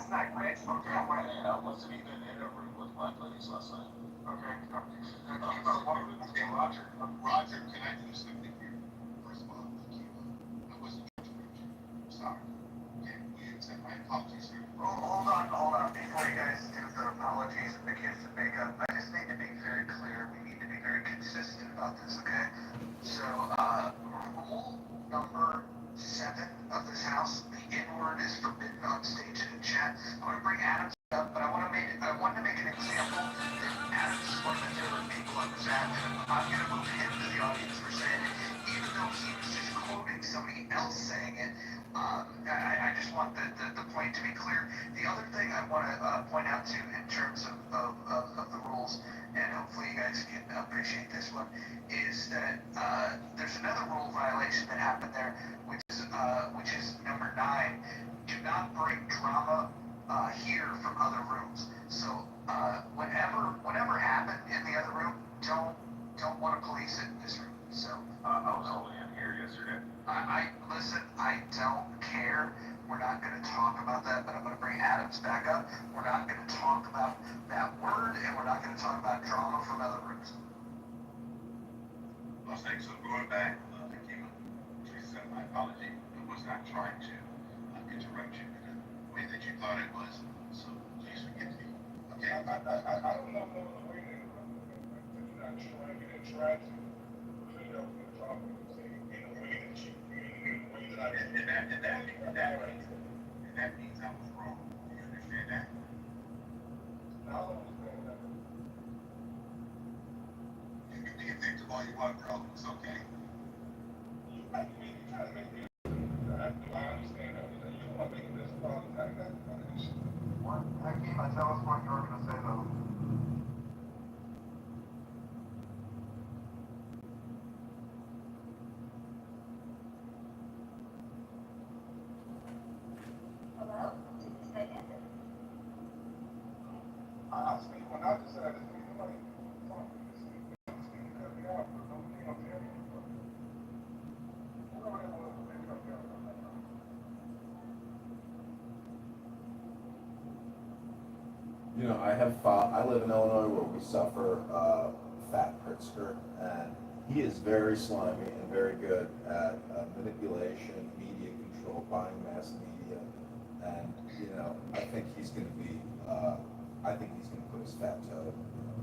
night, right? Okay, right. I wasn't even in a room with black ladies last night. Okay. Roger. Roger, can I do something here? First of all, I wasn't trying to hurt you. I'm sorry. Okay, will you accept my apologies, sir? Hold on. Before you guys do the apologies and the kiss and makeup, I just need to be very clear. We need to be very consistent about this, okay? So, rule number 7 of this house, the N-word is forbidden on stage and in chat. I'm gonna bring Adams up, but I want to make an example that Adams is one of my favorite people on this app, and I'm gonna move him to the audience for saying it, even though he was just quoting somebody else saying it. I just want the point to be clear. The other thing I want to point out too, in terms of the rules, and hopefully you guys can appreciate this one, is that there's another rule violation that happened there, which is number 9. Do not bring drama here from other rooms. So whatever happened in the other room, don't want to police it in this room. So I was only in here yesterday. Listen, I don't care. We're not going to talk about that, but I'm going to bring Adams back up. We're not going to talk about that word, and we're not going to talk about drama from other rooms. Well, thanks for going back. Akima, please accept my apology. I was not trying to interrupt you in the way that you thought it was. So please forgive me. Okay? I don't know the way that you're not trying to interact clean up the topic in a way that you in a way that I And that means I was wrong. You understand that? I don't understand that. You can be effective all you want, bro. It's okay. You try to make me I understand that. You don't want to make this about that. What? Hakeem, tell us what you were going to say, though. Hello? Did you say anything? I speak when I decided to speak. Nobody talk to me. Speak cut me off. But don't think I'm telling you. Whoever that was, they cut me off. You know, I live in Illinois where we suffer fat Pritzker, and he is very slimy and very good at manipulation, media control, buying mass media, and you know, I think he's going to be, I think he's going to put his fat toe in the ring.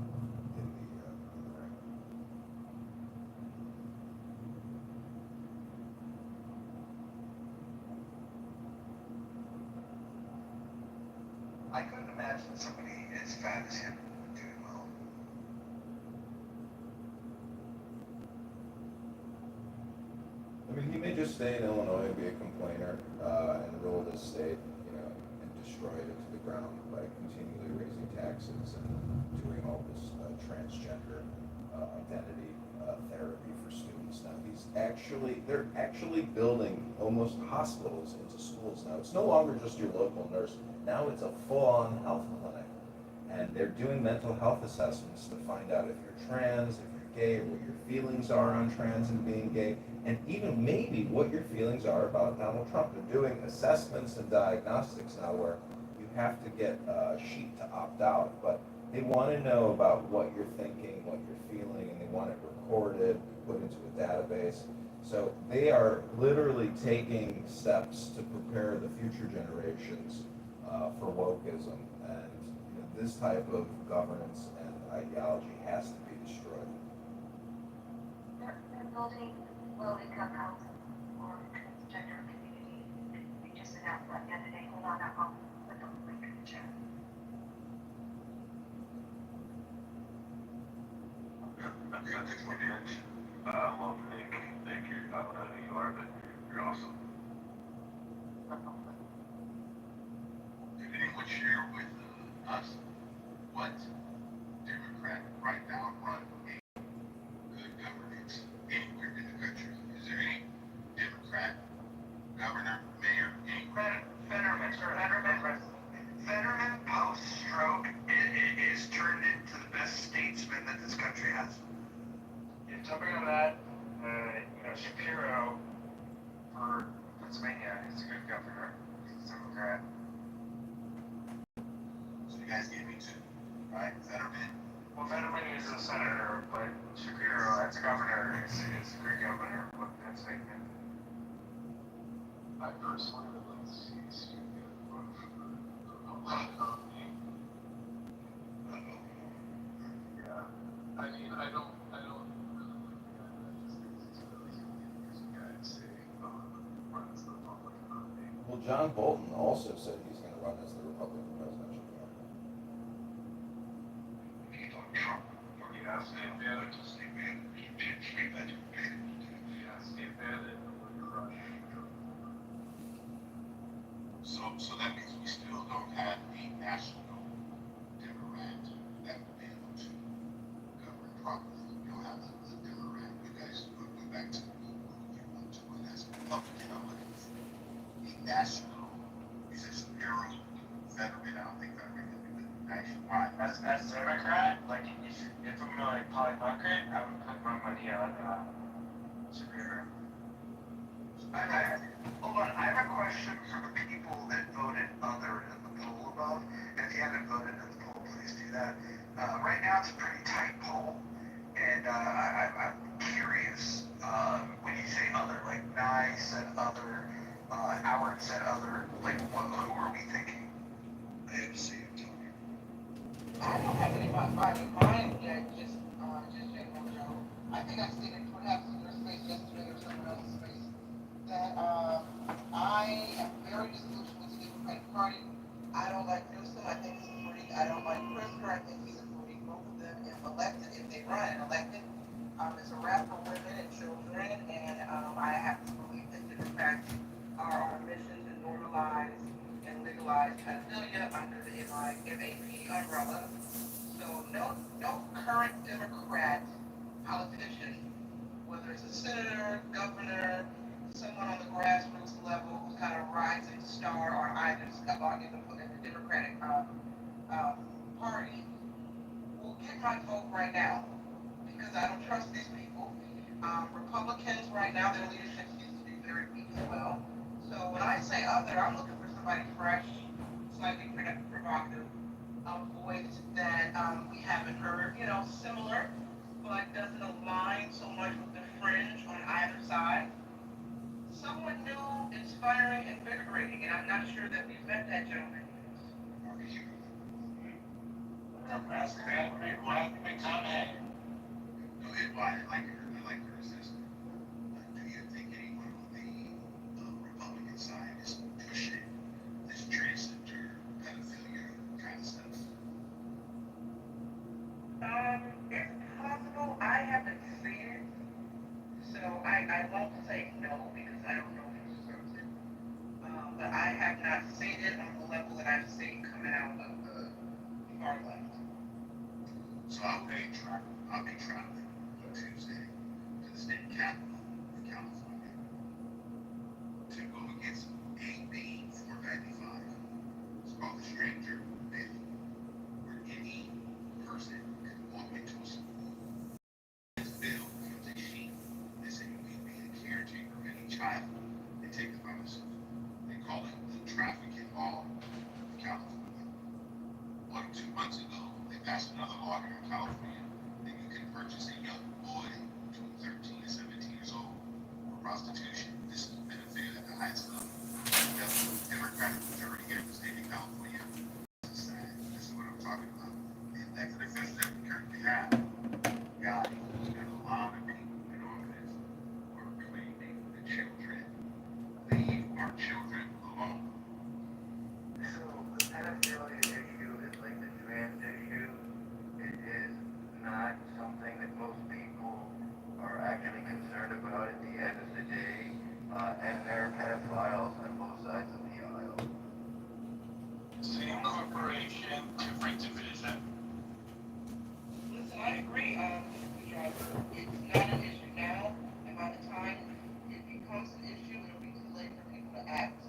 I couldn't imagine somebody as fat as him doing well. I mean, he may just stay in Illinois and be a complainer and rule this state, you know, and destroy it to the ground by continually raising taxes and doing all this transgender identity therapy for students. Now, they're actually building almost hospitals into schools now. It's no longer just your local nurse. Now it's a full-on health clinic. And they're doing mental health assessments to find out if you're trans, if you're gay, what your feelings are on trans and being gay, and even maybe what your feelings are about Donald Trump. They're doing assessments and diagnostics now where you have to get a sheet to opt out, but they want to know about what you're thinking, what you're feeling, and they want it recorded, put into a database. So they are literally taking steps to prepare the future generations for wokeism, and you know, this type of governance and ideology has to be destroyed. They're building low-income housing for transgender community. We just announced that the other day. Hold on, I'll put the link in the chat. Well, thank you. I don't know who you are, but you're awesome. Did anyone share with us what Democrat right now run a good governance anywhere in the country? Is there any Democrat governor, mayor, anywhere? Fetterman post-stroke is turned into the best statesman that this country has. Yeah, jumping on that, Shapiro for Pennsylvania is a good governor. He's a Democrat. guys get me to, right? Fetterman. Well, Fetterman is a senator, but Shapiro, as a governor, is a great governor of Pennsylvania. I personally would like to see Steve run for Republican nominee. Yeah. I mean, I don't really like the guy, but I just think he's a really confusing guy to say, run as the Republican nominee. Well, John Bolton also said he's going to run as the Republican presidential candidate. Trump. Yeah, Steve Bannon. Steve Bannon. Steve Bannon. Yeah, Steve Bannon would crush Trump. So that means we still don't have a national Democrat that would be able to govern properly. We don't have a Democrat. You guys go back to who you want to run as a Republican. I'm looking for a national. You said Shapiro, Fetterman. I don't think Fetterman can do it nationwide. As a Democrat, like if I'm gonna like probably bucket, I would put my money on Shapiro. Hold on, I have a question for the people that voted other in the poll above. And if you haven't voted in the poll, please do that. Right now, it's a pretty tight poll, and I'm curious. When you say other, like Nye said other, Howard said other, like who are we thinking? I have to say it, Tony. I don't have anybody in mind yet, just general Joe. I think I've seen it perhaps in your space yesterday or someone else's space, that, I am very disillusioned with the Democratic Party. I don't like Newsom, I think he's a freak. I don't like Pritzker, I think he's a freak. Both of them, if elected, if they run and elected, it's a wrap for women and children, and, I have to believe that Democrats are on a mission to normalize and legalize pedophilia under the MAP umbrella. So no current Democrat politician, whether it's a senator, governor, someone on the grassroots level who's kind of rising star on either in the Democratic Party, will get my vote right now because I don't trust these people. Republicans right now, their leadership seems to be very weak as well. So when I say other, I'm looking for somebody fresh, slightly provocative, a voice that we haven't heard, similar, but doesn't align so much with the fringe on either side. Someone new, inspiring, invigorating, and I'm not sure that we've met that gentleman. That's great. Big comment. No, I like her assessment. Do you think anyone on the Republican side is pushing this transgender pedophilia kind of stuff? It's possible. I haven't seen it, so I won't say no because I don't know if he deserves it. But I have not seen it on the level that I've seen coming out of the far left. So I'll be traveling on Tuesday to the state capital of California to go against AB 495. It's called the Stranger Bill, where any person can walk into a school. This bill gives a sheet that says you can be the caretaker of any child and take them out of school. They call it the trafficking law of California. 2 months ago, they passed another law here in California that you can purchase a young boy between 13 and 17 years old for prostitution. This is benefit at the highest level. We have a Democratic majority here in the state of California. This is sad. This is what I'm talking about. The elected officials that we currently have, God, there's a lot of people in office who are claiming the children. Leave our children alone. So the pedophilia issue is like the trans issue. It is not something that most people are actually concerned about at the end of the day. And there are pedophiles on both sides of the aisle. Same corporation, different division. Listen, I agree, Mr. Driver. It's not an issue now, and by the time it becomes an issue, it'll be too late for people to act.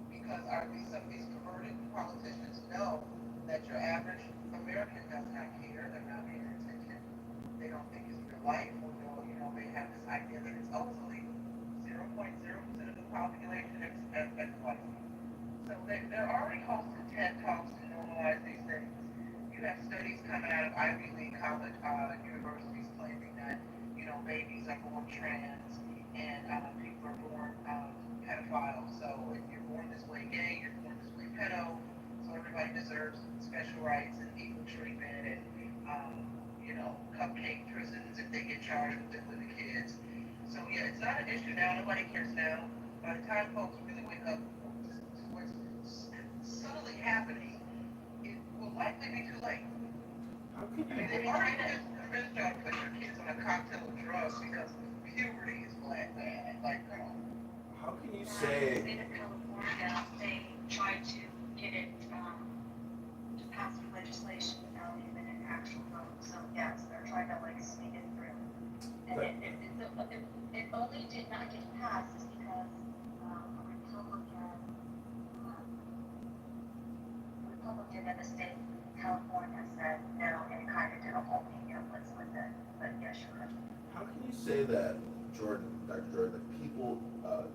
Because some of these perverted politicians know that your average American does not care. They're not paying attention. They don't think it's real life, or they have this idea that it's ultimately 0.0% of the population expects life. So they're already hosting TED Talks to normalize these things. have studies coming out of Ivy League college, universities claiming that, babies are born trans and people are born pedophiles. So if you're born this way gay, you're born this way pedo. So everybody deserves special rights and equal treatment and, cupcake prisons if they get charged with the kids. So yeah, it's not an issue now. Nobody cares now. By the time folks really wake up to what's subtly happening, it will likely be too late. How can I mean, you, they've already convinced y'all to put your kids on a cocktail of drugs because puberty is black bad. Like, come on. how can you In the say, state of California, they tried to get it, to pass through legislation without even an actual vote. So yes, they're trying to like sneak it through. And But- it only did not get passed because, Republican in the state of California said no and kind of did a whole media blitz with it. But yeah, sure. how can you say that, Dr. Jordan, that people,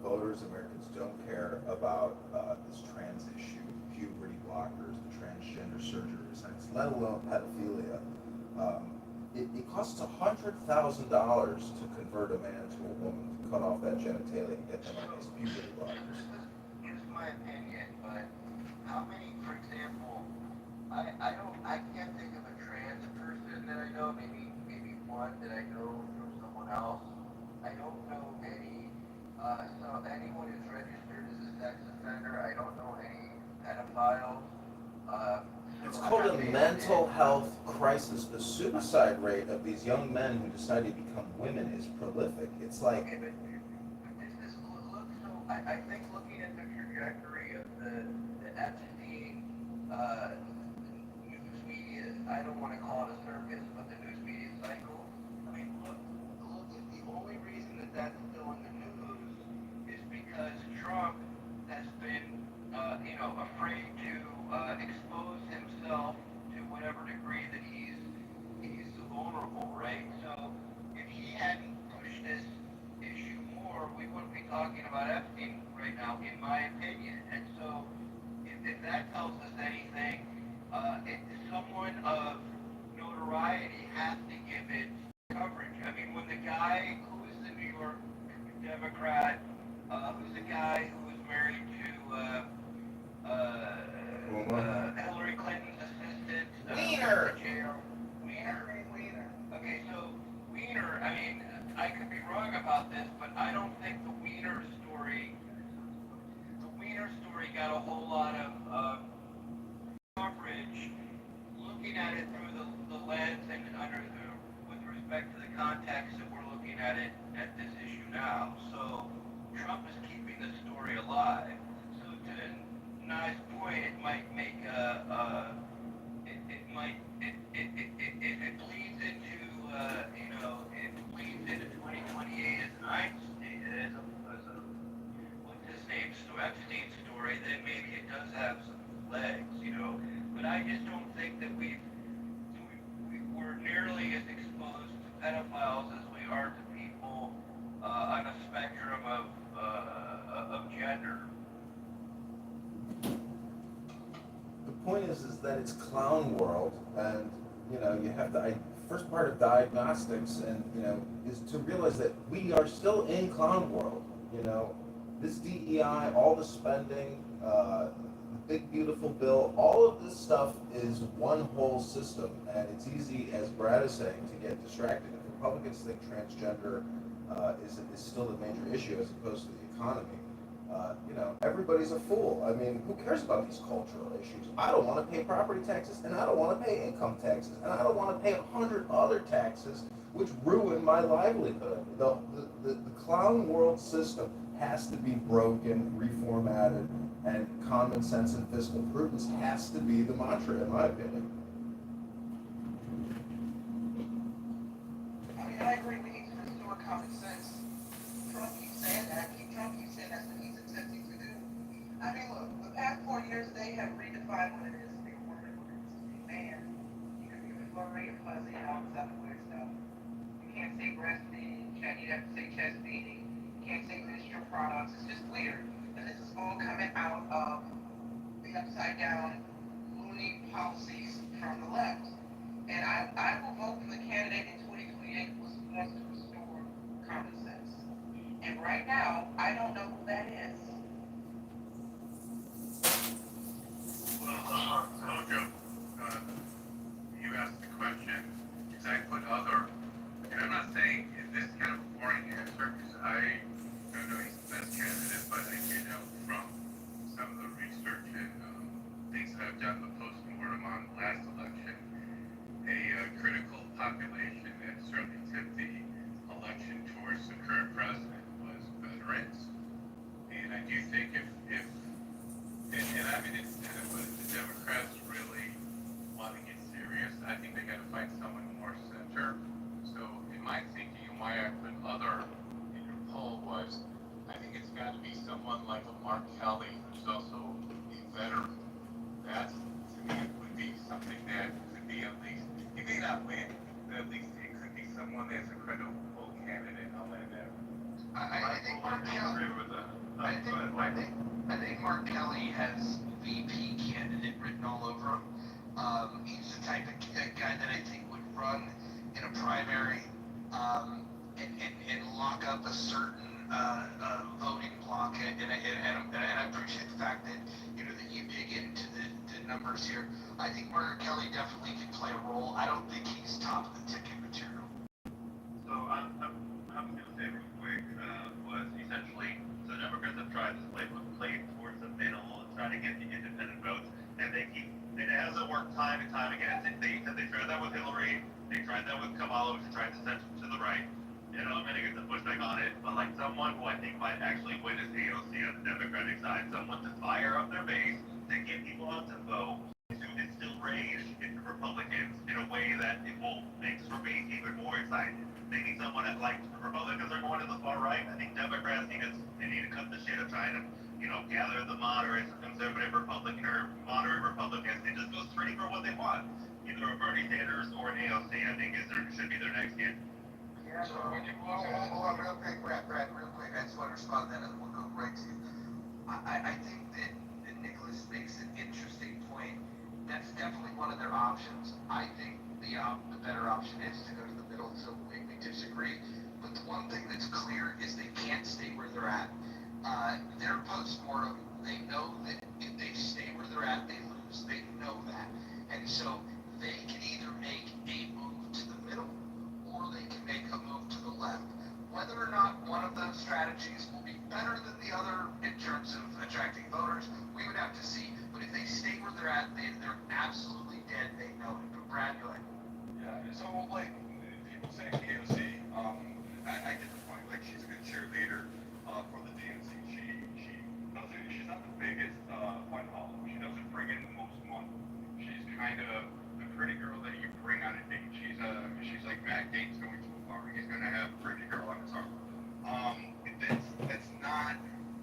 voters, Americans don't care about this trans issue, puberty blockers, the transgender surgery sites, let alone pedophilia? It costs $100,000 to convert a man to a woman, to cut off that genitalia and get them on these puberty blockers. Here's my opinion, but how many, for example, I can't think of a trans person that I know, maybe one that I know from someone else. I don't know any, so anyone who's registered as a sex offender, I don't know any pedophiles. It's called a mental health crisis. The suicide rate of these young men who decide to become women is prolific. It's like, Okay, but this look, so I think looking at the trajectory of the Epstein, news media, I don't want to call it a circus, but the news media cycle, I mean, look, the only reason that that's still in the news is because Trump has been, afraid to expose himself to whatever degree that he's vulnerable, right? So if he hadn't pushed this issue more, we wouldn't be talking about Epstein right now, in my opinion. And so if that tells us anything, someone of notoriety has to give it coverage. I mean, when the guy who is the New York Democrat, who's the guy who was married to Hillary Clinton's assistant, Wiener. Wiener. Okay, so Wiener, I mean, I could be wrong about this, but I don't think the Wiener story got a whole lot of coverage. Looking at it through the lens and with respect to the context that we're looking at it at this issue now. So Trump is keeping the story alive. So to Nye's point, it might make if it bleeds into it bleeds into 2028 as an Einstein, as a what's his name, Epstein story, then maybe it does have some legs, But I just don't think that we're nearly as exposed to pedophiles as we are to people on a spectrum of gender. the point is that it's clown world, and you have the first part of diagnostics, and is to realize that we are still in clown world. This DEI, all the spending, the big beautiful bill, all of this stuff is one whole system, and it's easy, as Brad is saying, to get distracted. If Republicans think transgender is still a major issue as opposed to the economy, everybody's a fool. I mean, who cares about these cultural issues? I don't want to pay property taxes, and I don't want to pay income taxes, and I don't want to pay 100 other taxes, which ruin my livelihood. The clown world system has to be broken, reformatted, and common sense and fiscal prudence has to be the mantra, in my opinion. I mean, I agree, we need to restore common sense. Trump keeps saying that, Trump keeps saying that's what he's attempting to do. I mean, look, the past 4 years, they have redefined what it is to be a woman, what it is to be a man. You can be flirty and fuzzy and all this other weird stuff. You can't say breastfeeding, you have to say chest feeding, you can't say menstrual products, it's just weird. And this is all coming out of the upside down loony policies from the left. veteran. That's, to me, would be something that could be at least, he may not win, but at least it could be someone that's a credible candidate. I'll let that. I think Mark Kelly. Agree with that. I think Mark Kelly has VP candidate written all over him. He's the type of guy that I think would run in a primary and lock up a certain voting block. And I appreciate the fact that that you dig into the numbers here. I think Mark Kelly definitely can play a role. I don't think he's top of the ticket material. So I'm going to say real quick was essentially so Democrats have tried to play towards the middle and try to get the independent votes, and it hasn't worked time and time again. They tried that with Hillary, they tried that with Kamala, which tried to send to the right. I'm going to get some pushback on it, but like someone who I think might actually win is AOC on the Democratic side, someone to fire up their base, to get people out to vote, to instill rage into Republicans in a way that it will make their base even more excited. They need someone that like Republicans are going to the far right. I think Democrats need to cut the shit of trying to gather the moderates, conservative Republican or moderate Republicans, and just go straight for what they want. Either a Bernie Sanders or an AOC, I think should be their next candidate. Yeah, so hold on real quick, Brad, real quick. I just want to respond to that and we'll go right to you. I think that Nicholas makes an interesting point. That's definitely one of their options. I think the better option is to go to the middle, so we disagree. But the one thing that's clear is they can't stay where they're at. Their post-mortem, they know that if they stay where they're at, they lose. They know that. And so they can either make a move to the middle or they can make a move to the left. Whether or not one of those strategies will be better than the other in terms of attracting voters, we would have to see. But if they stay where they're at, they're absolutely dead. They know it. But Brad, go ahead. Yeah, so like people saying AOC, I get the point. Like she's a good cheerleader for the DNC. She's not the biggest fun hall. She doesn't bring in the most money. She's kind of the pretty girl that you bring on a date. She's like Matt Gates going to a bar. He's gonna have a pretty girl on his arm. That's not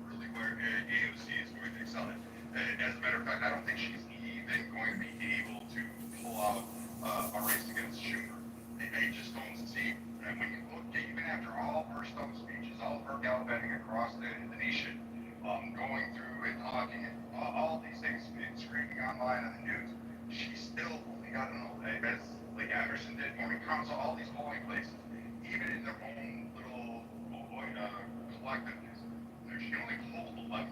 really where AOC is going to excel at. As a matter of fact, I don't think she's even going to be able to pull out a race against Schumer. I just don't see. And when you look, even after all of her stump speeches, all of her gallivanting across the nation, going through and talking, and all these things, and screaming online on the news, she still only got an as like Emerson did, morning council, all these polling places, even in their own little collectiveness, she only polled 11%.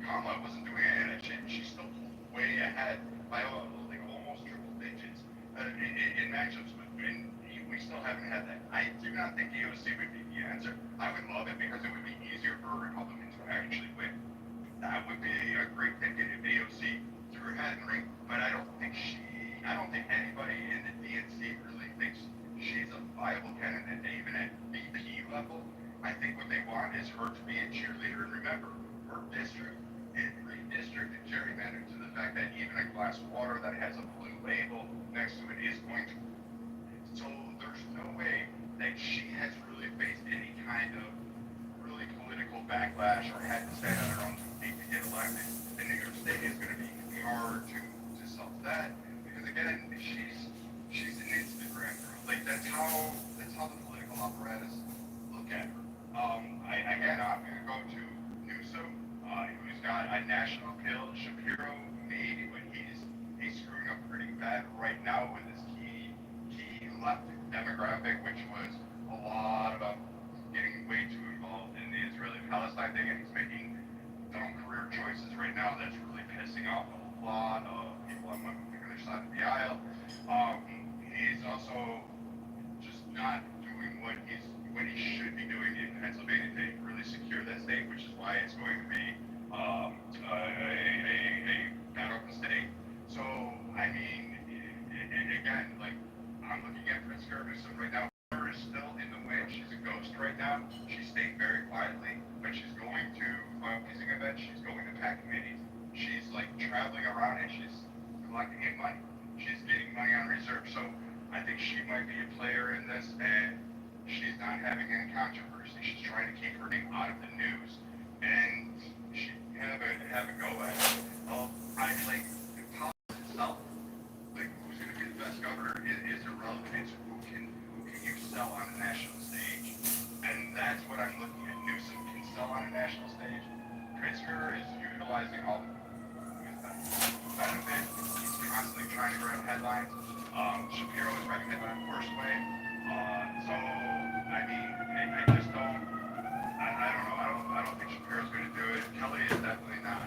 Kamala wasn't doing it, and she still pulled way ahead by like almost triple digits in matchups, and we still haven't had that. I do not think AOC would be the answer. I would love it because it would be easier for a Republican to actually win. That would be a great thing if AOC threw her hat in the ring, but I don't think anybody in the DNC really thinks she's a viable candidate, even at VP level. I think what they want is her to be a cheerleader, and remember, her district is redistricted, gerrymandered to the fact that even a glass of water that has a blue label next to it is going to. So there's no way that she has really faced any kind of really political backlash or had to stand on her own feet to get elected. And New York State is going to be hard to solve that because again, she's an Instagram girl. Like that's how the political apparatus look at her. I'm going to go to Newsom, who's got a national appeal. Shapiro maybe, but he's screwing up pretty bad right now with his key left demographic, which was a lot about getting way too involved in the Israeli-Palestine thing, and he's making dumb career choices right now that's really pissing off a lot of people on the other side of the aisle. He's also just not doing what he should be doing in Pennsylvania to really secure that state, which is why it's going to be a battle of the state. So, I mean, again, like, I'm looking at Prince Ferguson right now. Her is still in the win. She's a ghost right now. She's staying very quietly, but she's going to fundraising events. She's going to PAC committees. She's like traveling around and she's collecting in money. She's getting money on reserve. So I think she might be a player in this, and she's not having any controversy. She's trying to keep her name out of the news, and she have a go at it. I like the politics itself. Like who's going to be the best governor is irrelevant. It's who can you sell on a national stage, and that's what I'm looking at. Newsom can sell on a national stage. Pritzker is utilizing all the benefit. He's constantly trying to grab headlines. Shapiro is grabbing headlines the worst way. So I mean, I just don't. I don't know. I don't think Shapiro's going to do it. Kelly is definitely not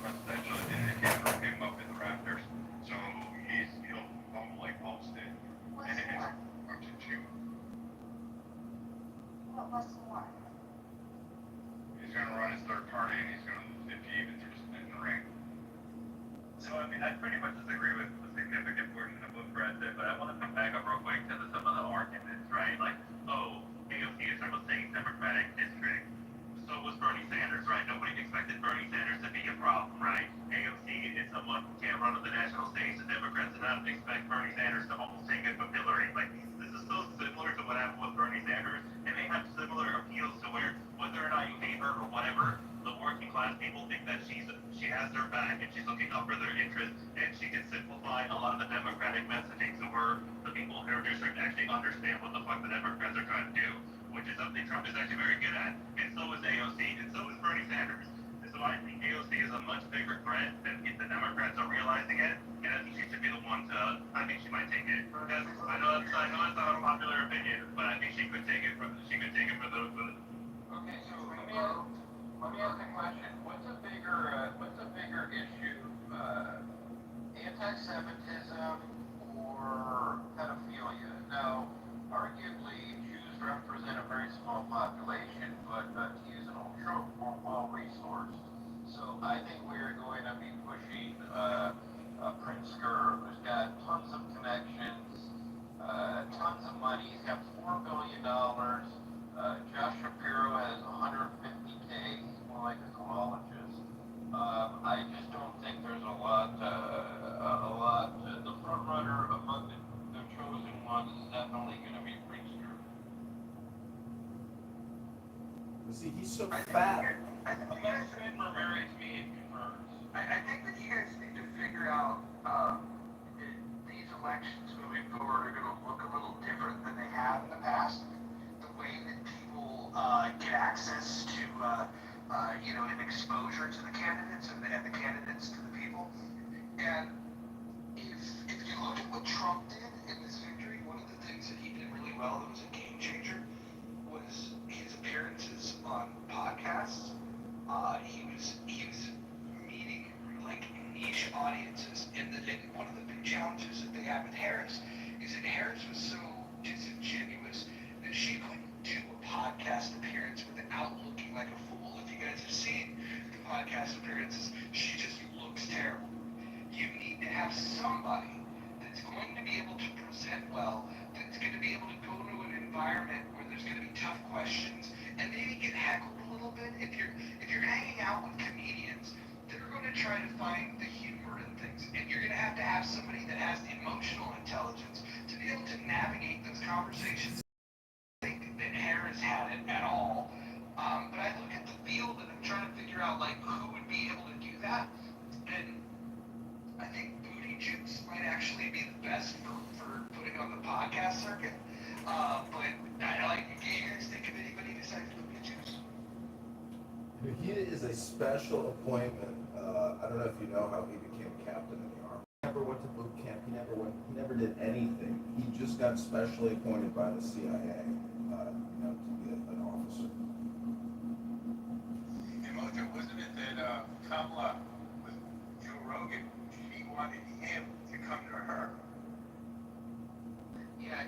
presidential. And they can't throw him up in the rafters. So he'll fumble like Paul did. What's And it's more? up to two. What's more? He's going to run his third party, and he's going to lose if he even throws it in the ring. So, I mean, I pretty much disagree with a significant portion of what Brad said, but I want to come back up real quick to some of the arguments, right? Like, oh, AOC is representing Democratic district. So was Bernie Sanders, right? Nobody expected Bernie Sanders to be a problem, right? AOC is someone who can't run on the national stage. The Democrats did not expect Bernie Sanders to almost take it from Hillary. Like, this is so similar to what happened with Bernie Sanders, and they have similar appeals to where, whether or not you hate her or whatever, the working class people think that she has their back and she's looking out for their interests, and she can simplify a lot of the Democratic messaging to where the people in her district actually understand what the fuck the Democrats are trying to do, which is something Trump is actually very good at, and so is AOC, and so is Bernie Sanders. And so I think AOC is a much bigger threat than if the Democrats are realizing it, and I think she should be the one to. I think she might take it. Because I know it's not a popular opinion, but I think she could take it for the. Okay, so let me ask a question. What's a bigger issue, anti-Semitism or pedophilia? Now, arguably, Jews represent a very small population, but to use an old trope, more well-resourced. So I think we're going to be pushing Pritzker, who's got tons of connections, tons of money. He's got $4 billion. Josh Shapiro has 150K. He's more like a zoologist. I just don't think there's a lot. The front runner among the chosen ones is definitely going to be Pritzker. See, he's so fat. Unless Fedmer marries me and confirms. I think that you guys need to figure out these elections moving forward are going to look a little different than they have in the past. The way that people get access to, and exposure to the candidates and the candidates to the people. And if you look at what Trump did in this victory, one of the things that he did really well that was a game changer was his appearances on podcasts. He was meeting like niche audiences, and one of the big challenges that they have with Harris is that Harris was so disingenuous that she couldn't do a podcast appearance without looking like a fool. If you guys have seen the podcast appearances, she just looks terrible. You need to have somebody that's going to be able to present well, that's going to be able to go to an environment where there's going to be tough questions, and maybe get heckled a little bit. If you're hanging out with comedians, they're going to try to find the humor in things, and you're going to have somebody that has the emotional intelligence to be able to navigate those conversations. I think that Harris had it at all. But I look at the field and I'm trying to figure out like who would be able to do that, and I think Booty Juice might actually be the best for putting on the podcast circuit. But I like, do you guys think of anybody besides Booty Juice? He is a special appointment. I don't know if you know how he became captain in the army. He never went to boot camp. He never did anything. He just got specially appointed by the CIA, to be an officer. And Mojo, wasn't it that Kamala with Joe Rogan, she wanted him to come to her? Yeah,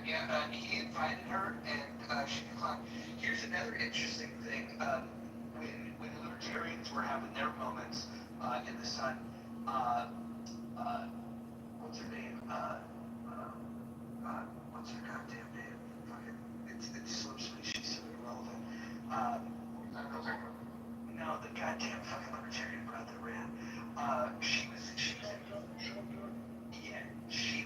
he invited her and she declined. Here's another interesting thing. When libertarians were having their moments in the sun, what's her name? What's her goddamn name? Fucking, it's slips me. She's so irrelevant. No, the goddamn fucking libertarian broad that ran. She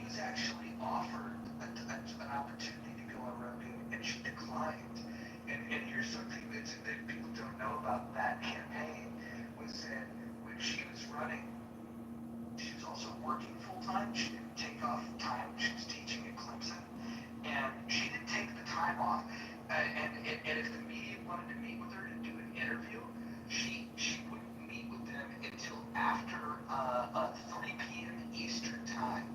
was actually offered an opportunity to go on Roku, and she declined. And here's something that people don't know about that campaign was that working full time. She didn't take off time. She was teaching at Clemson, and she didn't take the time off. And if the media wanted to meet with her to do an interview, she wouldn't meet with them until after 3 p.m. Eastern time.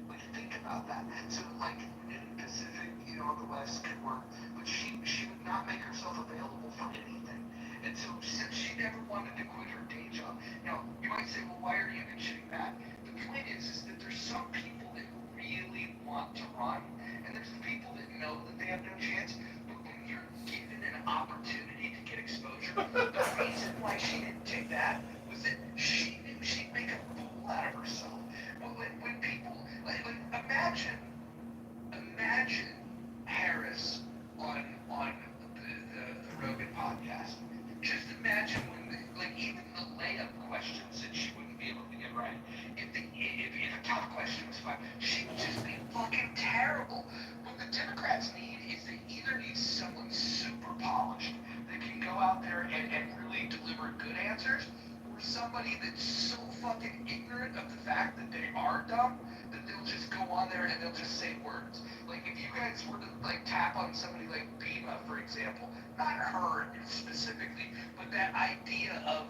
Like, think about that. So, like, noon Pacific, on the West could work, but she would not make herself available for anything. And so, since she never wanted to quit her day job, now, you might say, well, why are you mentioning that? The point is that there's some people that really want to run, and there's the people that know that they have no chance. But when you're given an opportunity to get exposure, the reason why she didn't take that was that she knew she'd make a fool out of herself. When people, like imagine Harris on the Rogan podcast. Just imagine when even the layup questions that she wouldn't be able to get right. If a tough question was fine, she would just be fucking terrible. What the Democrats need is they either need someone super polished that can go out there and really deliver good answers, or somebody that's so fucking ignorant of the fact that they are dumb that they'll just go on there and they'll just say words. Like, if you guys were to tap on somebody like Bima, for example, not her specifically, but that idea of,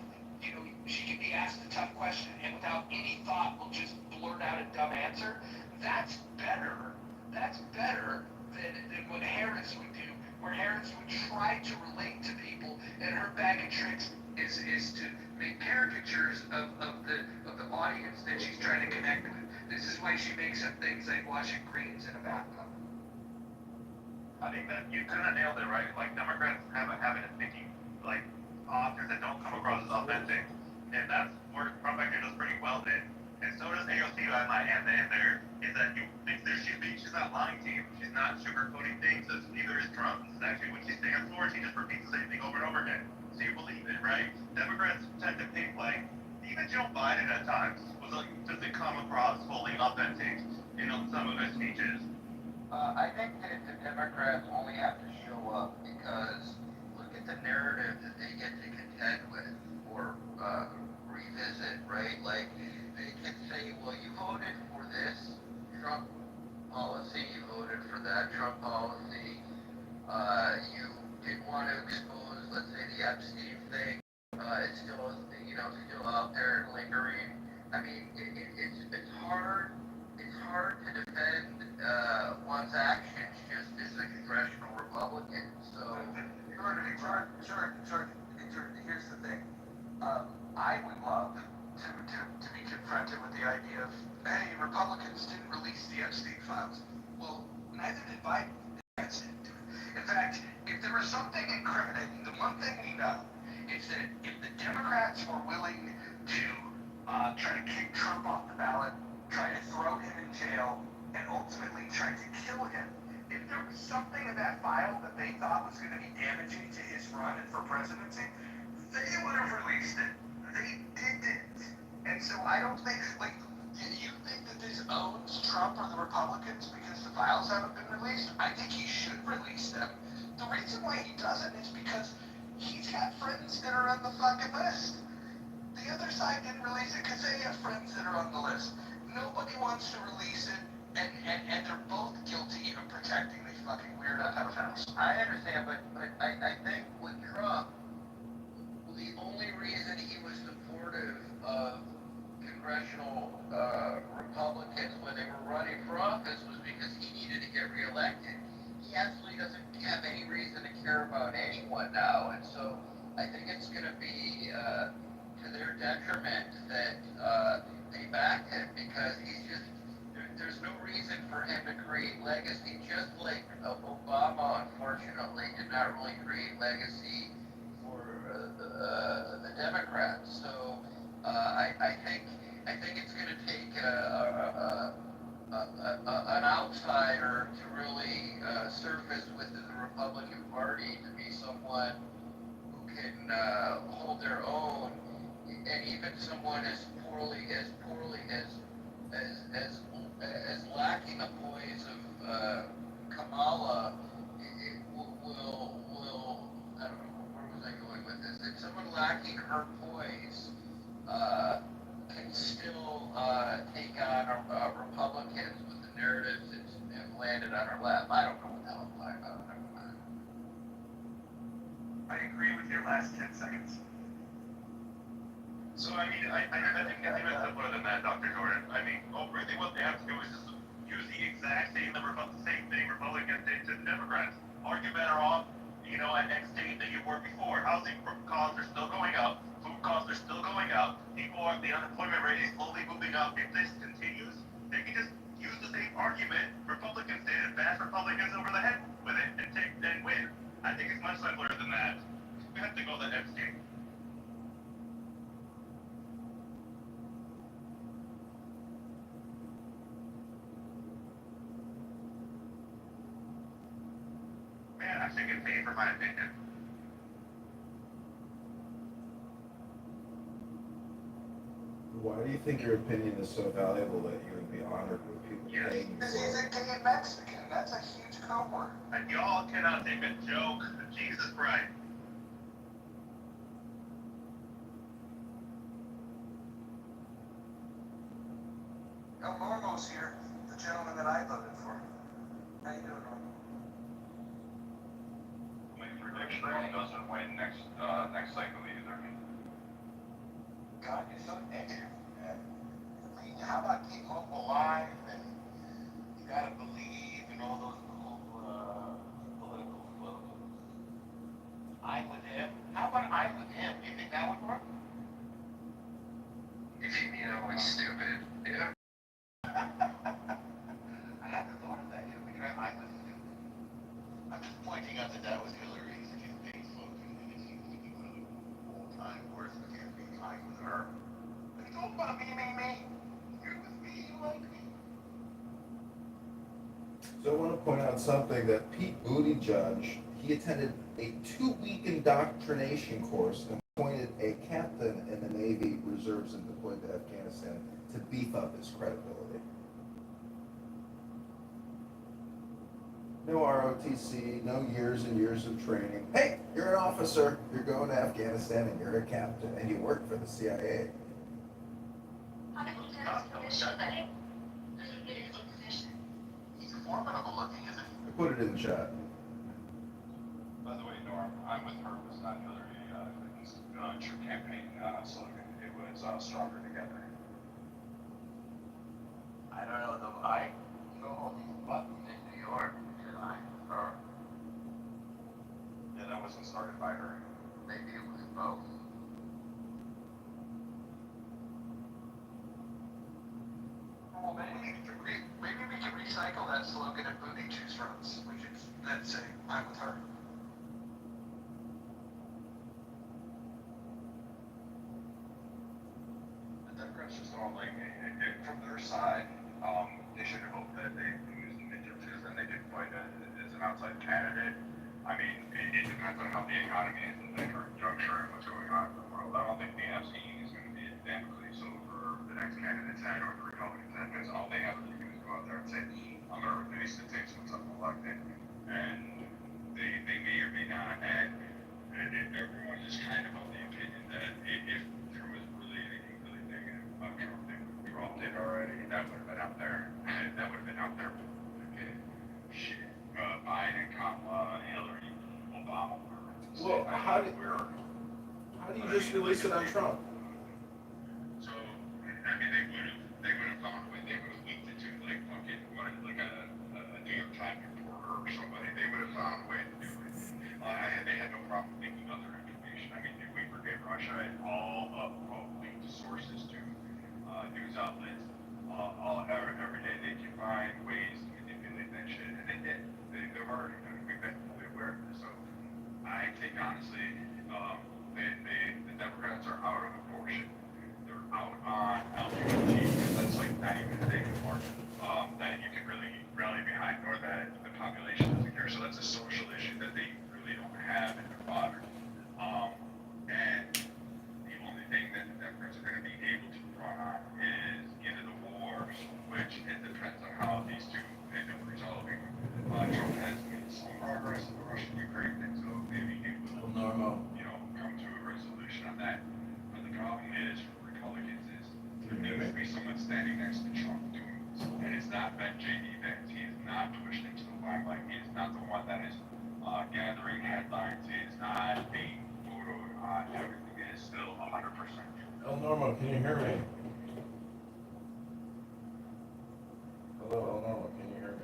she can be asked a tough question and without any thought will just blurt out a dumb answer. That's better. That's better than what Harris would do, where Harris would try to relate to people, and her bag of tricks is to make caricatures of the audience that she's trying to connect with. This is why she makes up things like washing greens in a bathtub. I think that you kind of nailed it, right? Like, Democrats have a habit of picking, like, authors that don't come across as authentic. And that's where Trump actually does pretty well then. And so does AOC on my end there, is that you think that she's not lying to you. She's not sugarcoating things, as neither is Trump. This is actually what she stands for. She just repeats the same thing over and over again. So you believe it, right? Democrats tend to pick, like, even Joe Biden at times doesn't come across fully authentic in some of his speeches. I think that the Democrats only have to show up because look at the narrative that they get to contend with or revisit, right? Like, they can say, well, you voted for this Trump policy, you voted for that Trump policy, you didn't want to expose, let's say, the Epstein thing, it's still, still out there and lingering. I mean, it's hard to defend one's actions just as a congressional Republican. So, Jordan, here's the thing. I would love to be confronted with the idea of, hey, Republicans didn't release the Epstein files. Well, neither did Biden. Didn't do it. In fact, if there was something incriminating, the one thing we know is that if the Democrats were willing to try to kick Trump off the ballot, try to throw him in jail, and ultimately try to kill him, if there was something in that file that they thought was going to be damaging to his run for presidency, they would have released it. They didn't. And so I don't think, do you think that this owns Trump or the Republicans because the files haven't been released? I think he should release them. The reason why he doesn't is because he's got friends that are on the fucking list. The other side didn't release it because they have friends that are on the list. Nobody wants to release it, and they're both guilty of protecting these fucking weirdo pedophiles. I understand, but I think with Trump, the only reason he was supportive of congressional Republicans when they were running for office was because he needed to get reelected. He absolutely doesn't have any reason to care about anyone now, and so I think it's going to be to their detriment that they backed him because there's no reason for him to create legacy, just like Obama, unfortunately, did not really create legacy for the Democrats. So I think it's going to take an outsider to really surface within the Republican Party to be someone who can hold their own, and even someone as poorly as lacking the poise of Kamala, it will I don't know, where was I going with this? If someone lacking her poise can still take on her lap. I don't know what the hell I'm talking about. Never mind. I agree with your last 10 seconds. So, I mean, I think it's even simpler than that, Dr. Jordan. I mean, really what they have to do is just use the exact same thing Republicans did to the Democrats. Are you better off, at X state than you were before? Housing costs are still going up. Food costs are still going up. The unemployment rate is slowly moving up. If this continues, they can just use the same argument Republicans did and bash Republicans over the head with it and win. I think it's much simpler than that. We have to go the X state. Man, I should get paid for my opinion. Why do you think your opinion is so valuable that you would be honored with people Yes. paying you Because for he's it? a gay Mexican. That's a huge code word. And y'all cannot take a joke. Jesus Christ. El Normo's here, the gentleman that I voted for. How you doing, Normo? My prediction doesn't win next cycle either. God, you're so negative, man. I mean, how about keep hope alive and you gotta believe in all those little political slogans. I'm with him. How about I'm with him? Do you think that would work? If you know it's stupid, yeah. I hadn't thought of that yet. We can have I'm with him. I'm just pointing out that that was Hillary's campaign slogan, and it seems to be one of the all-time worst campaigns. I'm with her. But it's all about me. You're with me, you like me. So I want to point out something that Pete Buttigieg, he attended a 2-week indoctrination course and appointed a captain in the Navy reserves and deployed to Afghanistan to beef up his credibility. No ROTC, no years and years of training. Hey, you're an officer, you're going to Afghanistan and you're a captain and you work for the CIA. How did he get his permission? How did he get his position? He's formidable looking, isn't he? I put it in the chat. By the way, Norm, I'm with her was not Hillary Clinton's true campaign slogan. It was stronger together. I don't know though. I know all these buttons in New York that I'm with her. Yeah, that wasn't started by her. Maybe it was both. Well, maybe we can recycle that slogan at Booty Juice runs. We should then say, I'm with her. The Democrats just don't from their side, they should have hoped that they lose the midterms and they did fight as an outside candidate. I mean, it depends on how the economy is at the current juncture and what's going on in the world. I don't think the FC is going to be dynamically so for the next candidate's head or the Republican's head, because all they have to do is go out there and say, I'm going to replace the tapes once I'm elected. And they may or may not. And everyone is kind of of the opinion that if there was really anything really negative about Trump, they would have dropped it already. That would have been out there. That would have been out there. Okay. Shit. Biden, Kamala, Hillary, Obama. Well, how do you just release it on Trump? So, I mean, they would have found a way. They would have leaked it to like fucking like a New York Times reporter or somebody. They would have found a way to do it. They had no problem leaking other information. I mean, we forgave Russia and all leaked sources to news outlets. Every day they can find ways to manipulate that shit, and they did. They're already. I mean, we've been fully aware of this. So, I think honestly, the Democrats are out of abortion. They're out on LGBT, because that's like not even a thing anymore that you can really rally behind, or that the population doesn't care. So that's a social issue that they really don't have in their fodder. And the only thing that the Democrats are going to be able to run on is into the war, which it depends on how these two end up resolving. Trump has made some progress in the Russian-Ukraine thing, so maybe he will, Normal. come to a resolution on that. But the problem is Norma, can you hear me? Hello, Norma, can you hear me?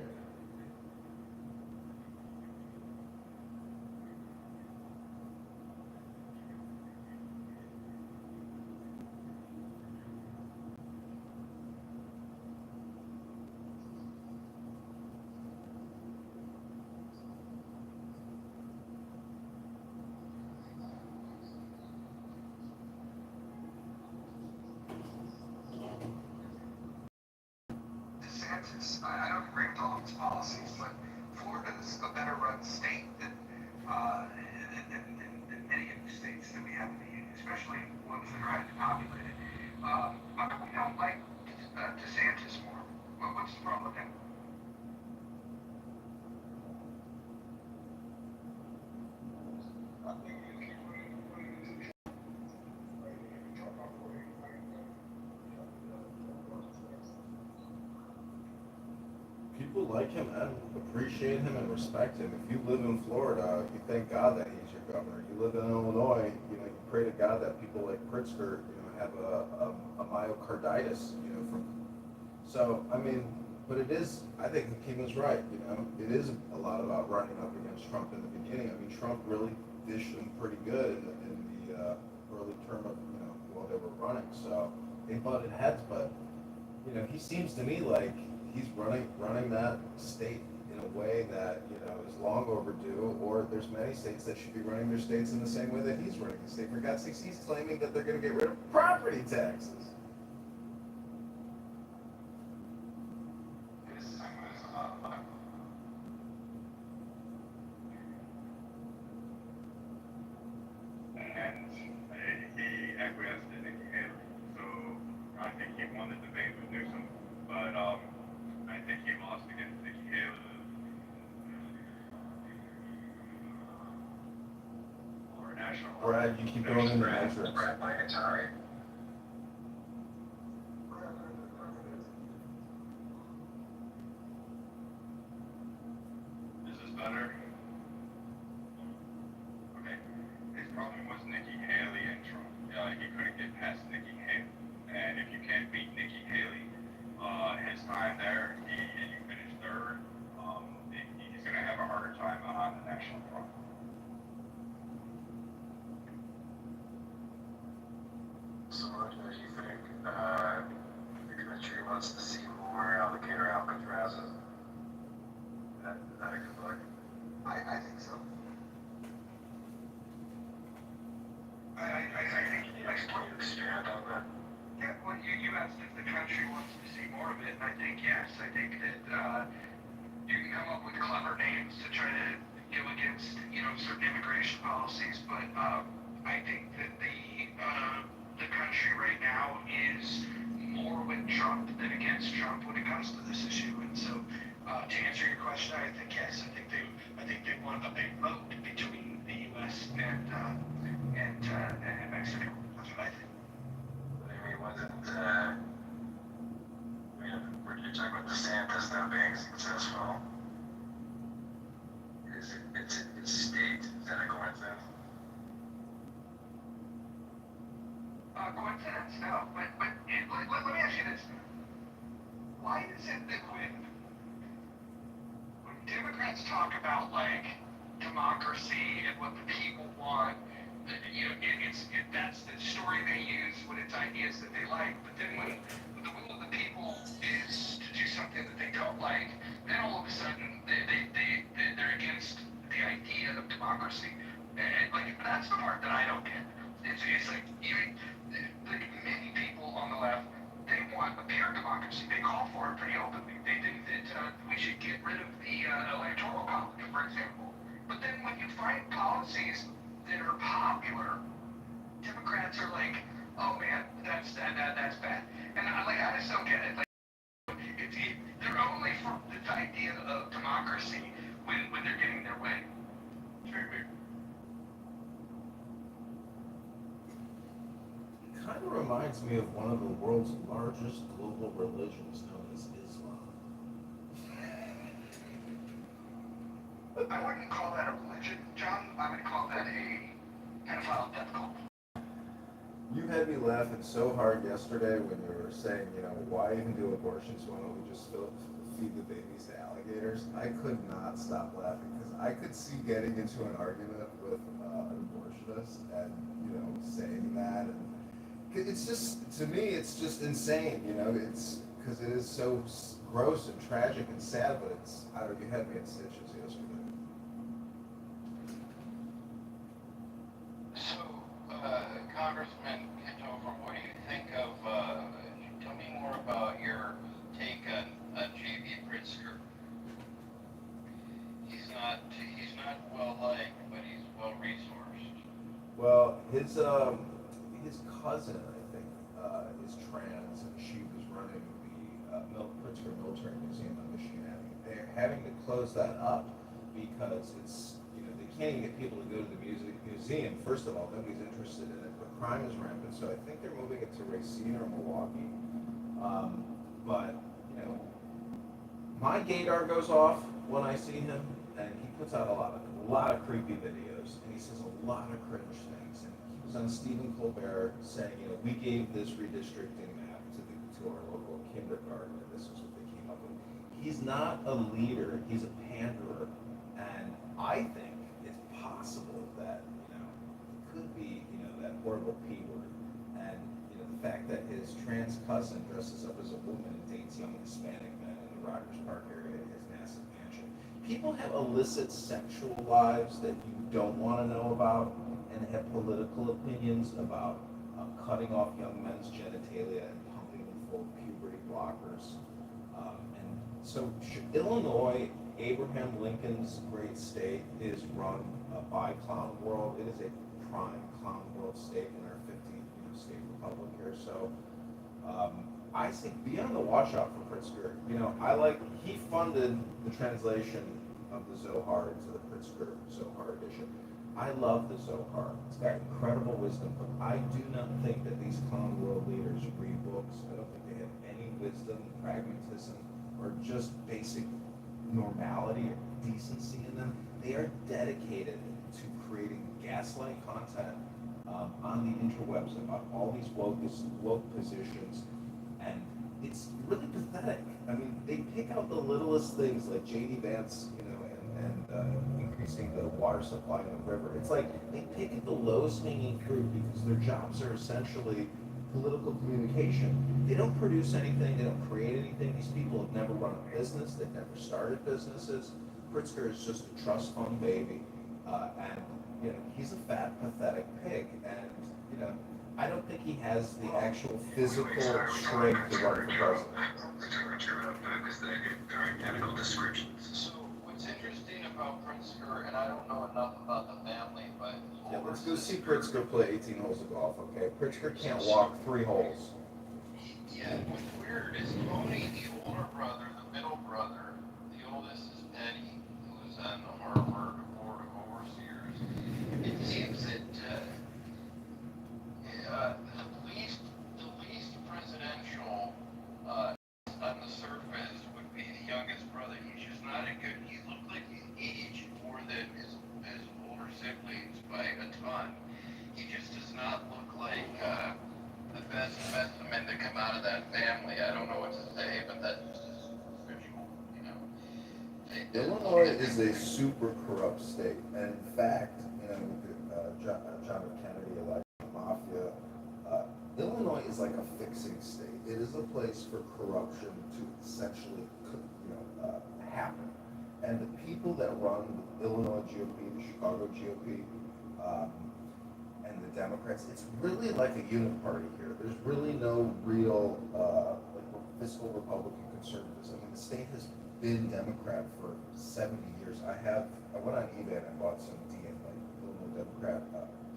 DeSantis, I don't agree with all of his policies, but Florida's a better run state than many of the states that we have in the union, especially ones that are highly populated. But we don't like DeSantis more. What's the problem with him? People like him and appreciate him and respect him. If you live in Florida, you thank God that he's your governor. You live in Illinois, you pray to God that people like Pritzker, have a myocarditis, from. So, I mean, but it is, I think Hakeem was right, it is a lot about running up against Trump in the beginning. I mean, Trump really dished him pretty good in the early term of, while they were running. So they butted heads, but, he seems to me like he's running that state in a way that, is long overdue, or there's many states that should be running their states in the same way that he's running the state. For God's sakes, he's claiming that they're going to get rid of property taxes. And he acquiesced in Nikki Haley. So I think he won the debate with Newsom, but I think he lost against Nikki Haley. Or national. Brad, you keep going in the matrix. Brad McIntyre. Is this better? Okay. His problem was Nikki Haley and Trump. He couldn't get past Nikki Haley. And if you can't beat Nikki Haley, his time there, and you finish third, he's going to have a harder time on the national front. So what do you think the country wants to see more alligator Alcatrazes? Is that a good look? I think so. I think Can you expand on that? Yeah, well, you asked if the country wants to see more of it, and I think yes. I think that you can come up with clever names to try to go against, certain immigration policies, but I think that the country right now is more with Trump than against Trump when it comes to this issue. And so, to answer your question, I think yes. I think they want a big vote between the U.S. and Mexico. That's what I think. We're talking about DeSantis not being successful. It's state. Is that a coincidence? Coincidence? No. But let me ask you this. Why is it that when Democrats talk about, democracy and what the people want, that's the story they use when it's ideas that they like, but then when the will of the people is to do something that they don't like, then all of a sudden they're against the idea of democracy. And that's the part that I don't get. It's like many people on the left, they want a pure democracy. They call for it pretty openly. They think that we should get rid of the electoral college, for example. But then when you find policies that are popular, Democrats are like, oh man, that's bad. And I just don't get it. They're only for the idea of democracy when they're getting their way. It's very weird. It kind of reminds me of one of the world's largest global religions known as Islam. I wouldn't call that a religion, John. I would call that a pedophile death cult. You had me laughing so hard yesterday when you were saying, you know, why even do abortions? Why don't we just feed the babies to alligators? I could not stop laughing because I could see getting into an argument with an abortionist and, you know, saying that. And it's just, to me, it's just insane, you know, it's because it is so gross and tragic and sad, but it's, I don't know, you had me in stitches yesterday. So, Congressman Kitover, what do you think of, tell me more about your take on J.B. Pritzker. He's not well liked, but he's well resourced. Well, his cousin, I think, is trans, and she was running the Pritzker Military Museum on Michigan Avenue. They're having to close that up because it's, you know, they can't even get people to go to the museum. First of all, nobody's interested in it, but crime is rampant, so I think they're moving it to Racine or Milwaukee. But, you know, my gaydar goes off when I see him, and he puts out a lot of creepy videos, and he says a lot of cringe things. And he was on Stephen Colbert saying, you know, we gave this redistricting map to our local kindergarten, and this is what they came up with. He's not a leader; he's a panderer, and I think it's possible that, you know, it could be, you know, that horrible P word, and, you know, the fact that his trans cousin dresses up as a woman and dates young Hispanic men in the Rogers Park area in his massive mansion. People have illicit sexual lives that you don't want to know about, and have political opinions about cutting off young men's genitalia and pumping them full of puberty blockers. And so Illinois, Abraham Lincoln's great state, is run by Clown World. It is a prime Clown World state in our 15th, you know, state republic here. So I think be on the watch out for Pritzker. You know, he funded the translation of the Zohar into the Pritzker Zohar edition. I love the Zohar. It's got incredible wisdom, but I do not think that these Clown World leaders read books. I don't think they have any wisdom, pragmatism, or just basic normality or decency in them. They are dedicated to creating gaslight content on the interwebs about all these woke positions, and it's really pathetic. I mean, they pick out the littlest things like J.D. Vance, you know, and increasing the water supply in the river. It's like they pick at the lowest hanging fruit because their jobs are essentially political communication. They don't produce anything, they don't create anything. These people have never run a business, they've never started businesses. Pritzker is just a trust fund baby, and, you know, he's a fat, pathetic pig, and, you know, I don't think he has the actual physical strength to run for president. So, what's interesting about Pritzker, and I don't know enough about the family, but Yeah, let's go see Pritzker play 18 holes of golf, okay? Pritzker can't walk 3 holes. yeah, what's weird is Tony, the older brother, the middle brother, the oldest is Eddie, who's on the Harvard Board of Overseers. It seems that the least presidential on the surface would be the youngest brother. He's just not a good. He looked like he's aged more than his older siblings by a ton. He just does not look like the best specimen to come out of that family. I don't know what to say, but that's just his visual, you know. Illinois is a super corrupt state, and in fact, you know, John F. Kennedy elected the mafia. Illinois is like a fixing state. It is a place for corruption to essentially, you know, happen. And the people that run the Illinois GOP, the Chicago GOP, and the Democrats, it's really like a uniparty here. There's really no real like fiscal Republican conservatism. I mean, the state has been Democrat for 70 years. I went on eBay and I bought some Illinois Democrat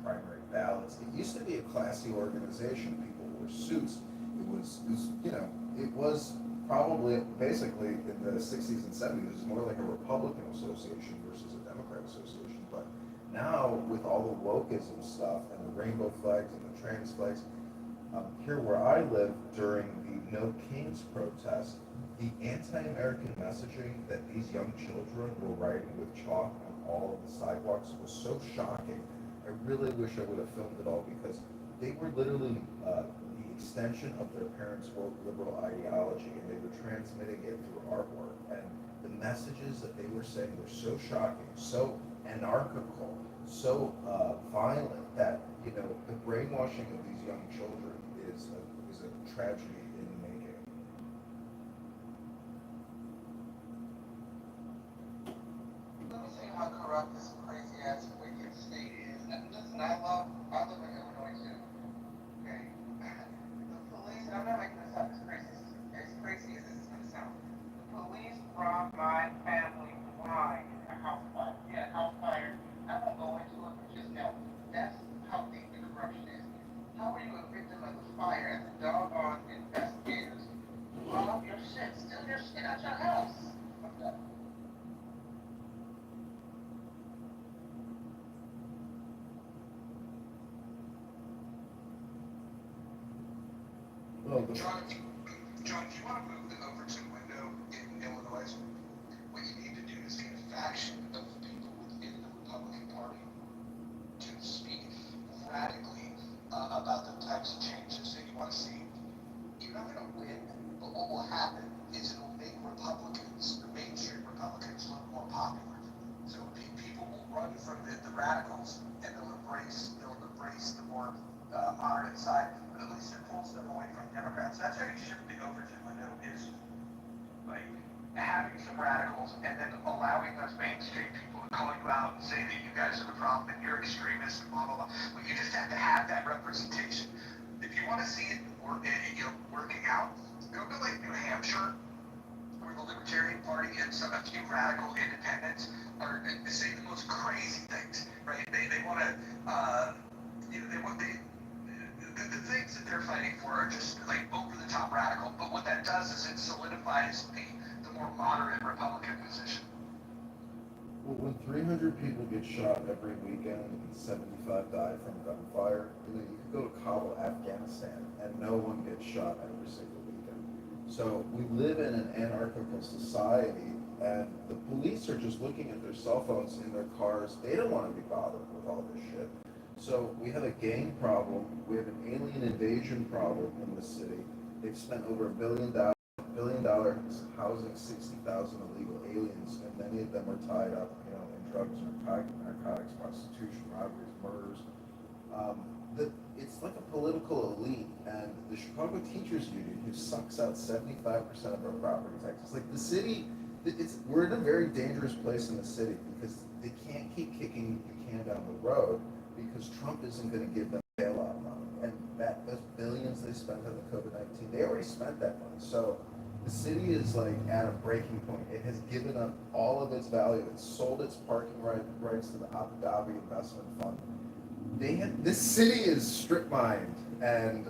primary ballots. It used to be a classy organization. People wore suits. It was, you know, it was probably basically in the 60s and 70s, it was more like a Republican association versus a Democrat association. But now, with all the wokeism stuff and the rainbow flags and the trans flags, here where I live during the No Kings protest, the anti-American messaging that these young children were writing with chalk on all of the sidewalks was so shocking. I really wish I would have filmed it all because they were literally the extension of their parents' woke liberal ideology, and they were transmitting it through artwork. And the messages that they were saying were so shocking, so anarchical, so violent that the brainwashing of these young children is a tragedy in the making. Let me tell you how corrupt this crazy ass wicked state is. And listen, I live in Illinois too. Okay. The police, and I'm not making this up, as crazy as this is gonna sound. The police robbed my family blind in a house fire. Yeah, house fire. I won't go into it, but just know that's how deep the corruption is. How are you a victim of the fire and the doggone investigators rob your shit, steal your shit out your house? Okay. Well, John, if you want to move over to the window in Illinois, what you need to do is get a faction of the people within the Republican Party to speak radically about the types of changes that you want to see. You're not going to win, but what will happen is it will make Republicans, the mainstream Republicans, look more popular. So people will run from the radicals, and they'll embrace the more moderate side, but at least it pulls them away from Democrats. That's how you shift the Overton window, is like having some radicals and then allowing those mainstream people to call you out and say that you guys are the problem and you're extremists and blah blah blah. But you just have to have that representation. If you want to see it working out, go to like New Hampshire, where the Libertarian Party and a few radical independents are saying the most crazy things, right? They want to, the things that they're fighting for are just like over the top radical. But what that does is it solidifies the more moderate Republican position. when 300 people get shot every weekend and 75 die from gunfire, you could go to Kabul, Afghanistan, and no one gets shot every single weekend. So we live in an anarchical society, and the police are just looking at their cell phones in their cars. They don't want to be bothered with all this shit. So we have a gang problem. We have an alien invasion problem in the city. They've spent over $1 billion housing 60,000 illegal aliens, and many of them are tied up, in drugs, narcotics, prostitution, robberies, murders. It's like a political elite, and the Chicago Teachers Union, who sucks out 75% of our property taxes. Like the city, we're in a very dangerous place in the city because they can't keep kicking the can down the road because Trump isn't going to give them bailout money, and those billions they spent on the COVID-19, they already spent that money. So the city is like at a breaking point. It has given up all of its value. It sold its parking rights to the Abu Dhabi Investment Fund. This city is strip mined, and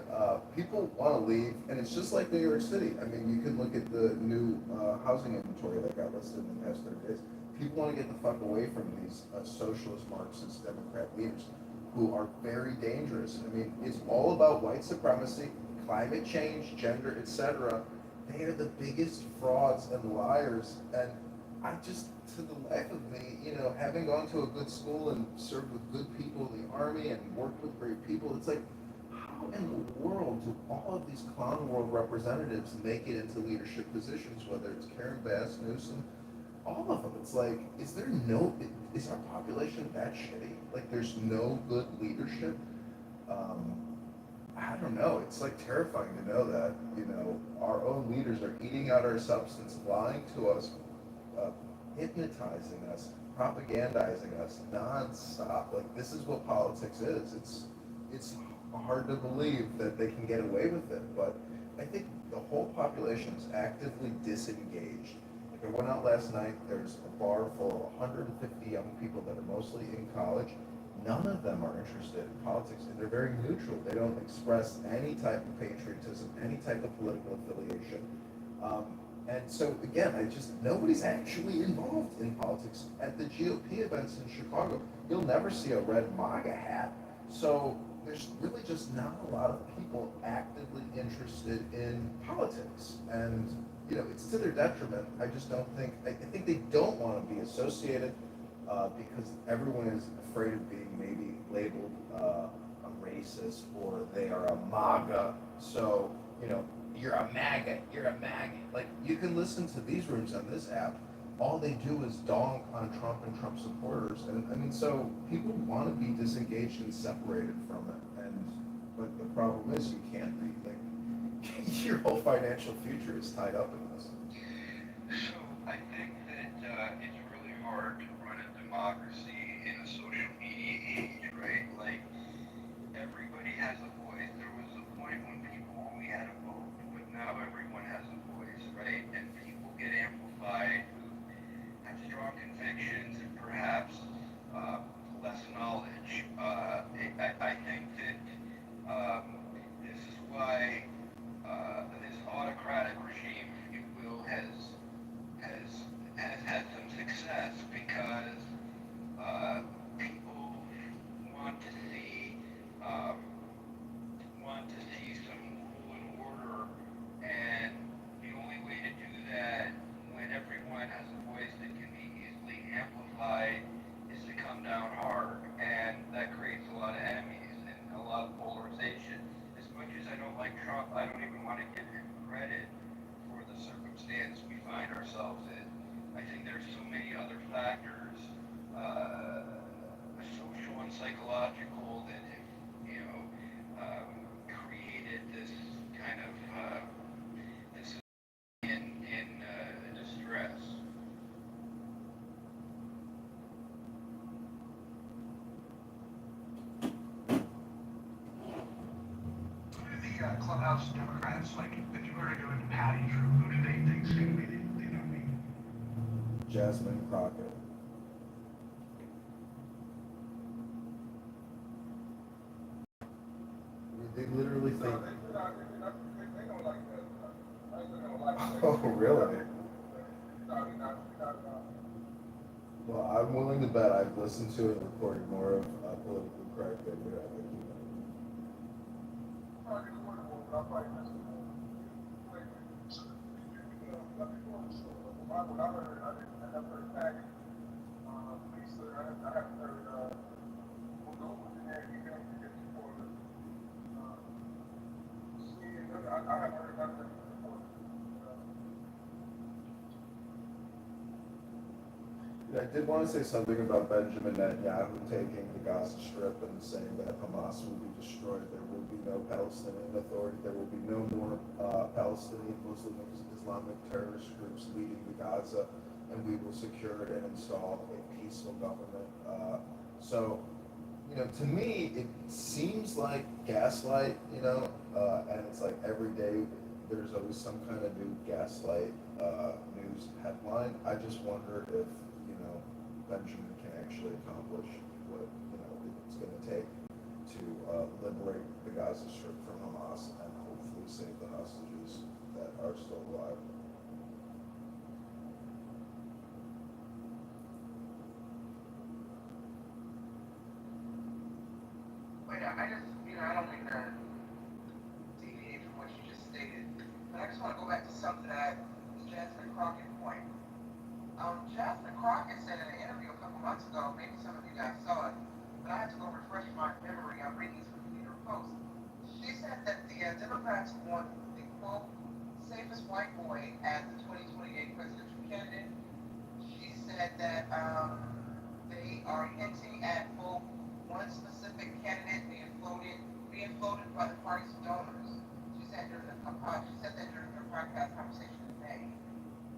people want to leave. And it's just like New York City. I mean, you can look at the new housing inventory that got listed in the past 30 days. People want to get the fuck away from these socialist, Marxist, Democrat leaders who are very dangerous. I mean, it's all about white supremacy, climate change, gender, etc. They are the biggest frauds and liars. And I just, to the life of me, having gone to a good school and served with good people in the Army and worked with great people, it's like, how in the world do all of these clown world representatives make it into leadership positions, whether it's Karen Bass, Newsom, all of them? It's like, is our population that shitty? Like, there's no good leadership? I don't know. It's like terrifying to know that, our own leaders are eating out our substance, lying to us, hypnotizing us, propagandizing us nonstop. Like, this is what politics is. It's hard to believe that they can get away with it, but I think the whole population is actively disengaged. Like, I went out last night, there's a bar full of 150 young people that are mostly in college. None of them are interested in politics, and they're very neutral. They don't express any type of patriotism, any type of political affiliation. And so, again, nobody's actually involved in politics. At the GOP events in Chicago, you'll never see a red MAGA hat. So there's really just not a lot of people actively interested in politics. And, it's to their detriment. I think they don't want to be associated because everyone is afraid of being maybe labeled a racist or they are a MAGA. So, you know, you're a MAGA, you're a MAGA. Like, you can listen to these rooms on this app. All they do is donk on Trump and Trump supporters. And I mean, so people want to be disengaged and separated from it. But the problem is you can't be. Like, your whole financial future is tied up in this. So I think that it's really hard to run a democracy in a social media age, right? Like, everybody has a voice. There was a point when people only had a vote, but now everyone has a voice, right? And people get amplified who have strong convictions and perhaps less knowledge. I think that this is why this autocratic regime, if you will, has had some success because people want to see um, some rule and order, and the only way to do that when everyone has a voice that can be easily amplified is to come down hard, and that creates a lot of enemies and a lot of polarization. As much as I don't like Trump, I don't even want to give him credit for the circumstance we find ourselves in. I think there's so many other factors, social and psychological, that have, you know, created this kind of this in distress. Who do the clubhouse Democrats, like, if you were to go into Patty's room, who do they think's going to be the nominee? Jasmine Crockett. They literally think. Oh, really? Well, I'm willing to bet I've listened to and recorded more of politically correct than you have. I did want to say something about Benjamin Netanyahu taking the Gaza Strip and saying that Hamas will be destroyed. There will be no Palestinian Authority. There will be no more Palestinian Muslim Islamic terrorist groups leading the Gaza, and we will secure it and install a peaceful government. So, you know, to me, it seems like gaslight, you know, and it's like every day there's always some kind of new gaslight news headline. I just wonder if, you know, Benjamin can actually accomplish what, you know, it's going to take to liberate the Gaza Strip from Hamas and hopefully save the hostages that are still alive. Wait, I just, I don't mean to deviate from what you just stated, but I just want to go back to something that Jasmine Crockett point. Jasmine Crockett said in an interview a couple months ago, maybe some of you guys saw it, but I had to go refresh my memory. I'm reading this from the New York Post. She said that the Democrats want the quote safest white boy as the 2028 presidential candidate. She said that they are hinting at quote one specific candidate being floated by the party's donors. She said that during her podcast conversation in May.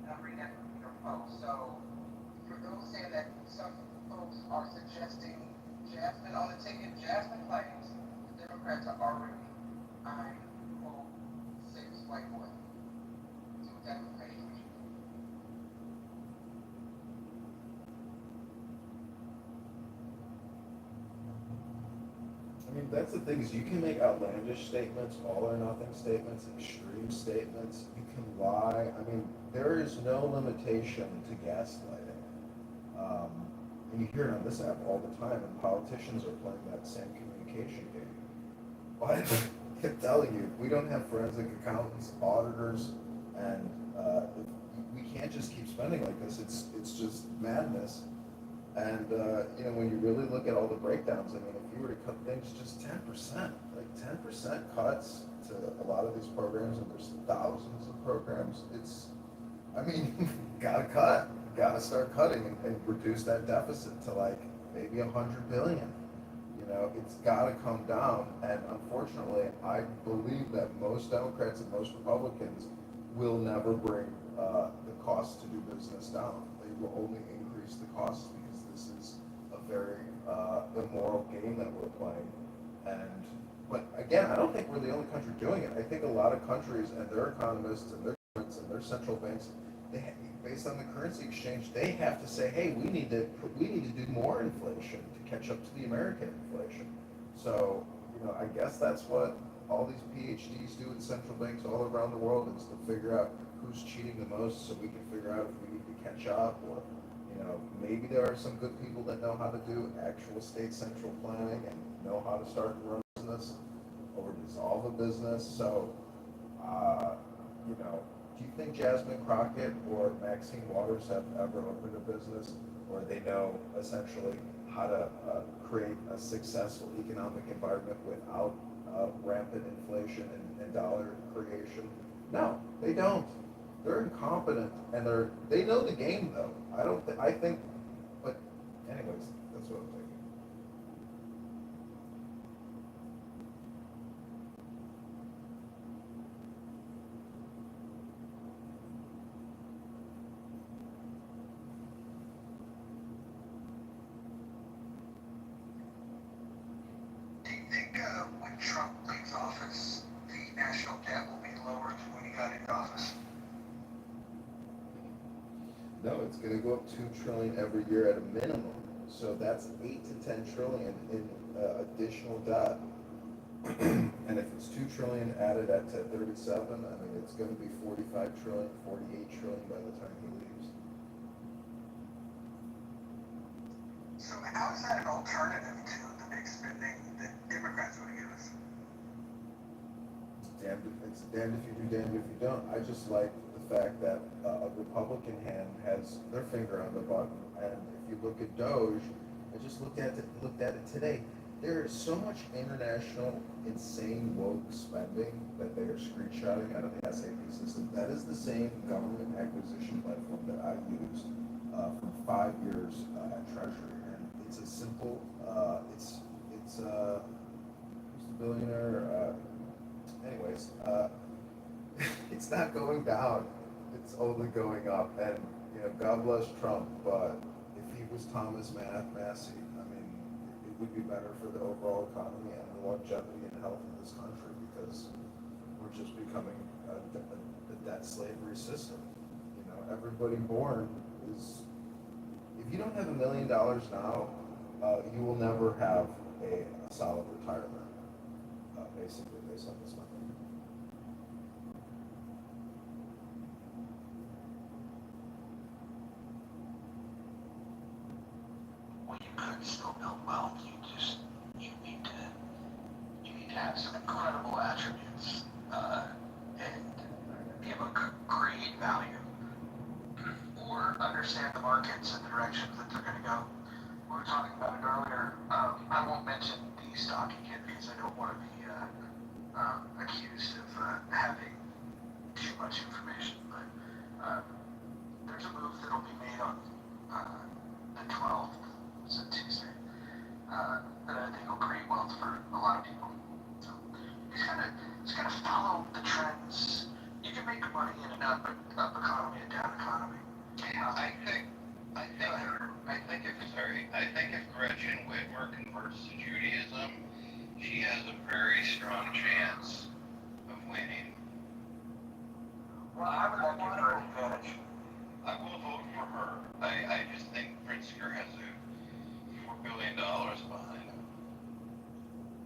And I'm reading that from the New York Post. So for those saying that some folks are suggesting Jasmine on the ticket, Jasmine claims the Democrats are already eyeing quote safest white boy. So with that information, I mean, that's the thing is you can make outlandish statements, all or nothing statements, extreme statements. You can lie. I mean, there is no limitation to gaslighting. And you hear it on this app all the time, and politicians are playing that same communication game. But I'm telling you, if we don't have forensic accountants, auditors, and we can't just keep spending like this. It's just madness. And, when you really look at all the breakdowns, I mean, if you were to cut things just 10%, like 10% cuts to a lot of these programs, and there's thousands of programs, I mean, gotta cut, gotta start cutting and reduce that deficit to like maybe 100 billion. It's gotta come down, and unfortunately, I believe that most Democrats and most Republicans will never bring the cost to do business down. They will only increase the costs because this is a very immoral game that we're playing. But again, I don't think we're the only country doing it. I think a lot of countries and their economists and their governments and their central banks, based on the currency exchange, they have to say, hey, we need to do more inflation to catch up to the American inflation. So, I guess that's what all these PhDs do in central banks all around the world, is to figure out who's cheating the most, so we can figure out if we need to catch up, or maybe there are some good people that know how to do actual state central planning and know how to start and run a business or dissolve a business. So, do you think Jasmine Crockett or Maxine Waters have ever opened a business, or they know essentially how to create a successful economic environment without rampant inflation and dollar creation? No, they don't. They're incompetent, and they know the game though. I think, but anyways, that's what I'm thinking. Do you think when Trump leaves office, the national debt will be lower than when he got into office? No, it's going to go up 2 trillion every year at a minimum. So that's 8 to 10 trillion in additional debt. And if it's 2 trillion added at 37, I mean, it's going to be 45 trillion, 48 trillion by the time he leaves. So how is that an alternative to the big spending that Democrats want to give us? It's damned if you do, damned if you don't. I just like the fact that a Republican hand has their finger on the button. And if you look at Doge, I just looked at it today. There is so much international insane woke spending that they are screenshotting out of the SAP system. That is the same government acquisition platform that I used for 5 years at Treasury, and it's a simple. It's who's the billionaire? Anyways, it's not going down. It's only going up. And God bless Trump, but if he was Thomas Massey, I mean, it would be better for the overall economy and the longevity and health of this country, because we're just becoming a debt slavery system. Everybody born is. If you don't have $1 million now, you will never have a solid retirement. Basically, based on this money. Well, you could still build wealth. You need to have some incredible attributes and be able to create value or understand the markets and the directions that they're going to go. We were talking about it earlier. I won't mention the stock again because I don't want to be accused of having too much information. But there's a move that'll be made on the 12th, it's a Tuesday, that I think will create wealth for a lot of people. So just gotta follow the trends. You can make money in an up economy, a down economy. I think if Gretchen Whitmer converts to Judaism, she has a very strong chance of winning. Well, I would like to give her an advantage. I will vote for her. I just think Pritzker has $4 billion behind him.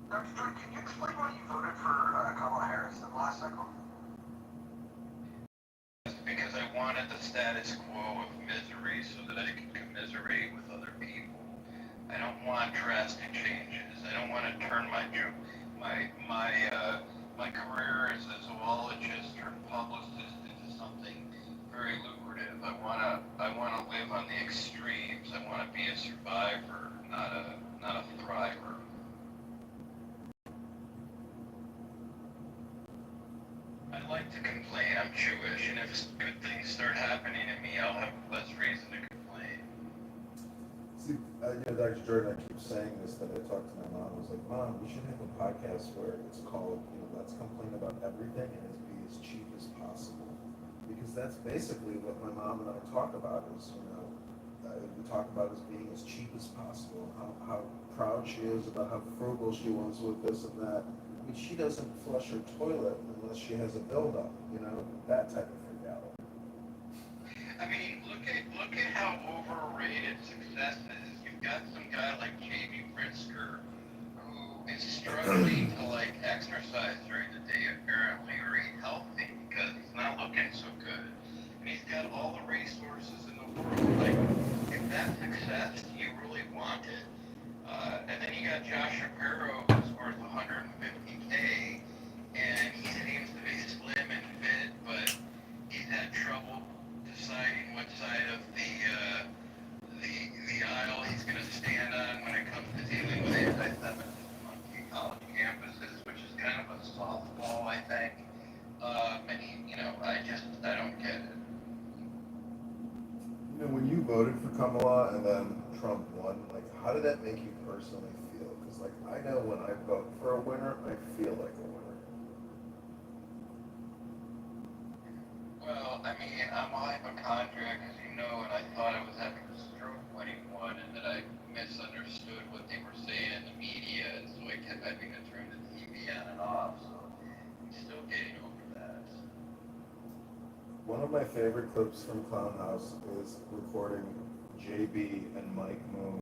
Dr. Joy, can you explain why you voted for Kamala Harris in the last cycle? Because I wanted the status quo of misery so that I could commiserate with other people. I don't want drastic changes. I don't want to turn my career as a zoologist or publicist into something very lucrative. I want to live on the extremes. I want to be a survivor, not a thriver. I like to complain. I'm Jewish, and if good things start happening to me, I'll have less reason to complain. See, Dr. Jordan, I keep saying this, that I talked to my mom. I was like, Mom, we should have a podcast where it's called, Let's Complain About Everything and It's Be as Cheap as Possible. Because that's basically what my mom and I talk about is, we talk about as being as cheap as possible, how proud she is about how frugal she was with this and that. I mean, she doesn't flush her toilet unless she has a buildup, that type of frugality. I mean, look at how overrated success is. You've got some guy like Jamie Pritzker who is struggling to exercise during the day apparently or eat healthy because he's not looking so good. And he's got all the resources in the world. Like, if that's success, you really want it. And then you got Josh Shapiro who's worth 150K and he seems to be slim and fit, but he's had trouble deciding what side of the aisle he's going to stand on when it comes to dealing with anti-Semitism on college campuses, which is kind of a softball, I think. And I don't get it. When you voted for Kamala and then Trump won, how did that make you personally feel? Because, I know when I vote for a winner, I feel like a winner. Well, I mean, I'm a hypochondriac, as you know, and I thought I was having a stroke when he won, and that I misunderstood what they were saying in the media, and so I kept having to turn the TV on and off, so I'm still getting over that. One of my favorite clips from Clown House is recording JB and Mike Moon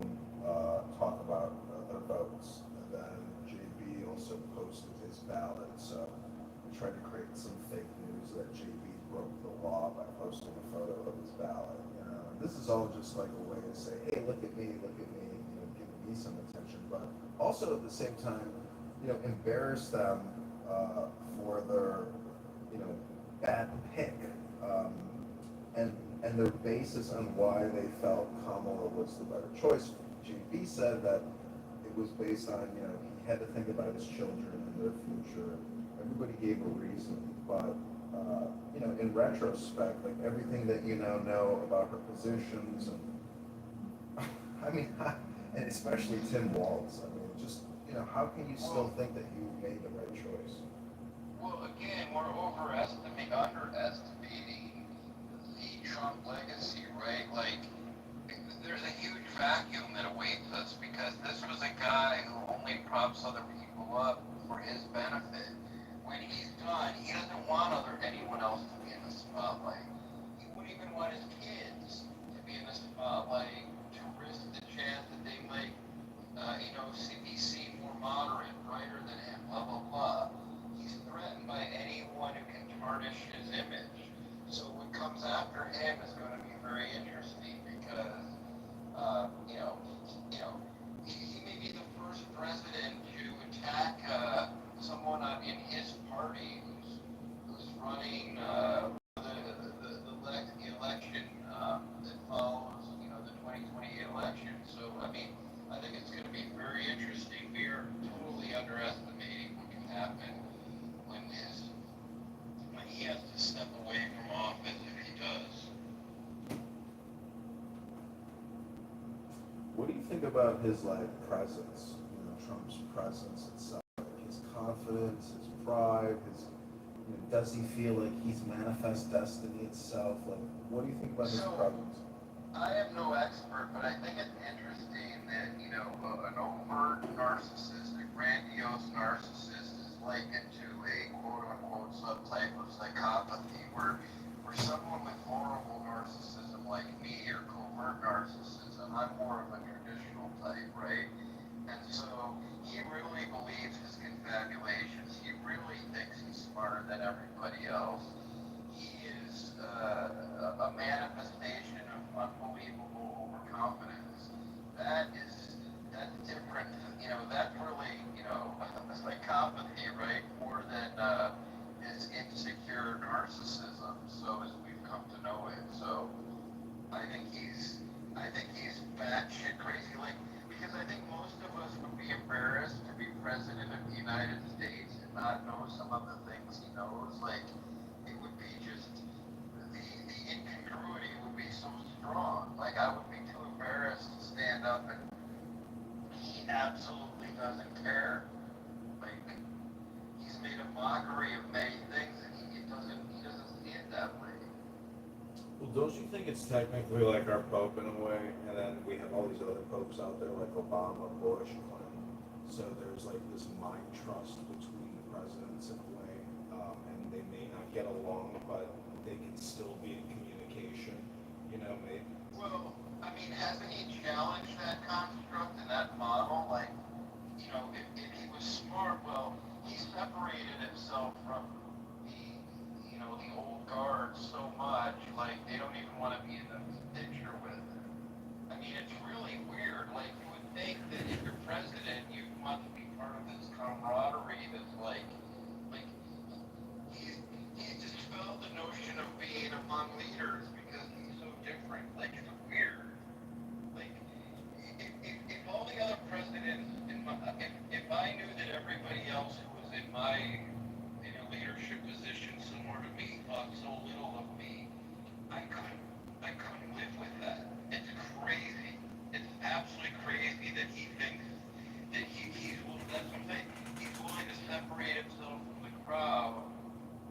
talk about their votes, and then JB also posted his ballot, so we tried to create some fake news that JB broke the law by posting a photo of his ballot. And this is all just a way to say, hey, look at me, give me some attention, but also at the same time, embarrass them for their, bad pick. And their basis on why they felt Kamala was the better choice. JB said that it was based on, he had to think about his children and their future. Everybody gave a reason, but, in retrospect, everything that you now know about her positions, and and especially Tim Walz, how can you still think that you made the right choice? Well, again, we're underestimating the Trump legacy, right? There's a huge vacuum that awaits us because this was a guy who only props other people up for his benefit. When he's done, he doesn't want anyone else to be in the spotlight. He wouldn't even want his kids to be in the spotlight to risk the chance that they might, be seen more moderate, brighter than him, blah, blah, blah. He's threatened by anyone who can tarnish his image. So what comes after him is going to be very interesting because, he may be the first president to attack someone in his party who's running the election that follows, the 2028 election. So, I think it's going to be very interesting. We are totally underestimating what can happen when he has to step away from office if he does. What do you think about his presence? Trump's presence itself, his confidence, his pride, does he feel like he's manifest destiny itself? What do you think about his presence? I am no expert, but I think it's interesting that, an overt narcissist, a grandiose narcissist is likened to a quote-unquote subtype of psychopathy where someone with horrible narcissism like me or covert narcissism, I'm more of a traditional type, right? And so he really believes his confabulations. He really thinks he's smarter than everybody else. He is a manifestation of unbelievable overconfidence. That's different. That's really, a psychopathy, right? More than his insecure narcissism. So as we've come to know it. So I think he's batshit president of the United States and not know some of the things he knows? Like, it would be just, the incongruity would be so strong. Like, I would be too embarrassed to stand up, and he absolutely doesn't care. Like, he's made a mockery of many things, and he doesn't see it that way. Well, don't you think it's technically like our Pope in a way, and then we have all these other popes out there like Obama, Bush, Clinton. So there's like this mind trust between the presidents in a way, and they may not get along, but they can still be in communication. You know, maybe. Well, I mean, hasn't he challenged that construct and that model? Like, you know, if he was smart, well, he separated himself from the old guard so much, like, they don't even want to be in the picture with him. I mean, it's really weird. Like, you would think that if you're president, you want to be part of this camaraderie that's like he's dispelled the notion of being among leaders because he's so different. Like, it's weird. Like, if all the other presidents, if I knew that everybody else who was in my leadership position similar to me thought so little of me, I couldn't live with that. It's crazy. It's absolutely crazy that he thinks that he's that's what I'm saying. He's willing to separate himself from the crowd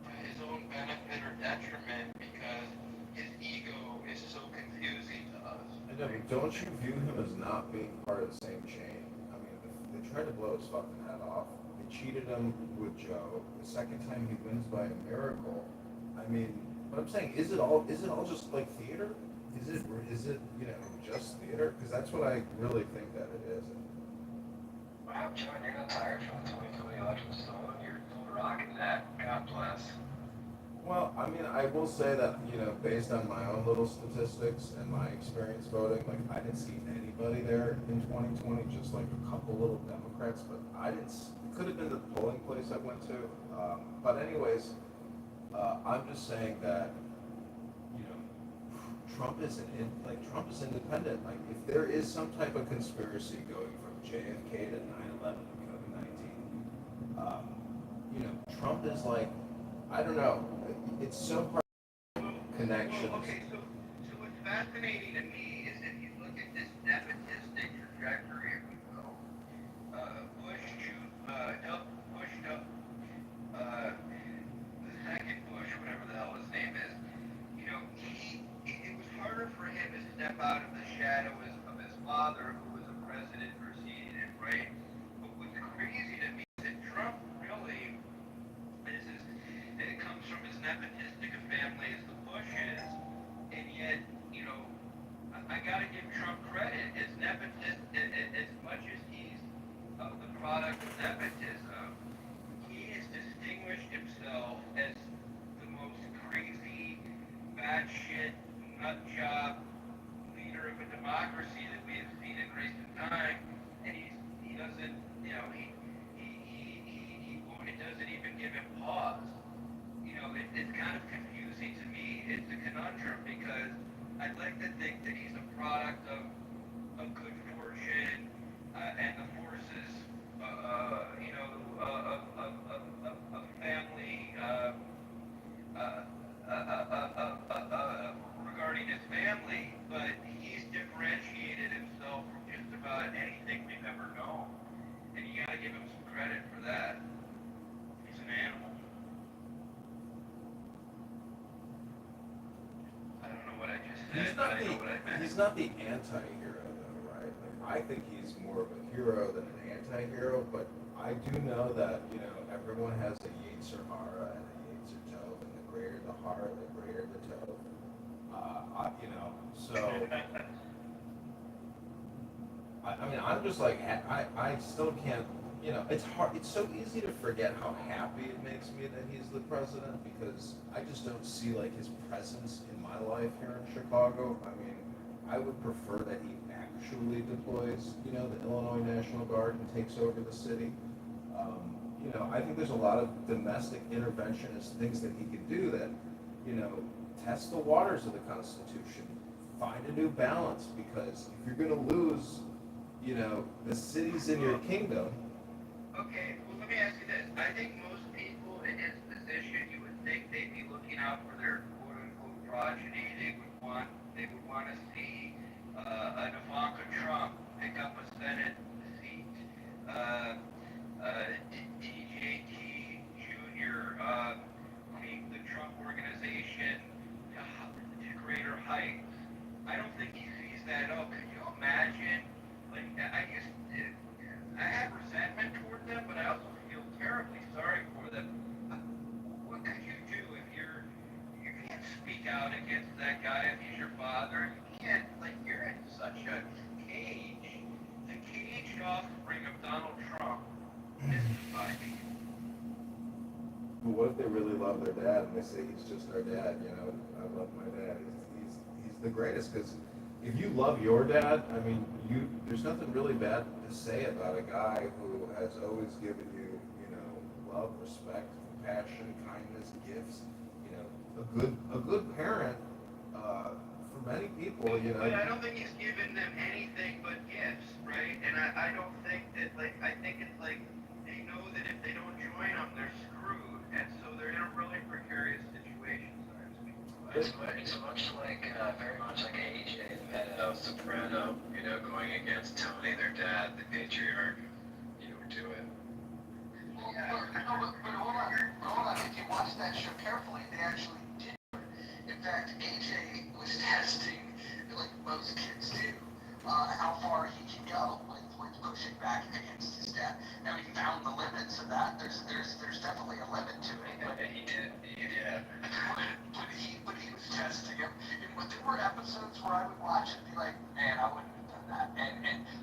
for his own benefit or detriment because his ego is so confusing to us. I know, but don't you view him as not being part of the same chain? I mean, they tried to blow his fucking head off. They cheated him with Joe. The second time he wins by a miracle. I mean, what I'm saying, is it all just like theater? Is it just theater? Because that's what I really think that it is. Wow, John, you're not tired from the 2020 election, so you're rocking that. God bless. Well, I mean, I will say that, based on my own little statistics and my experience voting, like, I didn't see anybody there in 2020, just like a couple little Democrats, but it could have been the polling place I went to. But anyways, I'm just saying that, Trump is independent. Like, if there is some type of conspiracy going from JFK to 9/11 and COVID-19, Trump is like, I don't know, it's so hard to connection. Well, okay, so what's fascinating to me is if you look at this nepotistic trajectory, if you will, the second Bush, whatever the hell his name is, it was harder for him to step out of the shadow of his father, who was a president preceding him, right? But what's crazy to me is that Trump really it comes from as nepotistic a family as the Bushes, and yet, I gotta give Trump credit. As much as he's the product of nepotism, he has distinguished himself as the most crazy, batshit, nut job leader of a democracy that we have seen in recent time, and he doesn't, it doesn't even give him pause. It's kind of confusing to me. It's a conundrum because I'd like to think that he's a product of good fortune and the forces, of family, regarding his family, but he's differentiated himself from just about anything we've ever known, and you gotta give him some credit for that. He's an animal. I don't know what I just said, but I know what I meant. He's not the anti-hero, though, right? Like, I think he's more of a hero than an anti-hero, but I do know that, everyone has a Yetzer Hara and a Yetzer Tov, and the greater the Hara, the greater the Tov. So, I mean, I'm just like, I still can't, it's hard, it's so easy to forget how happy it makes me that he's the president, because I just don't see, like, his presence in my life here in Chicago. I mean, I would prefer that he actually deploys, the Illinois National Guard and takes over the city. I think there's a lot of domestic interventionist things that he could do that, test the waters of the Constitution, find a new balance, because if you're going to lose, the cities in your kingdom, Okay, well, let me ask you this. I think most people in his position, you would think they'd be looking out for their quote unquote progeny. They would want to see an Ivanka Trump pick up a Senate seat. Uh, DJT Jr. Take the Trump organization to greater heights. I don't think he sees that. Oh, could you imagine? Like, I have resentment toward them, but I also feel terribly sorry for them. What could you do if you can't speak out against that guy if he's your father? You can't, like, you're in such a cage. The caged offspring of Donald Trump. Mystify me. But what if they really love their dad and they say he's just our dad? You know, I love my dad. He's the greatest. Because if you love your dad, I mean, there's nothing really bad to say about a guy who has always given you, you know, love, respect, compassion, kindness, gifts. You know, a good parent. For many people, you know. But I don't think he's given them anything but gifts, right? And I don't think that, like, I think it's like they know that if they don't join them, they're screwed, and so they're in a really precarious situation. Sorry, I'm speaking too loud. It's much like, very much like AJ and Meadow Soprano, you know, going against Tony, their dad, the patriarch, you know, do it. Well, but hold on. If you watch that show carefully, they actually did. In fact, AJ was testing, like most kids do, how far he can go with pushing back against his dad. Now he found the limits of that. There's definitely a limit to it. He did, yeah. But he was testing him. And there were episodes where I would watch and be like, man, I wouldn't have done that.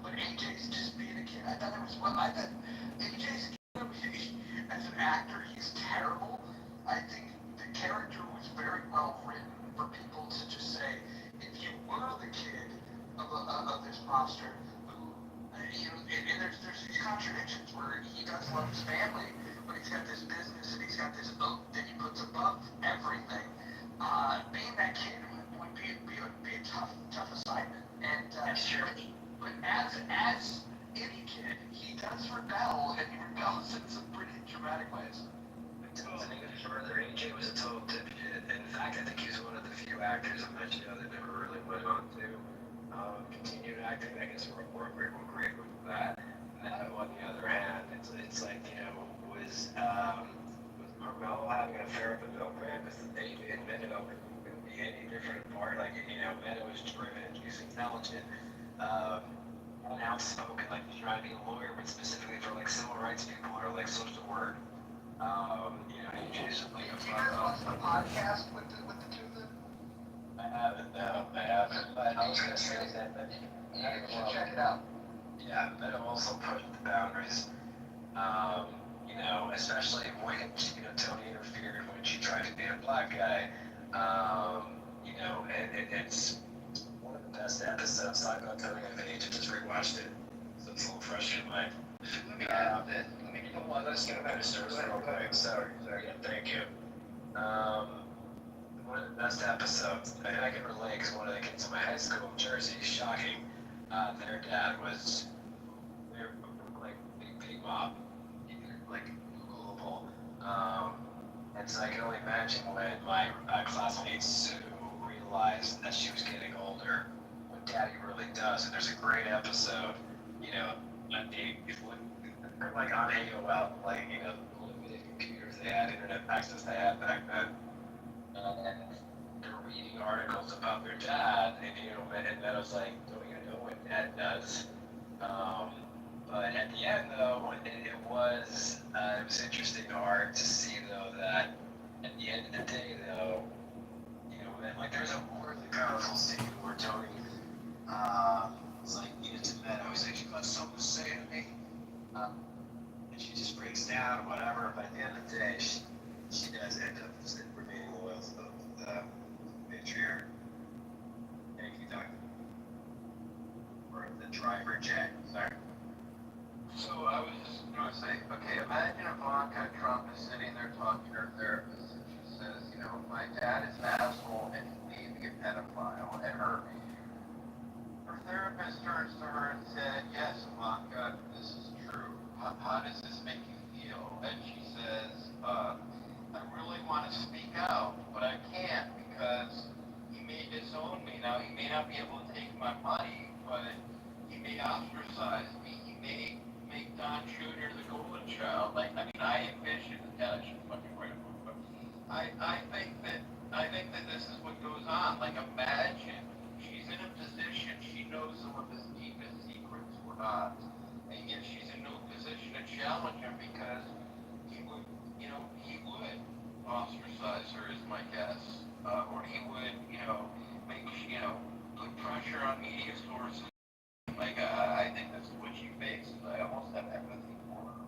But AJ's just being a kid. I thought it was well. I thought AJ's as an actor, he's terrible. I think the character was very well written for people to just say, if you were the kid of this monster who, you know, and there's these contradictions where he does love his family, but he's got this business and he's got this oath that he puts above everything. Being that kid would be a tough assignment. And That's true. But as any kid, he does rebel, and he rebels in some pretty dramatic ways. And even further, AJ was a total dipshit. In fact, I think he's one of the few actors I mentioned that never really went on to continued acting. I guess we're great with that. On the other hand, it's like, you know, was Carmelo having an affair with Milgram? Because AJ and Meadow couldn't be any different apart. Like, you know, Meadow was driven, he's intelligent, and outspoken, like he's trying to be a lawyer, but specifically for like civil rights people or like social work. You know, AJ's Do you guys watch the podcast with the two of them? I haven't, no, I haven't. But I was gonna say that You should check it out. yeah, but I've also pushed the boundaries. You know, especially when, you know, Tony interfered when she tried to date a black guy. You know, and it's one of the best episodes. Talking about Tony of age, I just rewatched it, so it's a little fresh in mind. Let me add this. Well, let's get back to service real quick. Sorry, yeah, thank you. One of the best episodes, and I can relate because one of the kids in my high school in Jersey, shocking, their dad was, they're like big mob, like Googleable. And so I can only imagine when my classmate Sue realized that she was getting older, what Daddy really does. And there's a great episode, you know, like on AOL, like, you know, limited computers they had, internet access they had back then. And they're reading articles about their dad, and you know, and Meadow's like, don't you know what Dad does? But at the end, though, it was interesting art to see, though, that at the end of the day, though, you know, and like there's a really powerful scene where Tony was like, needed to Meadow. He's like, you got something to say to me? And she just breaks down or whatever, but at the end of the day, she does end up remaining loyal to the matriarch. Thank you, Doc. Or the driver, Jack. Sorry. So I was just going to say, okay, imagine Ivanka Trump is sitting there talking to her therapist, and she says, you know, my dad is an asshole and he may be a pedophile, and her therapist turns to her and said, yes, Ivanka, this is true. How does this make you feel? And she says, I really want to speak out, but I can't because he may disown me. Now, he may not be able to take my money, but he may ostracize me. He may make Don Jr. the golden child. Like, I mean, I envision, God, I should fucking write a book, but I think that this is what goes on. Like, imagine she's in a position, she knows some of his deepest secrets were not, and yet she's in no position to challenge him because he would, he would ostracize her, is my guess, or he would, make, put pressure on media sources. Like, I think that's what she faces. I almost have empathy for her.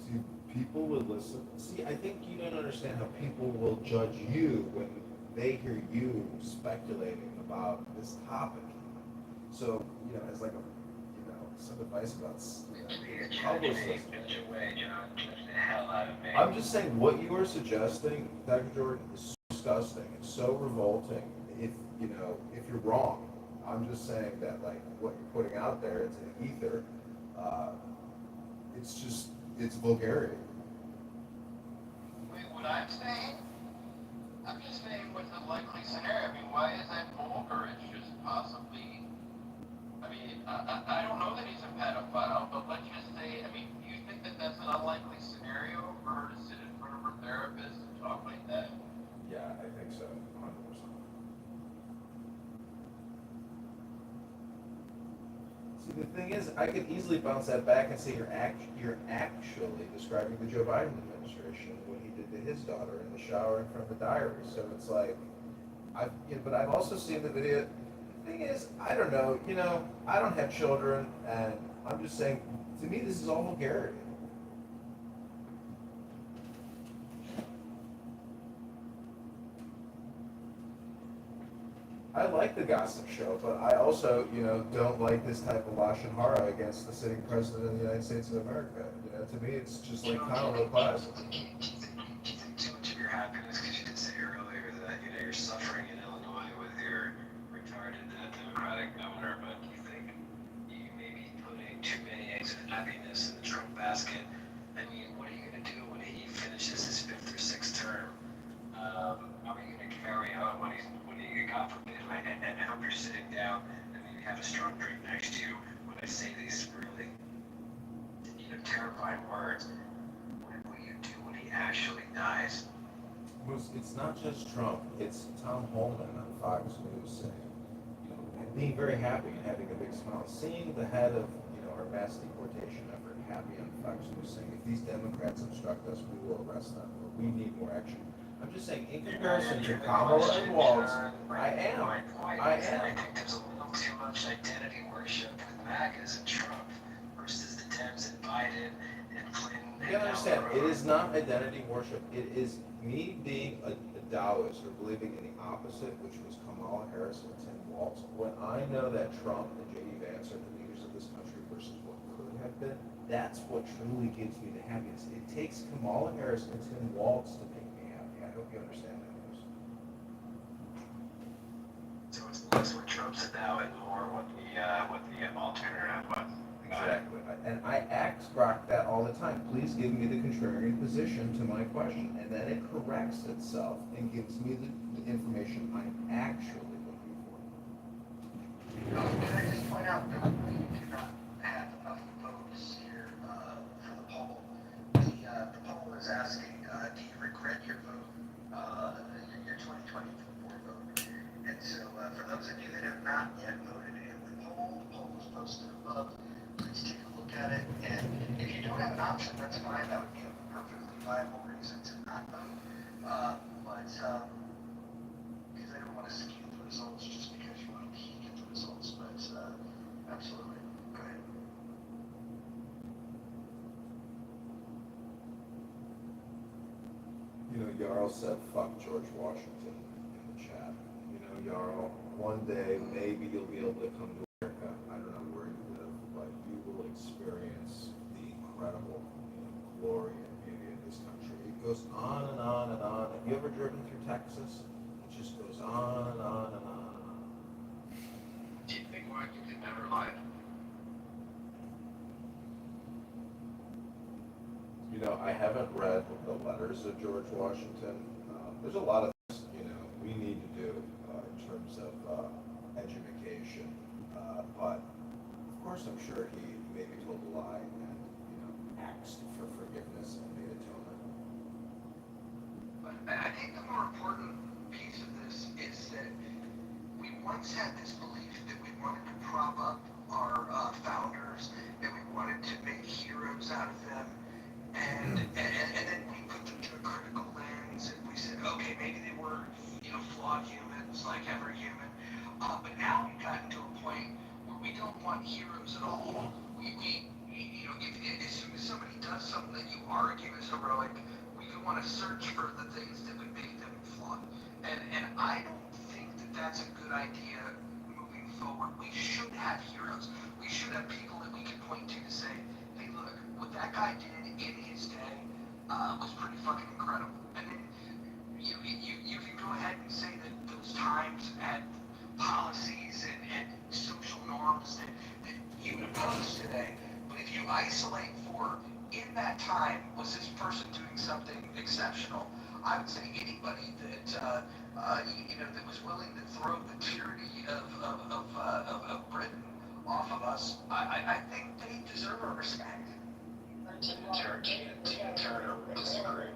See, people would listen. See, I think you don't understand how people will judge you when they hear you speculating about this topic. So, as like some advice about publicists. I'm just saying what you are suggesting, Dr. Jordan, is so disgusting. It's so revolting. If you're wrong, I'm just saying that like what you're putting out there, it's an ether. It's vulgarity. Wait, what I'm saying? I'm just saying what's the likely scenario. I mean, why is that vulgar? It's just possibly. I mean, I don't know that he's a pedophile, but let's just say. I mean, do you think that that's an unlikely scenario for her to sit in front of her therapist and talk like that? Yeah, I think so, 100%. See, the thing is, I could easily bounce that back and say you're actually describing the Joe Biden administration and what he did to his daughter in the shower in front of the diary. So it's like, but I've also seen the video. The thing is, I don't know. I don't have children, and I'm just saying. To me, this is all vulgarity. I like the gossip show, but I also, don't like this type of lashon hara against the sitting president of the United States of America. To me, it's just like kind of low class. Do you think too much of your happiness, because you did say earlier that you're suffering in Illinois with your retarded Democratic governor, but do you think you may be putting too many eggs of happiness in the Trump basket? I mean, what are you going to do when he finishes his 5th or 6th term? How are you going to carry on when he, God forbid, and I hope you're sitting down and maybe have a strong drink next to you when I say these really, terrifying words. What will you do when he actually dies? It's not just Trump, it's Tom Holman on Fox News saying, being very happy and having a big smile. Seeing the head of, our mass deportation effort happy on Fox News saying, if these Democrats obstruct us, we will arrest them, or we need more action. I'm just saying, in comparison to Kamala and Walz, I am. I think there's a little too much identity worship with MAGAs and Trump versus the Dems and Biden and Clinton. You gotta understand, it is not identity worship. It is me being a Taoist or believing in the opposite, which was Kamala Harris and Tim Walz. When I know that Trump and J.D. Vance are the leaders of this country versus what could have been, that's what truly gives me the happiness. It takes Kamala Harris and Tim Walz to make me happy. I hope you understand that, Bruce. So it's less what Trump said now and more what the alternative was. Exactly. And I ask Brock that all the time. Please give me the contrarian position to my question. And then it corrects itself and gives me the information I'm actually looking for. Can I just point out that we do not have enough votes here for the poll? The poll is asking, do you regret your vote, your 2024 vote? And so for those of you that have not yet voted in the poll is posted above. Please take a look at it, and if you don't have an option, that's fine. That would be a perfectly viable reason to not vote. Because I don't want to skew the results just because you want to peek at the results. But absolutely, go ahead. Jarl said, "Fuck George Washington" in the chat. Jarl, one day maybe you'll be able to come to America. I don't know where you live, but you will experience the incredible glory and beauty of this country. It goes on and on and on. Have you ever driven through Texas? It just goes on and on and on and on. Do you think Washington never lied? You know, I haven't read the letters of George Washington. There's a lot of things, you know, we need to do in terms of education. But of course, I'm sure he maybe told a lie and, you know, asked for forgiveness and made atonement. But I think the more important piece of this is that we once had this belief that we wanted to prop up our founders, that we wanted to make heroes out of them, and then we put them through a critical lens, and we said, okay, maybe they were, you know, flawed humans like every human, but now we've gotten to a point where we don't want heroes at all. We you know, if as soon as somebody does something that you argue is heroic, we want to search for the things that would make them flawed, and I don't think that that's a good idea moving forward. We should have heroes. We should have people that we can point to say, hey, look, what that guy did in his day was pretty fucking incredible. And then you can go ahead and say that those times had policies and social norms that you would oppose today. But if you isolate for, in that time, was this person doing something exceptional? I would say anybody that you know, that was willing to throw the tyranny of Britain off of us, I think they deserve a respect. Tina Turner would disagree.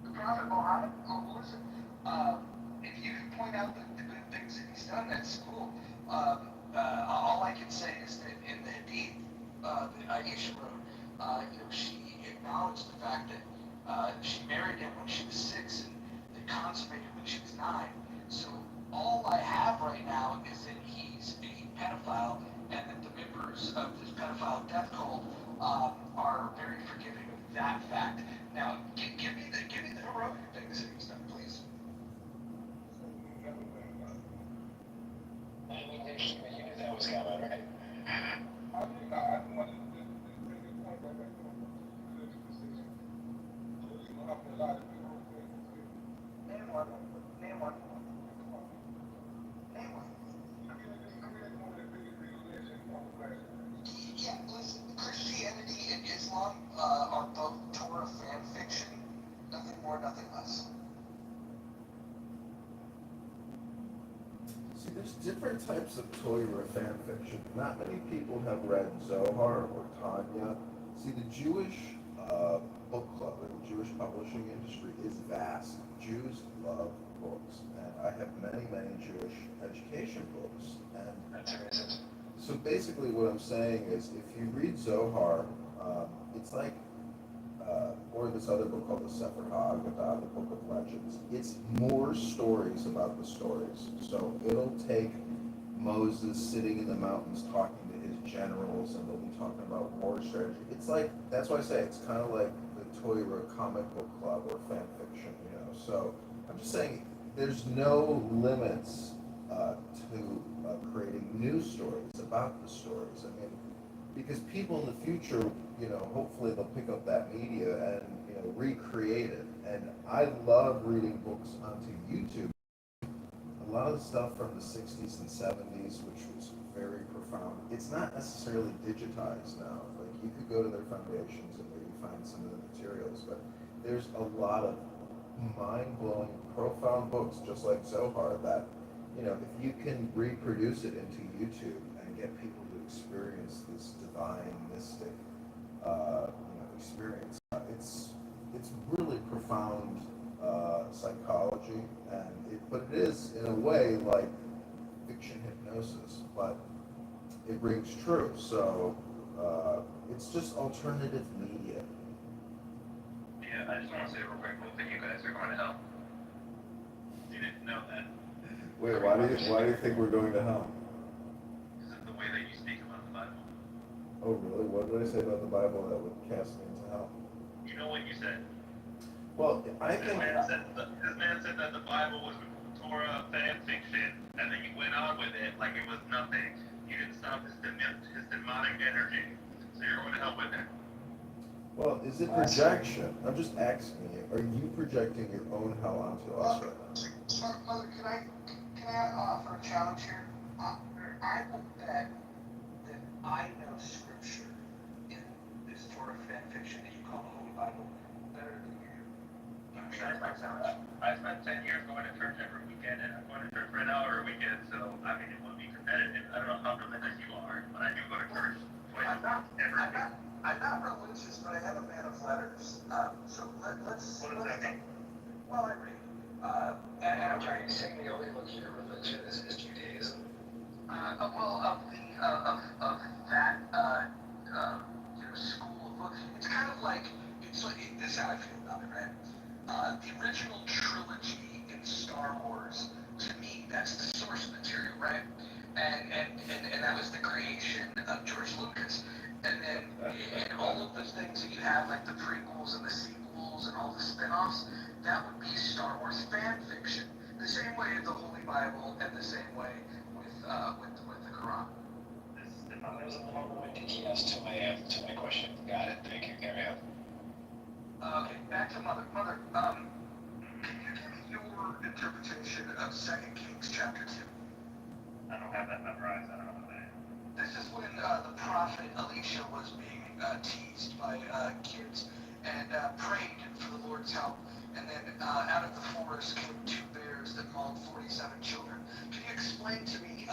The Prophet Muhammad, oh, listen, if you can point out the good things that he's done, that's cool. All I can say is that in the Hadith that Aisha wrote, you know, she acknowledged the fact that she married him when she was 6 and they consummated when she was 9. So all I have right now is that he's a pedophile and that the members of this pedophile death cult are very forgiving of that fact. Now, give me the heroic things that he's done, please. You knew that was coming, right? Name one. Name one. Name one. Yeah, listen, Christianity and Islam are both Torah fan fiction. Nothing more, nothing less. See, there's different types of Torah fan fiction. Not many people have read Zohar or Tanya. See, the Jewish book club and the Jewish publishing industry is vast. Jews love books, and I have many, many Jewish education books. And That's amazing. so basically what I'm saying is if you read Zohar, it's like, or this other book called the Sefer HaAgadah, the Book of Legends, it's more stories about the stories. So it'll take Moses sitting in the mountains talking to his generals, and they'll be talking about war strategy. It's like, that's why I say it's kind of like the Torah comic book club or fan fiction, you know. So I'm just saying there's no limits to creating new stories about the stories. I mean, because people in the future, you know, hopefully they'll pick up that media and, you know, recreate it. And I love reading books onto YouTube. A lot of the stuff from the 60s and 70s, which was very profound, it's not necessarily digitized now. Like, you could go to their foundations and maybe find some of the materials, but there's a lot of mind-blowing, profound books, just like Zohar, that, you know, if you can reproduce it into YouTube and get people to experience this divine, mystic, you know, experience, it's really profound psychology, and but it is in a way like fiction hypnosis, but it rings true. So it's just alternative media. Yeah, I just want to say real quick, both of you guys are going to hell. You didn't know that. Wait, why do you think we're going to hell? This is the way that you speak about the Bible. Oh, really? What did I say about the Bible that would cast me into hell? You know what you said? Well, I This think. man said that the Bible was Torah fan fiction, and then you went on with it like it was nothing. You didn't stop his demonic energy. So you're going to hell with it. Well, is it projection? I'm just asking you. Are you projecting your own hell onto us right now? Mother, can I offer a challenge here? I will bet that I know scripture in this sort of fan fiction that you call the Holy Bible better than you do. I spent 10 years going to church every weekend, and I'm going to church right now every weekend, so I mean, it would be competitive. I don't know how religious you are, but I do go to church twice I'm not, every I'm week. not, I'm not religious, but I am a man of letters. So let's. What does that mean? Well, I read. And I'm trying to say the only legitimate religion is Judaism. well, of that, school of book. It's kind of like, this is how I feel about it, right? The original trilogy in Star Wars, to me, that's the source material, right? And that was the creation of George Lucas. And then, and all of the things that you have, like the prequels and the sequels and all the spin-offs, that would be Star Wars fan fiction. The same way of the Holy Bible, and the same way with the Quran. That was a long-winded yes to my question. Got it. Thank you. Carry on. Okay, back to Mother. Can you give me your interpretation of 2 Kings chapter 2? I don't have that memorized. I don't know what that is. This is when the prophet Elisha was being teased by kids and prayed for the Lord's help. And then out of the forest came 2 bears that mauled 47 children. Can you explain to me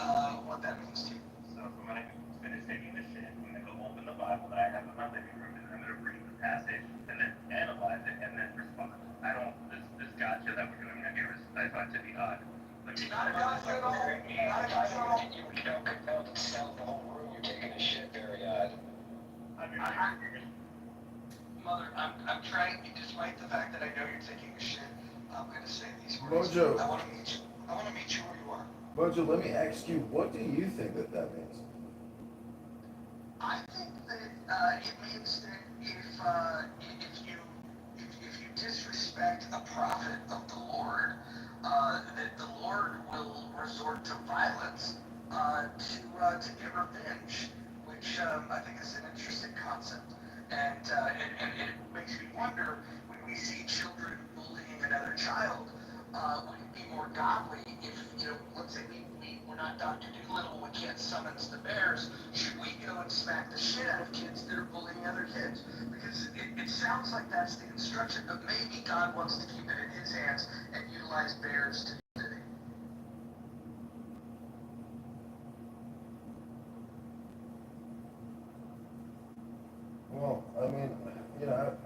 what that means to you? So when I finish taking this shit, I'm gonna go open the Bible that I have in my living room, and I'm gonna read the passage, and then analyze it, and then respond. I don't, this gotcha that we're doing here is, I find to be odd. Like, Not a gotcha at all. Not a gotcha at all. You don't compel to sell the whole room. You're taking a shit very odd. Mother, I'm trying, despite the fact that I know you're taking a shit, I'm gonna say these words. Mojo. I wanna meet you. I wanna meet you where you are. Mojo, let me ask you, what do you think that means? I think that it means that if you disrespect a prophet of the Lord, that the Lord will resort to violence to get revenge, which I think is an interesting concept. And it makes me wonder, when we see children bullying another child, would it be more godly if, let's say we're not Dr. Doolittle, we can't summons the bears, should we go and smack the shit out of kids that are bullying other kids? Because it sounds like that's the instruction, but maybe God wants to keep it in his hands and utilize bears to do it. Well, I mean,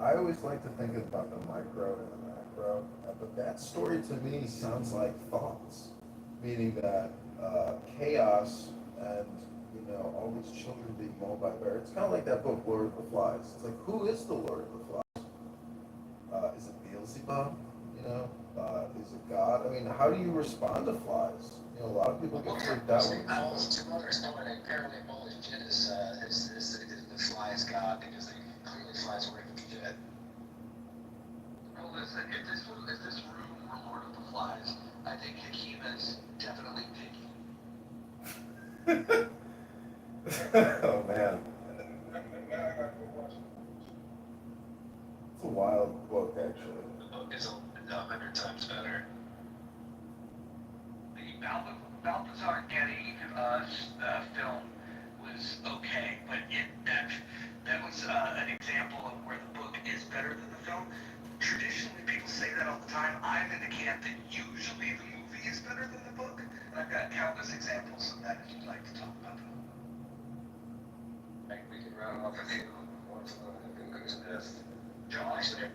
I always like to think about the micro and the macro, but that story to me sounds like thoughts, meaning that chaos and, all these children being mauled by bears. It's kind of like that book, Lord of the Flies. It's like, who is the Lord of the Flies? Is it Beelzebub? Is it God? I mean, how do you respond to flies? A lot of people get freaked out. Two others know it apparently Polish shit is the flies God because they clearly flies work with the jet. Well, listen, if this room were Lord of the Flies, I think Hakeem is definitely Piggy. Oh man. It's a wild book, actually. The book is 100 times better. The Balthazar Getty film was okay, but that was an example of where the book is better than the film. Traditionally, people say that all the time. I'm in the camp that usually the movie is better than the book, and I've got countless examples of that if you'd like to talk about them. I think we can round off a few ones of the conclusion is Jaws? It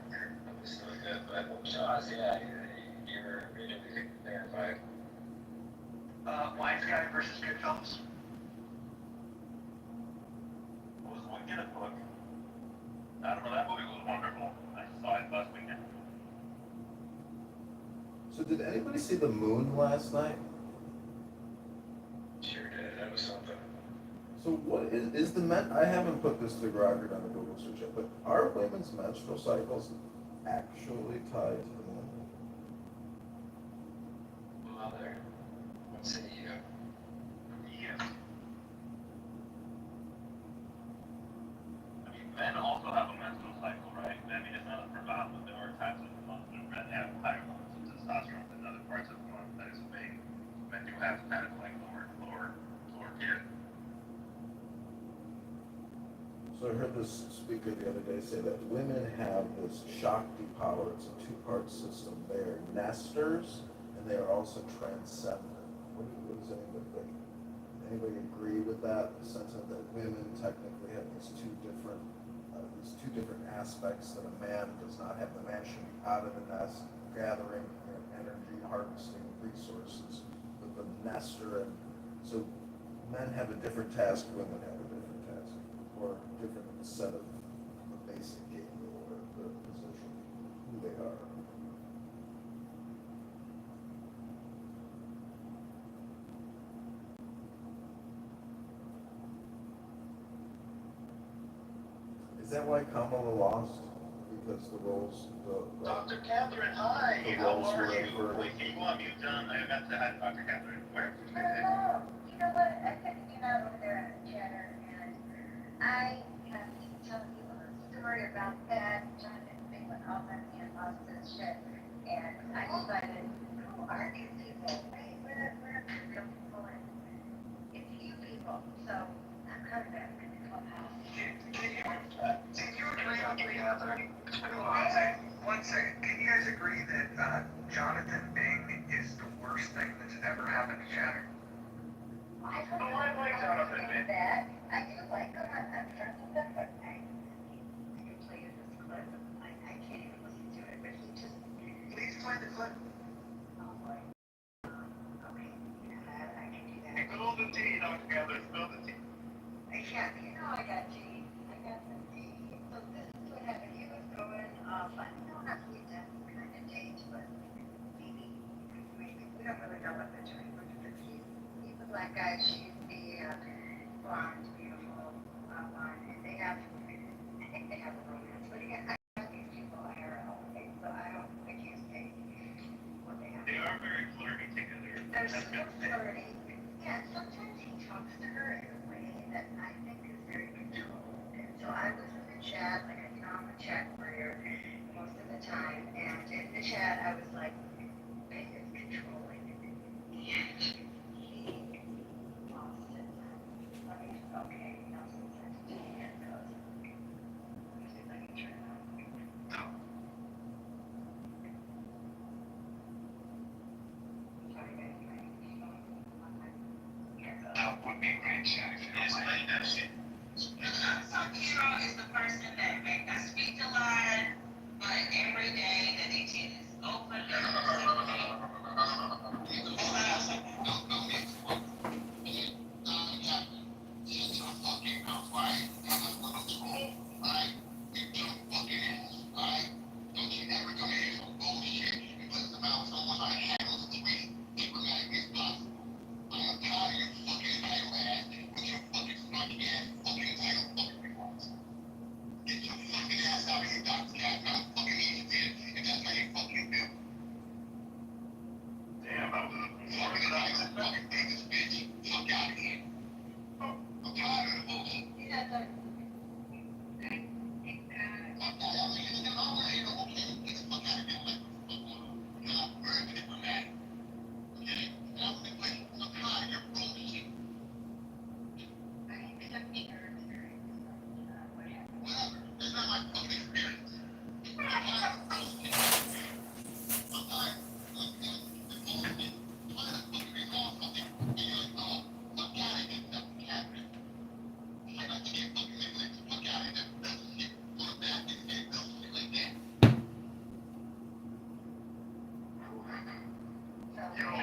was really good, but Jaws, yeah, you're really verified. Wise Guy versus Goodfellas. Was Wicked a book? I don't know, that movie was wonderful. I saw it last weekend. So did anybody see The Moon last night? Sure did, that was something. So what is the men? I haven't put this to record on a Google search yet, but are women's menstrual cycles actually tied to the moon? Mother, let's say you. Yes. I mean, men also have a menstrual cycle, right? I mean, it's not forgotten, but there are times of the month when men have higher levels of testosterone than other parts of the month. That is a thing. Men do have kind of like lower gear. So I heard this speaker the other day say that women have this Shakti power. It's a two-part system. They are nesters, and they are also transcendent. What does anybody think? Anybody agree with that? The sense of that women technically have these two different aspects that a man does not have. The man should be out of the nest, gathering energy, harvesting resources. But the nester, and so men have a different task, women have a different task, or a different set of the basic game rule or the position, who they are. Is that why Kamala lost? Because the roles, Dr. Catherine, hi. The How roles are were you? inverted. Wait, can you go on mute, John? I got to add Dr. Catherine. Where? Hello. You know what? I couldn't get out over there on the chatter, and I have to tell you a story about that. John didn't think when all that man lost his shit, and I decided, who are these people? Right? Where are the people? And it's you people. So I'm coming back to the clubhouse. Can you agree on Catherine? It's been a while. One second. Can you guys agree that Jonathan Bing is the worst thing that's ever happened to Chatter? I like Jonathan Bing. That. I do like him. I'm friends with him, but I can play you this clip. I can't even listen to it, but he just. Please play the clip. Oh boy. Okay. You know that. I can do that. Spill the tea, Dr. Catherine. Spill the tea. I can't. You know I got G. I got the D. So this is what happened. He was going off. I don't know how he does kind of date, but maybe we don't really know what they're doing. But he's the black guy. She's the blonde, beautiful blonde, and they have. I think they have a romance. But again, I know these people IRL. Okay, so I can't say what they have. They are very flirty together. They're That's super good. flirty. Yeah, sometimes he talks to her in a way that I think is very controlled. And so I was in the chat, like I'm a chat warrior most of the time, and in the chat I was like, Ben is controlling. And he lost it. Let me, okay, now since I did it goes. Let me see if I can turn it on. Sorry guys, That would be a great chat if you don't mind. that shit. So Kiro is the person that may not speak a lot, but every day that they did is open Damn, that was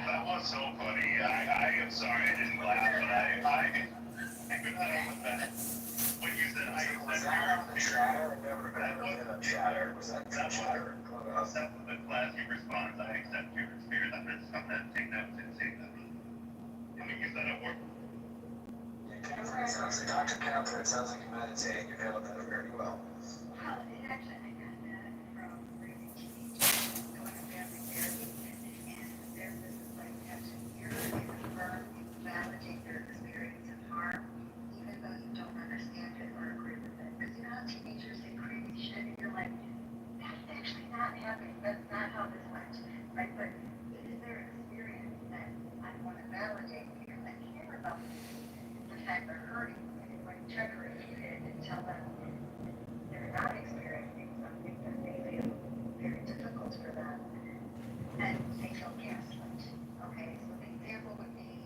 that was so funny. I am sorry I didn't laugh, but I could not help that. When you said I accept your spirit, that was the classy response. I accept your spirit. I'm gonna take notes and say that. I'm gonna use that at work. Sounds like Dr. Catherine, it sounds like you meditate, you handle that very well. Well, it actually, I got that from reading TV, going to family therapy, and the therapist is like, you're confirm, you validate your experience of harm, even though you don't understand it or agree with it. Because you know how teenagers say crazy shit, and you're like, that's actually not happening, that's not how this went, right? But it is their experience that I want to validate because I care about the fact they're hurting, right? try to refute it and tell them they're not experiencing something that they feel very difficult for them, and they feel gaslit. Okay, so the example would be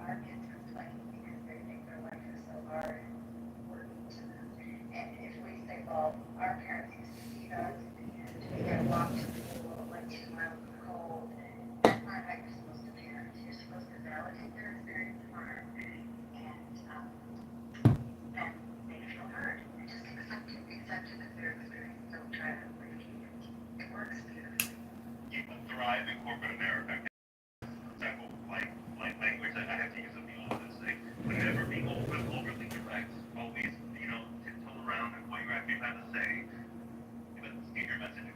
our kids complain because they think their life is so hard and working to them. And if we say, well, our parents used to feed us and we had to walk to school like 2 miles in the cold, that's not how you're supposed to parent. You're supposed to validate their experience of harm, and then they feel heard. And just accept it as their experience. Don't try to refute it. It works beautifully. People thrive in corporate America. For example, like language that I have to use in the office. Like, never be overly direct. Always, tiptoe around and what you actually have to say. But get your message.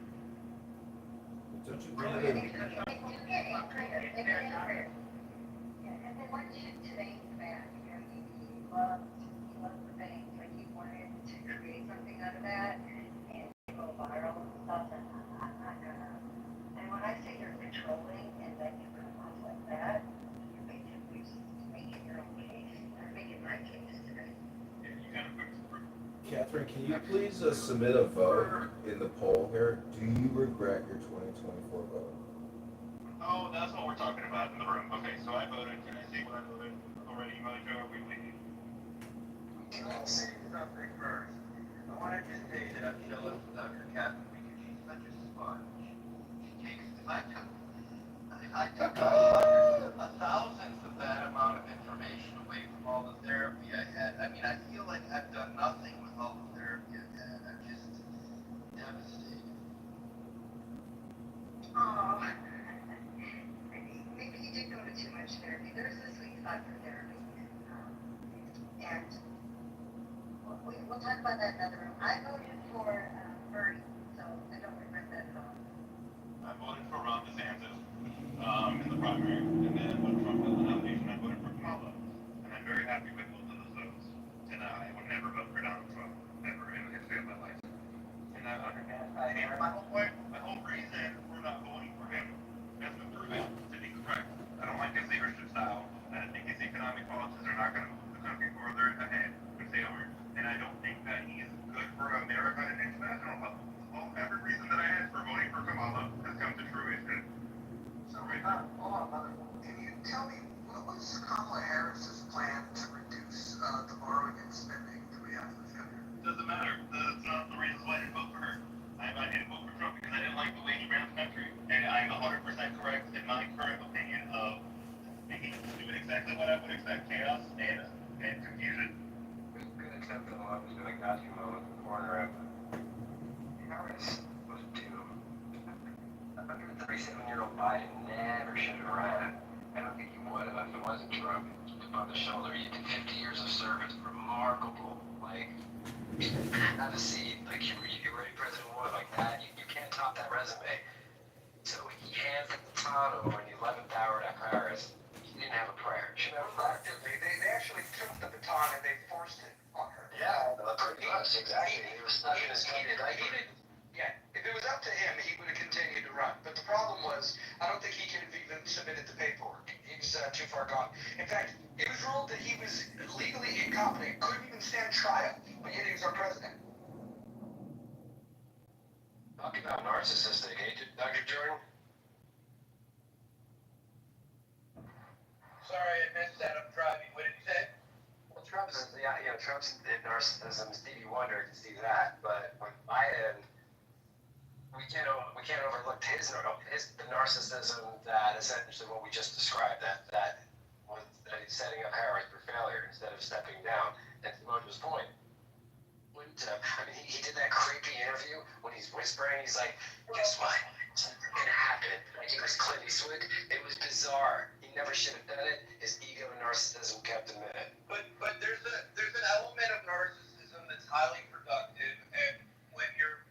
Don't you Well, think and that then what today's bad, he loves the bank, like he wanted to create something out of that and go viral and stuff, and I'm not gonna, and when I say you're controlling and then you come off like that, you're basically just making your own case, or making my case today. Yeah, you gotta put Catherine, can you please submit a vote in the poll here? Do you regret your 2024 vote? Oh, that's what we're talking about in the room. Okay, so I voted. Can I see what I voted already, Mojo? Are we waiting? Can I say something first? I wanted to say that I'm jealous of Dr. Catherine because she's such a sponge. She takes, if I took a thousandth of that amount of information away from all the therapy I had. I mean, I feel like I've done nothing with all the therapy I've had. I'm just devastated. Oh, maybe you did go to too much therapy. There's a sweet spot for therapy. And we'll talk about that in another room. I voted for Bernie, so I don't regret that at all. I voted for Ron DeSantis in the primary, and then when Trump got the nomination, I voted for Kamala. And I'm very happy with both of those votes. And I would never vote for Donald Trump, ever in the history of my life. And my whole reason for not voting for him has been proven to be correct. I don't like his leadership style, and I think his economic policies are not going to move the country further ahead, which they aren't. And I don't think that he is good for America and international level. Well, every reason that I had for voting for Kamala has come to fruition. So, hold on, mother. Can you tell me what was Kamala Harris's plan to reduce the borrowing and spending that we have in this country? Doesn't matter. That's not the reasons why I didn't vote for her. I didn't vote for Trump because I didn't like the way he ran the country. And I'm 100% correct in my current opinion of he's doing exactly what I would expect: chaos and confusion. Good attempt at the left doing got you moment in the corner of Harris was doomed. 137-year-old Biden never should have ran. I don't think he would have if it wasn't Trump. On the shoulder, you did 50 years of service, remarkable. Like, have a seat. Like you were a President War like that. You can't top that resume. So he hands the baton over in the 11th hour to Harris. He didn't have a prayer. She never prayer. They actually took the baton and they forced it on her. Yeah, pretty much, exactly. He was stuck in his Yeah, if it was up to him, he would have continued to run. But the problem was, I don't think he could have even submitted the paperwork. He was too far gone. In fact, it was ruled that he was legally incompetent, couldn't even stand trial, but yet he was our president. Talk about narcissistic, Dr. Jordan? Sorry, I missed that. I'm driving. What did you say? Well, Trump's narcissism, Stevie Wonder can see that, but with Biden, we can't overlook the narcissism that essentially what we just described, that he's setting up Harris for failure instead of stepping down. And to Mojo's point, he did that creepy interview when he's whispering. He's like, "Guess what? It's never gonna happen." Like he was Clint Eastwood. It was bizarre. He never should have done it. His ego and narcissism kept him in it. But there's an element of narcissism that's highly productive, and when you're,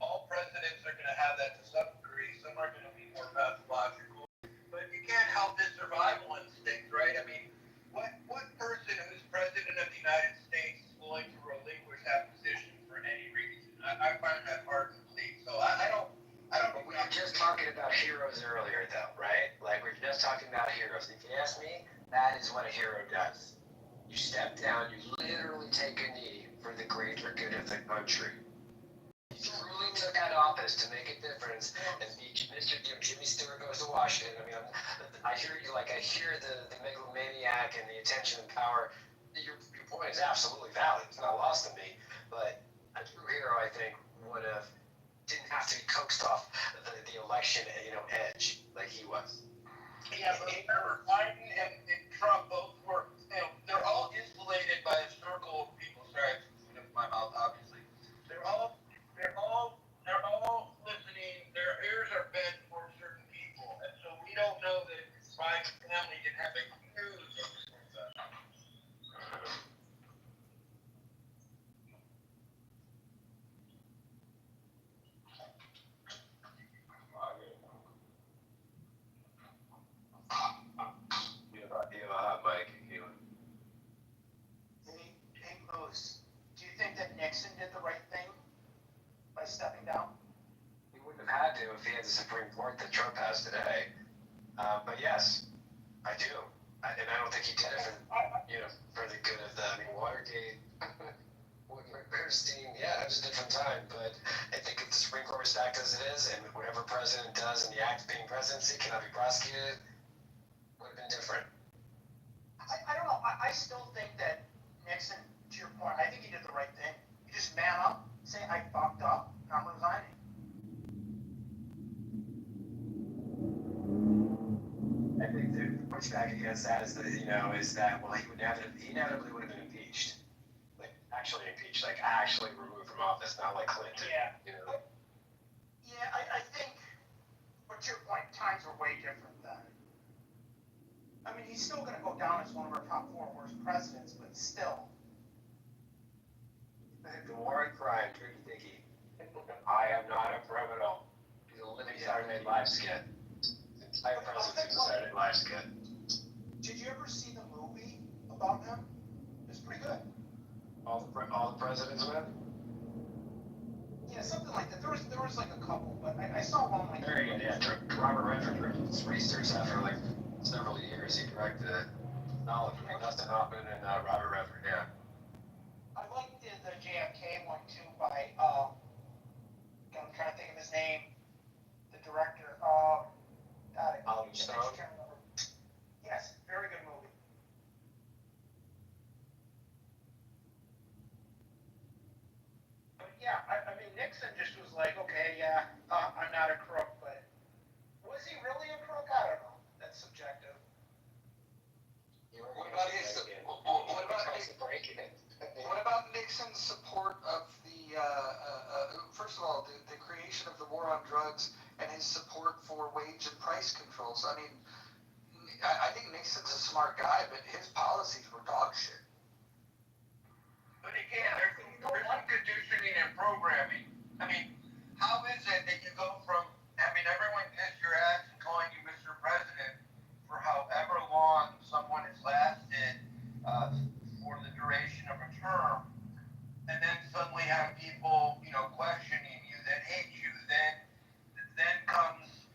all presidents are going to have that to some degree. Some are going to be more pathological, but you can't help his survival instinct, right? I mean, what person who's president of the United States is willing to relinquish that position for any reason? I find that hard to believe. So I don't. But we were just talking about heroes earlier, though, right? Like we were just talking about heroes. If you ask me, that is what a hero does. You step down, you literally take a knee for the greater good of the country. He truly took that office to make a difference, and Jimmy Stewart goes to Washington. I mean, I hear you, like, I hear the megalomaniac and the attention and power. Your point is absolutely valid. It's not lost to me, but a true hero, I think, didn't have to be coaxed off the election, edge like he was. Yeah, but remember, Biden and Trump both were, they're all insulated by a circle of people. Sorry, I put up my mouth, obviously. They're all listening. Their ears are bent for certain people, and so we don't know that Biden's family didn't have a huge influence on them. You have a hot mic. Hey, Moose, do you think that Nixon did the right thing by stepping down? He wouldn't have had to if he had the Supreme Court that Trump has today. But yes, I do. And I don't think he did it for the good of Watergate, Bernstein, yeah, it was a different time. But I think if the Supreme Court was stacked as it is, and whatever president does in the act of being presidency cannot be prosecuted, would have been different. I don't know. I still think that Nixon, to your point, I think he did the right thing. You just man up, say, I fucked up, I'm resigning. I think the pushback against that is that, well, he inevitably would have been impeached. Actually impeached, actually removed from office, not like Clinton. Yeah. Yeah, I think, but to your point, times are way different then. I mean, he's still going to go down as one of our top 4 worst presidents, but still. The war and crime, Tricky Dicky. I am not a criminal. He's a living Saturday Night Live skit. The entire presidency was a Saturday Night Live skit. Did you ever see the movie about him? It's pretty good. All the presidents win? Yeah, something like that. There was like a couple, but I saw one like. Very good, yeah. Robert Redford researched that for several years. He directed it. Knowledge from Dustin Hoffman and Robert Redford, yeah. I liked the JFK one too by I'm trying to think of his name. The director. Oliver Stone. Yes, very good movie. But yeah, I mean Nixon just was like, okay, yeah, I'm not a crook, but was he really a crook? I don't know. That's subjective. What about Nixon's support of the, first of all, the creation of the war on drugs and his support for wage and price controls? I mean, I think Nixon's a smart guy, but his policies were dog shit. But again, there's some conditioning and programming. I mean, how is it that you go from having everyone kiss your ass and calling you Mr. President for however long someone has lasted for the duration of a term, and then suddenly have people, questioning you, that hate you, then comes,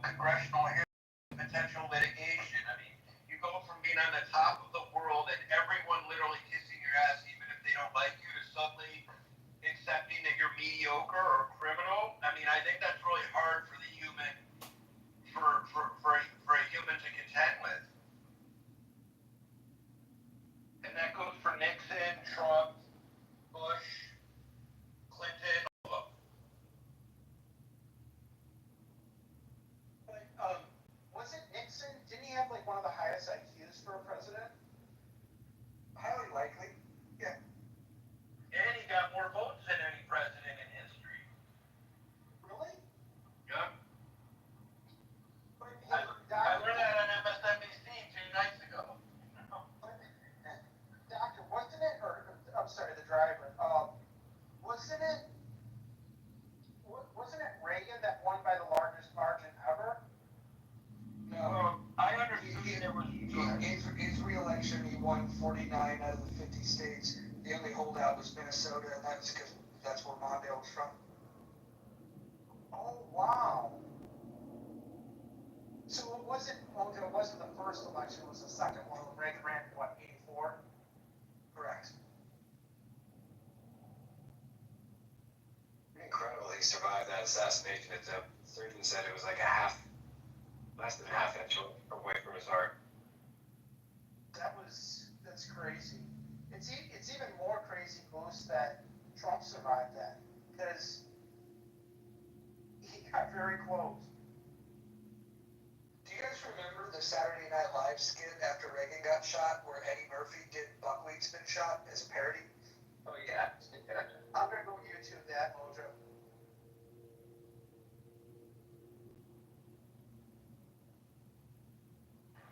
congressional hearings, potential litigation. I mean, you go from being on the top of the world and everyone literally kissing your ass, even if they don't like you, to suddenly accepting that you're mediocre or criminal. I mean, I think that's really hard for the human, for a human to contend with. And that goes for Nixon, Trump, Bush, Clinton, all of them. But, was it Nixon? Didn't he have like one of the highest IQs for a president? Highly likely. Yeah. And he got more votes than any president in history. Really? Yeah. But I learned that on MSNBC 2 nights ago. Doctor, wasn't it? Or I'm sorry, the driver. Wasn't it Reagan that won by the largest margin ever? No. I understood there was. His re-election, he won 49 out of the 50 states. The only holdout was Minnesota, and that was because that's where Mondale was from. Oh wow. So it wasn't the first election, it was the second one when Reagan ran, what, 84? that assassination attempt. Surgeon said it was like less than a half inch away from his heart. That's crazy. It's even more crazy, Moose, that Trump survived that, because he got very close. Do you guys remember the Saturday Night Live skit after Reagan got shot where Eddie Murphy did Buckwheat's Been Shot as a parody? Oh yeah. I'm gonna go YouTube that, Mojo.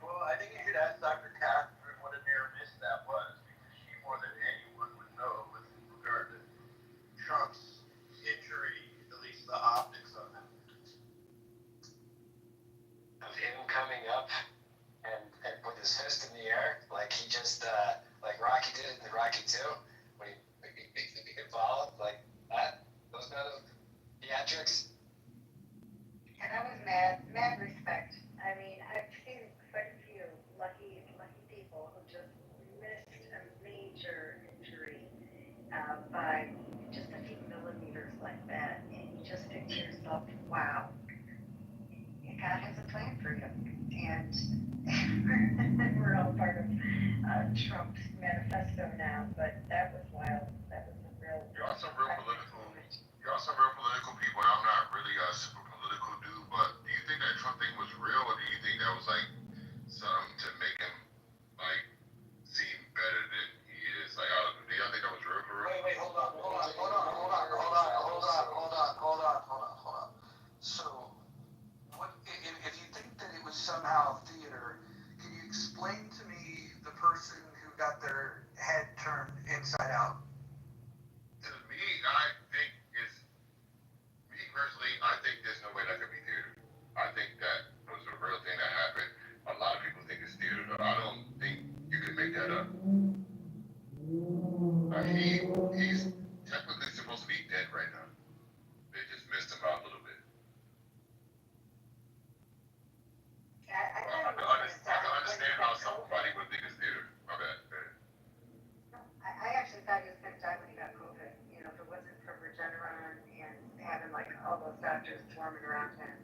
Well, I think you should ask Dr. Catherine what a near miss that was, because she more than anyone would know with regard to Trump's injury, at least the optics of it. Of him coming up and put his fist in the air like he just like Rocky did in the Rocky 2 when he followed like that. Those kind of theatrics. And I was mad respect. I mean, I've seen quite a few lucky people who just missed a major injury by just a few millimeters like that, and you just think to yourself, wow, God has a plan for you. And we're all part of Trump's manifesto now, but that was wild. That was a real. Y'all some real political people, and I'm not really a super political dude, but do you think that Trump thing was real, or do you think that was like something to make him like seem better than he is? Like, do y'all think that was real for real? Wait, hold on. So, if you think that it was somehow theater, can you explain to me the person who got their head turned inside out? To me, personally, I think there's no way that could be theater. I think that was a real thing that happened. A lot of people think it's theater, though. I don't think you can make that up. He's technically supposed to be dead right now. They just missed him out a little bit. I can understand how somebody would think it's theater. My bad. I actually thought he was going to die when he got COVID. You know, if it wasn't for Regeneron and having like all those doctors swarming around him,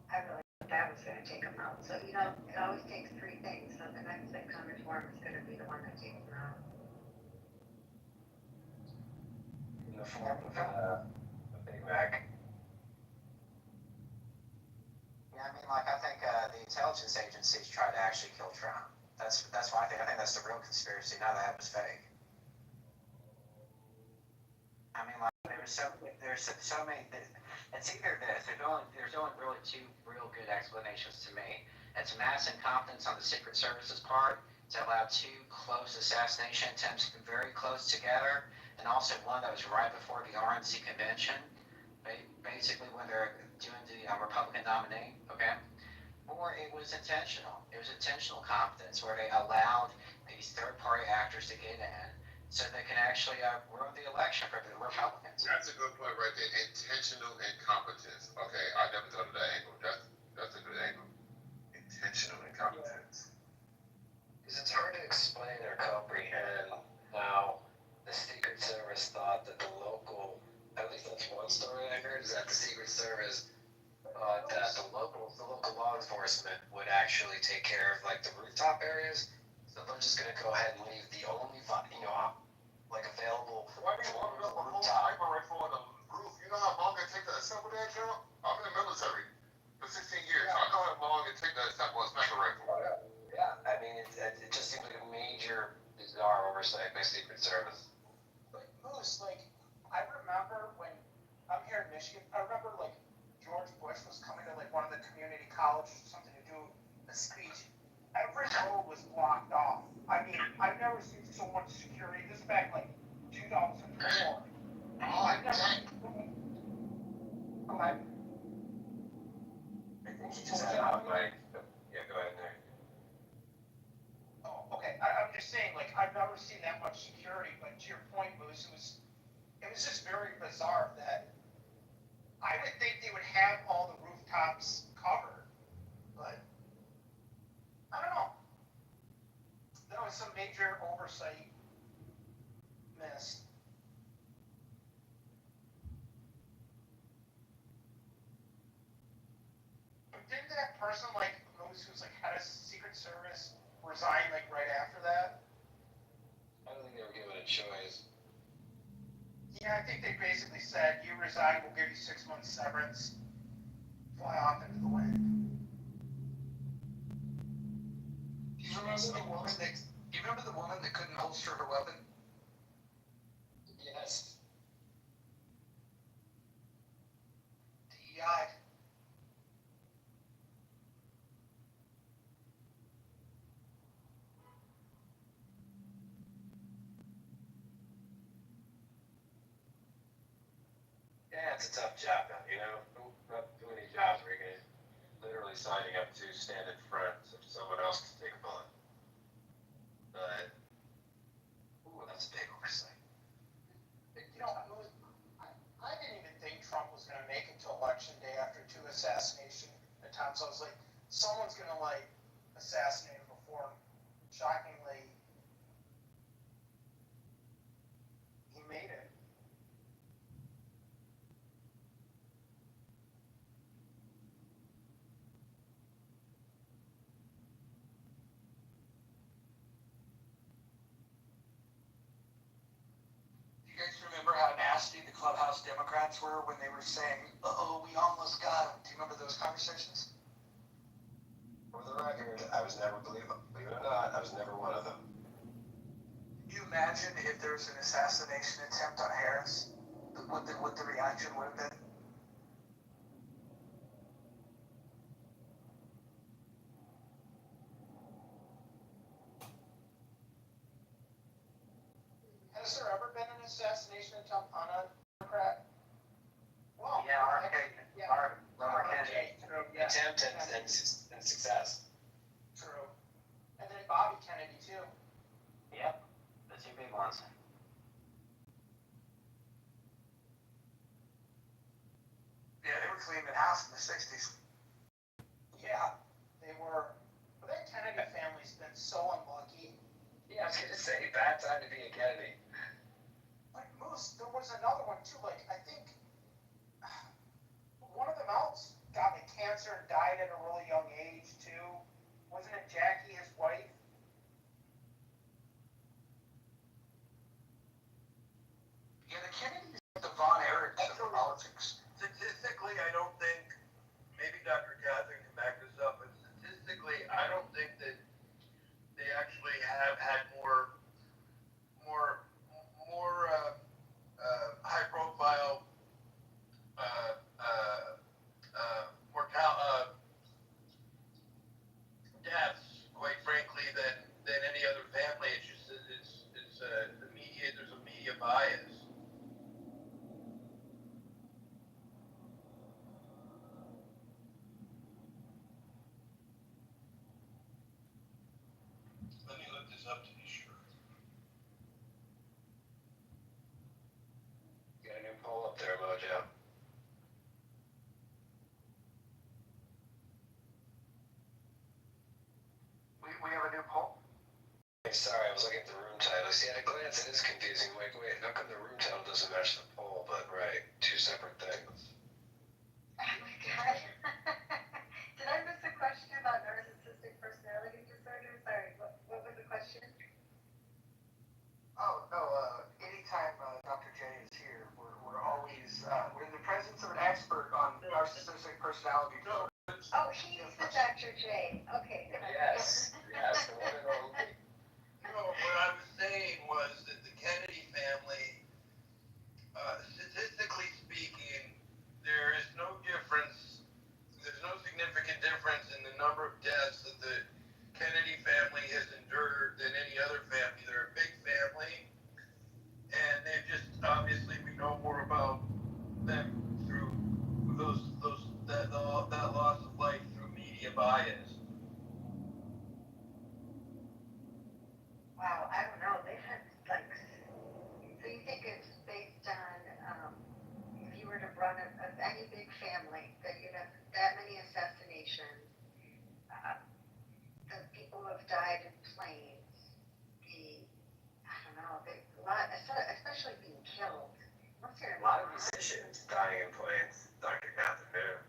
I really thought that was going to take him out. So, you know, it always takes three things. So the next that comes for him is going to be the one that takes him out. In the form of a Big Mac. Yeah, I mean, like, I think the intelligence agencies tried to actually kill Trump. That's why I think that's the real conspiracy. None of that was fake. I mean, like, there's so many. It's either this. There's only really two real good explanations to me. It's mass incompetence on the Secret Service's part to allow two close assassination attempts very close together, and also one that was right before the RNC convention, basically when they're doing the Republican nominee, okay? Or it was intentional. It was intentional competence where they allowed these third-party actors to get in so they can actually ruin the election for the Republicans. That's a good point right there. Intentional incompetence. Okay, I never thought of that angle. That's a good angle. Intentional incompetence. Because it's hard to explain or comprehend how the Secret Service thought that the local, at least that's one story I heard, is that the Secret Service thought that the local law enforcement would actually take care of like the rooftop areas. So they're just gonna go ahead and leave the only like available Why do you want to know a whole sniper rifle on the roof? You know how long it takes to assemble that, Joe? I'm in the military for 16 years. I know how long it takes to assemble a sniper rifle. Yeah, I mean, it just seems like a major, bizarre oversight by Secret Service. But Moose, like, I remember when I'm here in Michigan, I remember like George Bush was coming to like one of the community colleges or something to do a speech. Every road was blocked off. I mean, I've never seen so much security. This is back like 2004. I've never seen. Go ahead. I think he just had a mic. Yeah, go ahead, Nick. Oh, okay. I'm just saying, like, I've never seen that much security. But to your point, Moose, it was just very bizarre that I would think they would have all the rooftops covered, but I don't know. There was some major oversight missed. didn't that person like who's like head of Secret Service resign like right after that? I don't think they were given a choice. Yeah, I think they basically said, you resign, we'll give you 6 months severance, fly off into the wind. Do you remember the woman that couldn't holster her weapon? Yes. DEI. Yeah, it's a tough job, you know. Not too many jobs where you're literally signing up to stand in front of someone else to take a bullet. But, ooh, that's a big oversight. You know, I didn't even think Trump was going to make it to election day after 2 assassination attempts. I was like, someone's going to like assassinate him before him. Shockingly, he made it. Do you guys remember how nasty the clubhouse Democrats were when they were saying, "Uh-oh, we almost got him"? Do you remember those conversations? For the record, I was never, believe it or not, I was never one of them. Can you imagine if there was an assassination attempt on Harris? What the reaction would have been? Has there ever been an assassination attempt on a Democrat? Well, Yeah, yeah. Kennedy. True, yeah. Attempt and success. True. And then Bobby Kennedy too. Yep, the two big ones. Yeah, they were cleaning house in the 60s. Yeah, they were. But that Kennedy family's been so unlucky. Yeah, I was gonna say, bad time to be a Kennedy. Like Moose, there was another one too. Like I think one of them else got like cancer and died at a really young age too. Wasn't it Jackie, his wife? Yeah, the Kennedys are the Von Erichs of politics. Statistically, I don't think, maybe Dr. Catherine can back this up, but statistically, I don't think that they actually have had more high profile deaths, quite frankly, than any other family. It's just that it's the media. There's a media bias. Let me look this up to be sure. Got a new poll up there, Mojo. We have a new poll. Sorry, I was looking at the room title. See, at a glance, it is confusing. Wait, how come the room title doesn't match the poll? But right, two separate things. Oh my God. Did I miss a question about narcissistic personality disorder? Sorry, what was the question? Oh, no, anytime Dr. J is here, we're always, we're in the presence of an expert on narcissistic personality disorder. Oh, he's the Dr. J. Okay. Yes, the one and only. No, what I was saying was that the Kennedy family, statistically speaking, there is no difference. There's no significant difference in the number of deaths that the Kennedy family has endured than any other family. They're a big family, and they've just obviously we know more about them through that loss of life through media bias. Wow, I don't know. They've had like, so you think it's based on, if you were to run any big family, that you'd have that many assassinations, the people who have died in planes, I don't know, a lot, especially being killed. Must A have lot of musicians dying in planes, Dr. Catherine.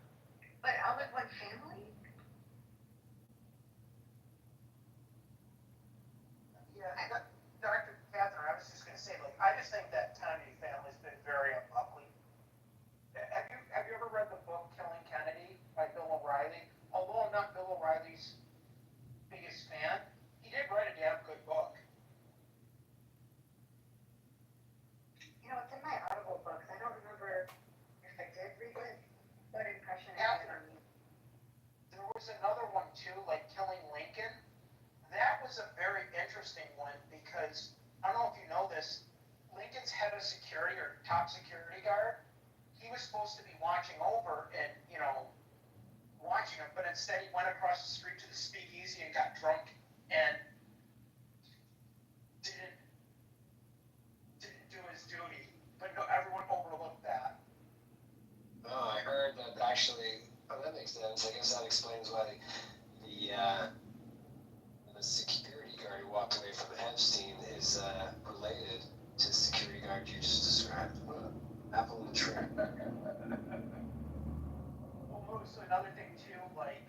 But all in one family? instead he went across the street to the speakeasy and got drunk and didn't do his duty. But no, everyone overlooked that. Oh, I heard that actually. Oh, that makes sense. I guess that explains why the security guard who walked away from Epstein is related to the security guard you just described. Well, apple in the tree. Well, so another thing too, like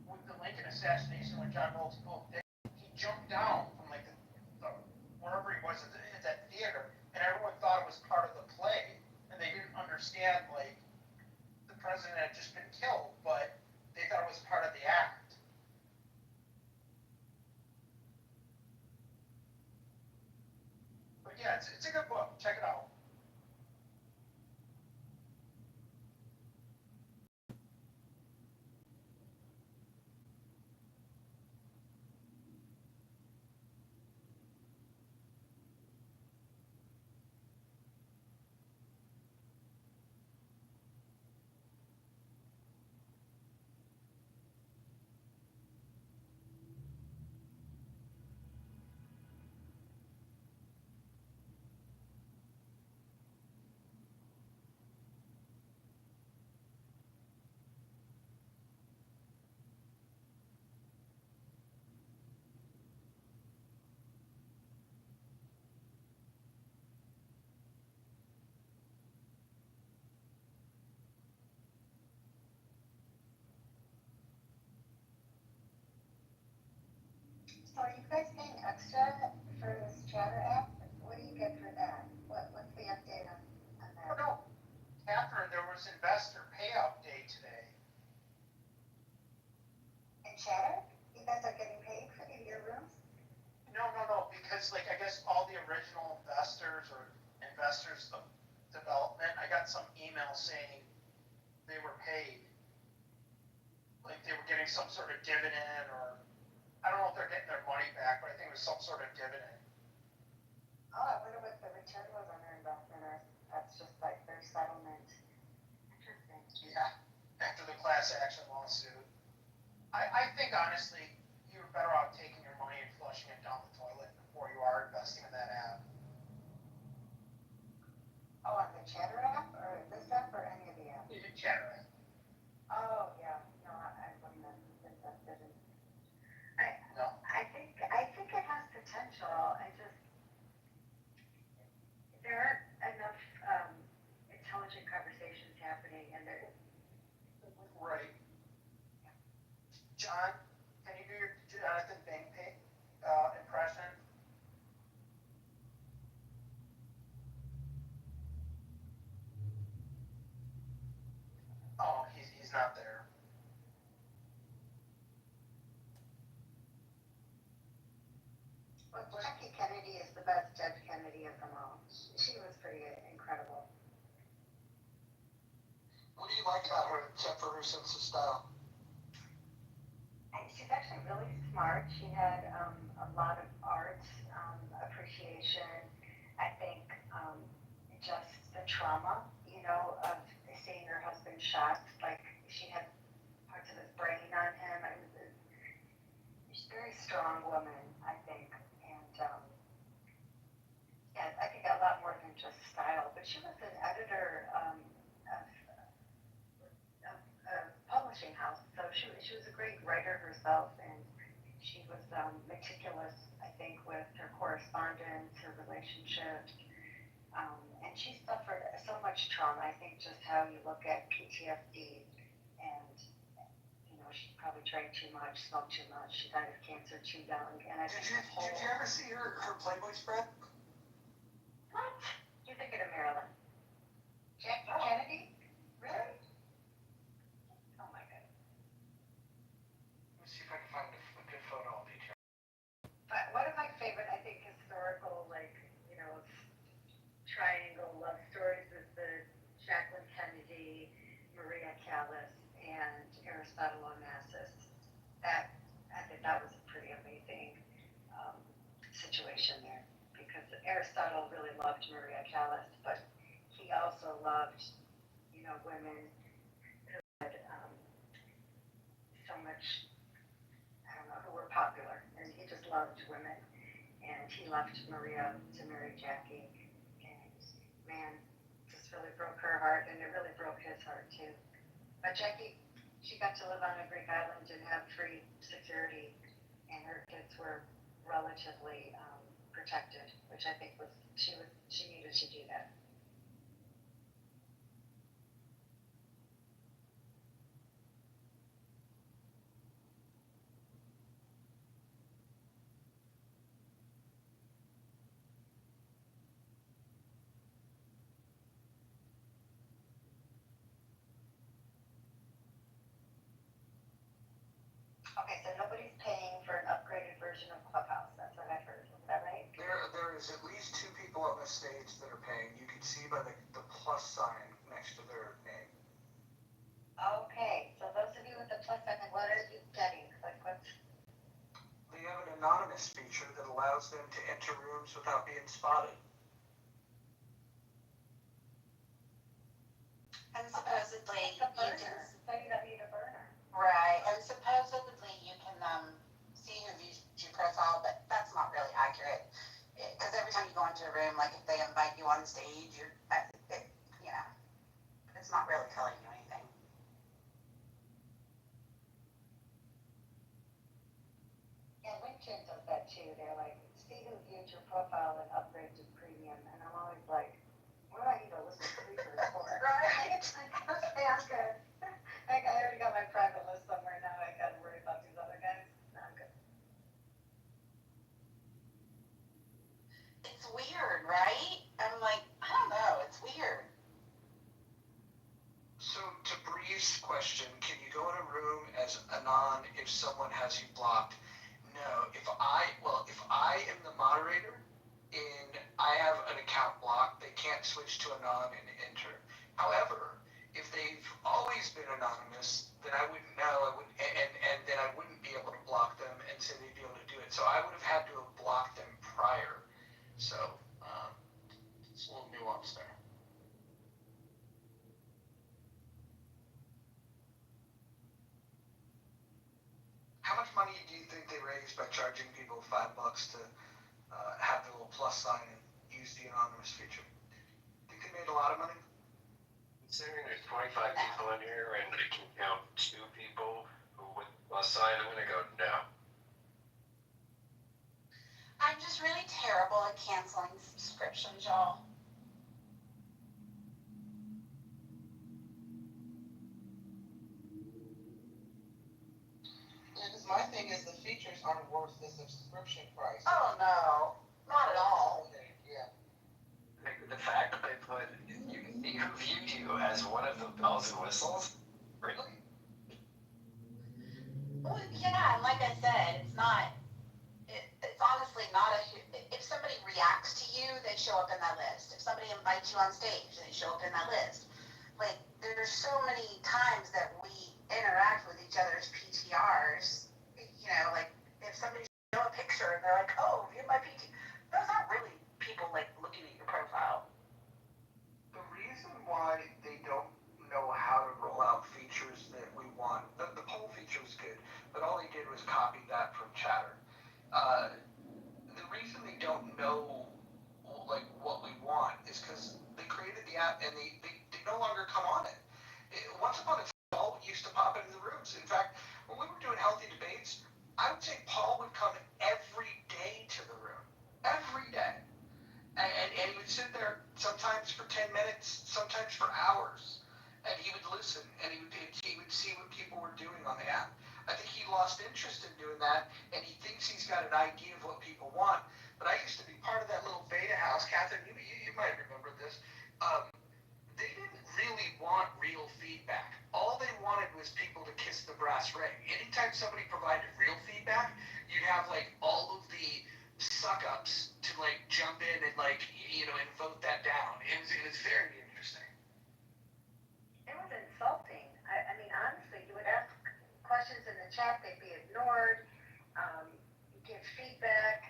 with the Lincoln assassination, when John Rhodes book, he jumped down from like the wherever he was at that theater, and everyone thought it was part of the play, and they didn't understand like the president had just been killed, but they thought it was part of the act. But yeah, it's a good book. Check it out. So are you guys paying extra for this Chatter app? What do you get for that? What's the update on Oh that? no, Catherine, there was investor payout day today. In Chatter? You guys are getting paid for your rooms? No, because like I guess all the original investors or investors of development, I got some email saying they were paid. Like they were getting some sort of dividend, or I don't know if they're getting their money back, but I think it was some sort of dividend. Oh, I wonder what the return was on their investment, or that's just like their settlement. Interesting. Yeah, after the class action lawsuit. I think honestly, you're better off taking your money and flushing it down the toilet before you are investing in that app. Oh, on the Chatter app, or this app, or any of the apps? You can Chatter app. Oh, yeah, no, I wouldn't have invested in. No. I think it has potential. There aren't enough intelligent conversations happening, and there. Right. John, can you do your Jonathan Bing impression? Oh, he's not there. Well, Jackie Kennedy is the best Judge Kennedy of them all. She was pretty incredible. What do you like about her except for her sense of style? And she's actually really smart. She had a lot of art appreciation. I think just the trauma, of seeing her husband shot. Like she had parts of his brain on him. She's a very strong woman, I think. And yeah, I think a lot more than just style. But she was an editor of a publishing house, so she was a great writer herself, and she was meticulous, I think, with her correspondence, her relationships, and she suffered so much trauma. I think just how you look at PTSD, and she probably drank too much, smoked too much, she died of cancer too young, and I think Did you ever see her Playboy spread? What? You're thinking of Marilyn? Jackie Kennedy? Really? Oh my God. Let me see if I can find a good photo of each other. But one of my favorite, I think, historical, triangle love stories is the Jacqueline Kennedy, Maria Callas, and Aristotle Onassis. I think that was a pretty amazing situation there, because Aristotle really loved Maria Callas, but he also loved, women who had bunch, I don't know, who were popular, and he just loved women. And he left Maria to marry Jackie, and man, just really broke her heart, and it really broke his heart too. But Jackie, she got to live on a Greek island and have free security, and her kids were relatively protected, which I think was she needed to do that. Okay, so nobody's paying for an upgraded version of Clubhouse. That's what I've heard. Is that right? There is at least two people on the stage that are paying. You can see by the plus sign next to their name. Okay, so those of you with the plus sign, what are you getting? Like what's They have an anonymous feature that allows them to enter rooms without being spotted. And supposedly it's a you burner? can, So you don't need a burner. right, and supposedly you can see who views your profile, but that's not really accurate. Because every time you go into a room, like if they invite you on stage, you know, it's not really telling you anything. Yeah, LinkedIn does that too. They're like, see who viewed your profile and upgrade to premium. And I'm always like, what do I need to listen to features for? Right? Okay, I'm good. I already got my private list somewhere now. I gotta worry about these other guys. No, I'm good. It's weird, right? I'm like, I don't know, it's weird. So to Bree's question, can you go in a room as anon if someone has you blocked? No. If I am the moderator and I have an account blocked, they can't switch to anon and enter. However, if they've always been anonymous, then I wouldn't know. And then I wouldn't be able to block them and say they'd be able to do it. So I would have had to have blocked them prior. So it's a little nuance there. How much money do you think they raised by charging people $5 to have the little plus sign and use the anonymous feature? Think they made a lot of money? Considering there's 25 people in here and they can count 2 people who with plus sign, I'm gonna go no. I'm just really terrible at canceling subscriptions, y'all. Yeah, because my thing is the features aren't worth the subscription price. Oh, no, not at all. Yeah. The fact that they put, you can see who viewed you as one of the bells and whistles, really? Well, yeah, and like I said, it's honestly not if somebody reacts to you, they show up in that list. If somebody invites you on stage, they show up in that list. Like, there's so many times that we interact with each other's PTRs, you know, like, if somebody shows a picture and they're like, oh, view my PTR, those aren't really people, like, looking at your profile. The reason why they don't know how to roll out features that we want, the poll feature was good, but all they did was copy that from Chatter. The reason they don't know like what we want is because they created the app and they no longer come on it. Once upon a time, Paul used to pop into the rooms. In fact, when we were doing healthy debates, I would say Paul would come every day to the room. Every day. And he would sit there sometimes for 10 minutes, sometimes for hours. And he would listen and he would see what people were doing on the app. I think he lost interest in doing that, and he thinks he's got an idea of what people want. But I used to be part of that little beta house. Catherine, you might remember this. They didn't really want real feedback. All they wanted was people to kiss the brass ring. Anytime somebody provided real feedback, you'd have like all of the suck-ups to like jump in and like, you know, and vote that down. It was very interesting. It was insulting. I mean, honestly, you would ask questions in the chat, they'd be ignored, give feedback.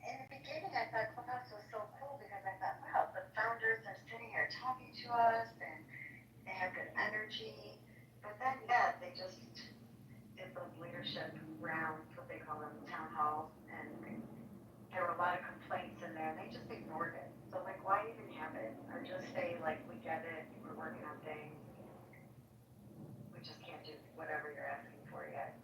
In the beginning, I thought Clubhouse was so cool because I thought, wow, the founders are sitting here talking to us and they have good energy. But then, yeah, they just did those leadership rounds, what they call them, town halls, and there were a lot of complaints in there, and they just ignored it. So like, why even have it? Or just say like, we get it, we're working on things, we just can't do whatever you're asking for yet.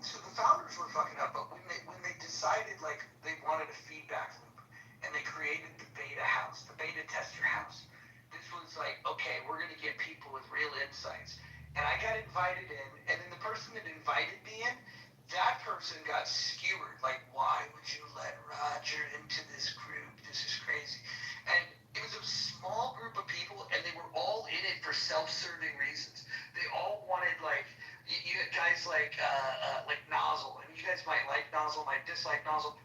So the founders were fucking up, but when they decided like they wanted a feedback loop and they created the beta house, the beta tester house, this was like, okay, we're gonna get people with real insights. And I got invited in, and then the person that invited me in, that person got skewered. Like, why would you let Roger into this group? This is crazy. And it was a small group of people, and they were all in it for self-serving reasons. They all wanted like, you guys like Nozzle, and you guys might like Nozzle, might dislike Nozzle.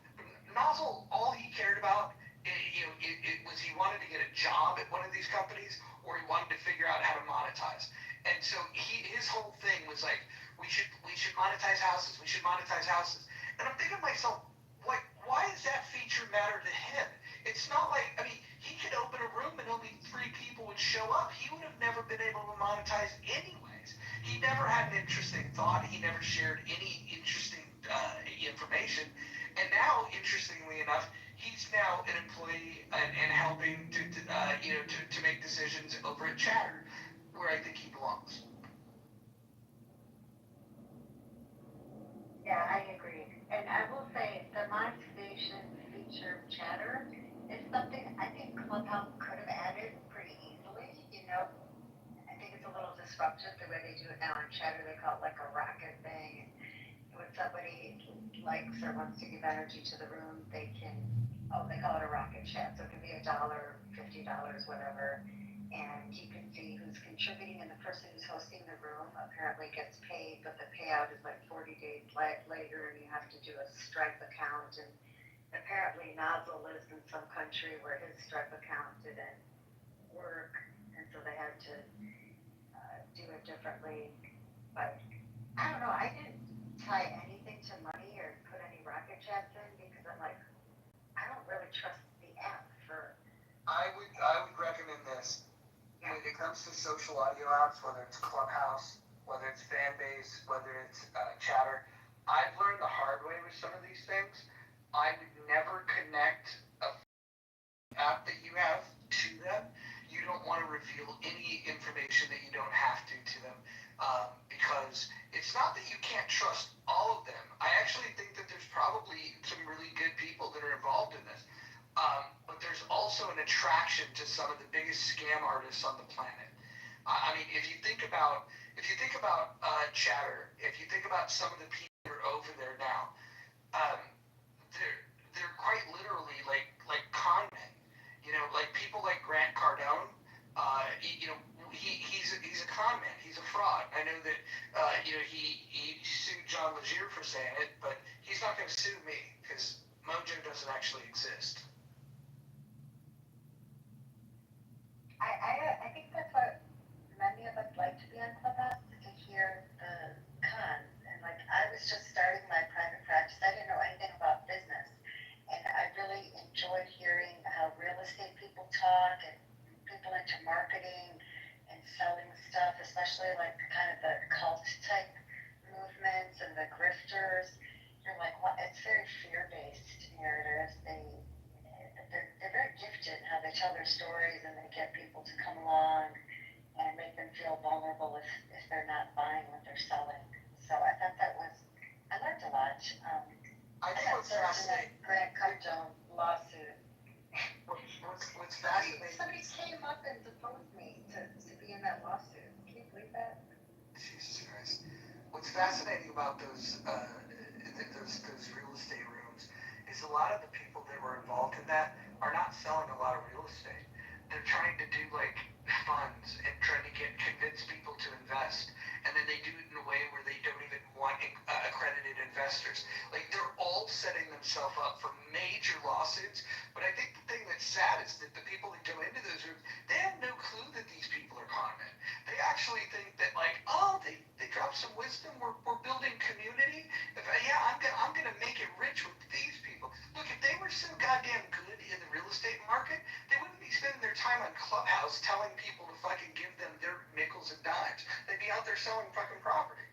Nozzle, all he cared about, it was he wanted to get a job at one of these companies, or he wanted to figure out how to monetize. And so his whole thing was like, we should monetize houses. We should monetize houses. And I'm thinking to myself, like, why does that feature matter to him? It's not like, I mean, he could open a room and only 3 people would show up. He would have never been able to monetize anyways. He never had an interesting thought. He never shared any interesting information. And now, interestingly enough, he's now an employee and helping to make decisions over at Chatter, where I think he belongs. Yeah, I agree. And I will say the monetization feature of Chatter is something I think Clubhouse could have added pretty easily. I think it's a little disruptive the way they do it now on Chatter. They call it like a rocket thing. When somebody likes or wants to give energy to the room, they call it a rocket chat. So it can be $1, $50, whatever. And you can see who's contributing, and the person who's hosting the room apparently gets paid, but the payout is like 40 days later, and you have to do a Stripe account. And apparently Nozzle lives in some country where his Stripe account didn't work, and so they had to do it differently. But I don't know, I didn't tie anything to money or put any rocket chats in because I'm like, I don't really trust the app for. I would recommend this. When it comes to social audio apps, whether it's Clubhouse, whether it's Fanbase, whether it's Chatter, I've learned the hard way with some of these things. I would never connect a app that you have to them. You don't want to reveal any information that you don't have to them, because it's not that you can't trust all of them. I actually think that there's probably some really good people that are involved in this. But there's also an attraction to some of the biggest scam artists on the planet. I mean, if you think about Chatter, if you think about some of the people that are over there now, they're quite literally like con men. Like people like Grant Cardone. He's a con man. He's a fraud. I know that he sued John Legere for saying it, but he's not going to sue me because Mojo doesn't actually exist. I think that's what many of us like to be on Clubhouse, to hear the cons. And like, I was just starting my private practice. I didn't know anything about business. And I really enjoyed hearing how real estate people talk and people into marketing and selling stuff, especially like kind of the cult type movements and the grifters. You're like, well, it's very fear-based narratives. They're very gifted in how they tell their stories, and they get people to come along and make them feel vulnerable if they're not buying what they're selling. So I thought I learned a lot. I think what's fascinating. Grant Cardone lawsuit. What's fascinating. Somebody came up and deposed me to be in that lawsuit. Can you believe that? Jesus Christ. What's fascinating about those real estate rooms is a lot of the people that were involved in that are not selling a lot of real estate. They're trying to do like funds and trying to convince people to invest, and then they do it in a way where they don't even want accredited investors. Like, they're all setting themselves up for major lawsuits. But I think the thing that's sad is that the people that go into those rooms, they have no clue that these people are con men. They actually think that like, oh, they dropped some wisdom. We're building community. I'm gonna make it rich with these people. Look, if they were so goddamn good in the real estate market, they wouldn't be spending their time on Clubhouse telling people to fucking give them their nickels and dimes. They'd be out there selling fucking property.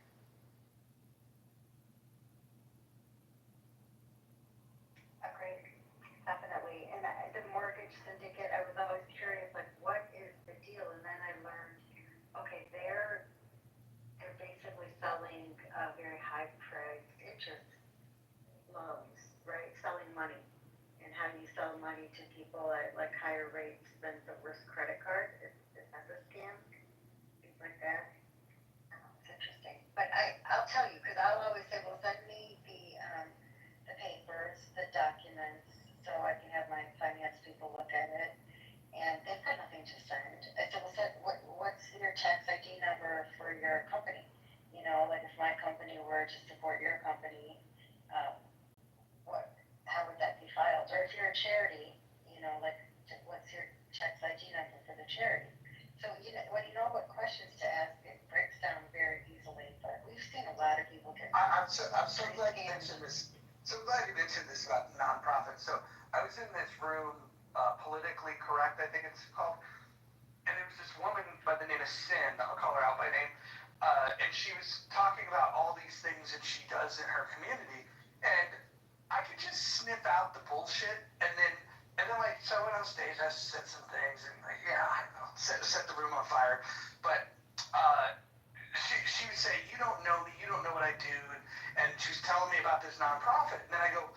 Agreed, definitely. And the mortgage syndicate, I was always curious, like, what is the deal? And then I learned, okay, they're basically selling very high priced interest loans, right? Selling money. And how you sell money to people at like higher rates than the worst credit card. Is that the scam? Things like that. It's interesting. But I'll tell you, because I'll always say, well, send me the papers, the documents, so I can have my finance people look at it. And they've got nothing to send. I said, well, what's your tax ID number for your company? You know, like if my company were to support your company, how would that be filed? Or if you're a charity, you know, like what's your tax ID number for the charity? So when you know what questions to ask, it breaks down very easily. But we've seen a lot of people get. I'm so glad you mentioned this. So glad you mentioned this about nonprofits. So I was in this room, politically correct, I think it's called, and there was this woman by the name of Sin. I'll call her out by name, and she was talking about all these things that she does in her community, and I could just sniff out the bullshit, and then like, so I went on stage, I said some things, and like, yeah, I know, set the room on fire, but she would say, you don't know me, you don't know what I do, and she was telling me about this nonprofit, and then I go,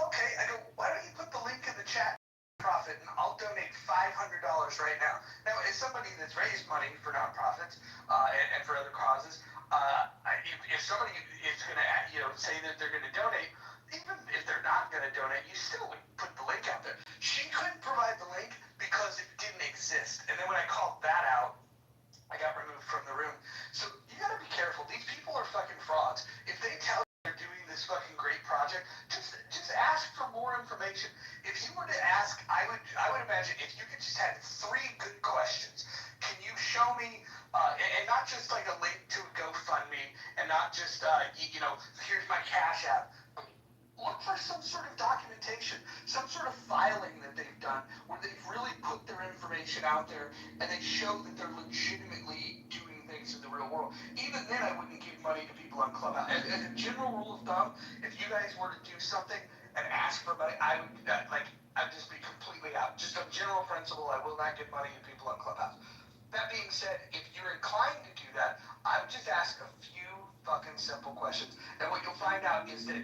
okay, why don't you put the link in the chat, nonprofit, and I'll donate $500 right now. Now, as somebody that's raised money for nonprofits and for other causes, if somebody is going to, say that they're going to donate, even if they're not going to donate, you still would put the link out there. She couldn't provide the link because it didn't exist. And then when I called that out, I got removed from the room. So you got to be careful. These people are fucking frauds. If they tell you they're doing this fucking great project, just ask for more information. If you were to ask, I would imagine if you could just have 3 good questions. Can you show me, and not just like a link to a GoFundMe, and not just, here's my Cash App. Look for some sort of documentation, some sort of filing that they've done where they've really put their information out there and they show that they're legitimately doing things in the real world. Even then, I wouldn't give money to people on Clubhouse. As a general rule of thumb, if you guys were to do something and ask for money, I'd just be completely out. Just a general principle, I will not give money to people on Clubhouse. That being said, if you're inclined to do that, I would just ask a few fucking simple questions. And what you'll find out is that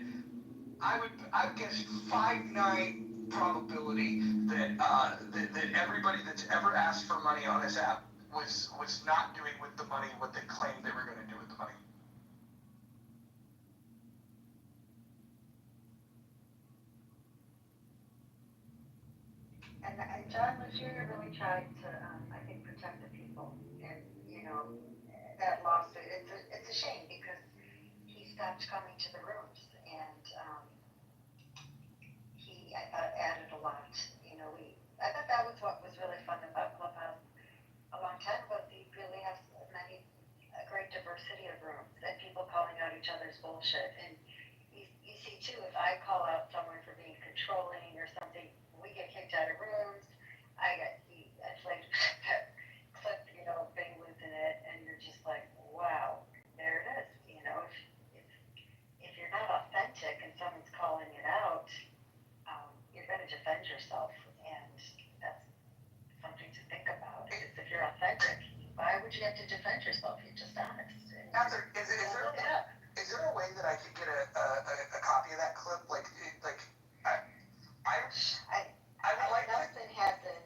I would guess 5-9 probability that everybody that's ever asked for money on this app was not doing with the money what they claimed they were going to do with the money. And John Legere really tried to, I think, protect the people. And that lawsuit, it's a shame because he stopped coming to the rooms, and he, I thought, added a lot. I thought that was what was really fun about Clubhouse a long time ago. You really have a great diversity of rooms and people calling out each other's bullshit. And you see too, if I call out someone for being controlling or something, we get kicked out of rooms. I played that clip, Bing losing it, and you're just like, wow, there it is. If you're not authentic and someone's calling it out, you're going to defend yourself, and that's something to think about. Is if you're authentic, why would you have to defend yourself? You're just honest. Is there a way that I could get a copy of that clip? I would like Nelson has it.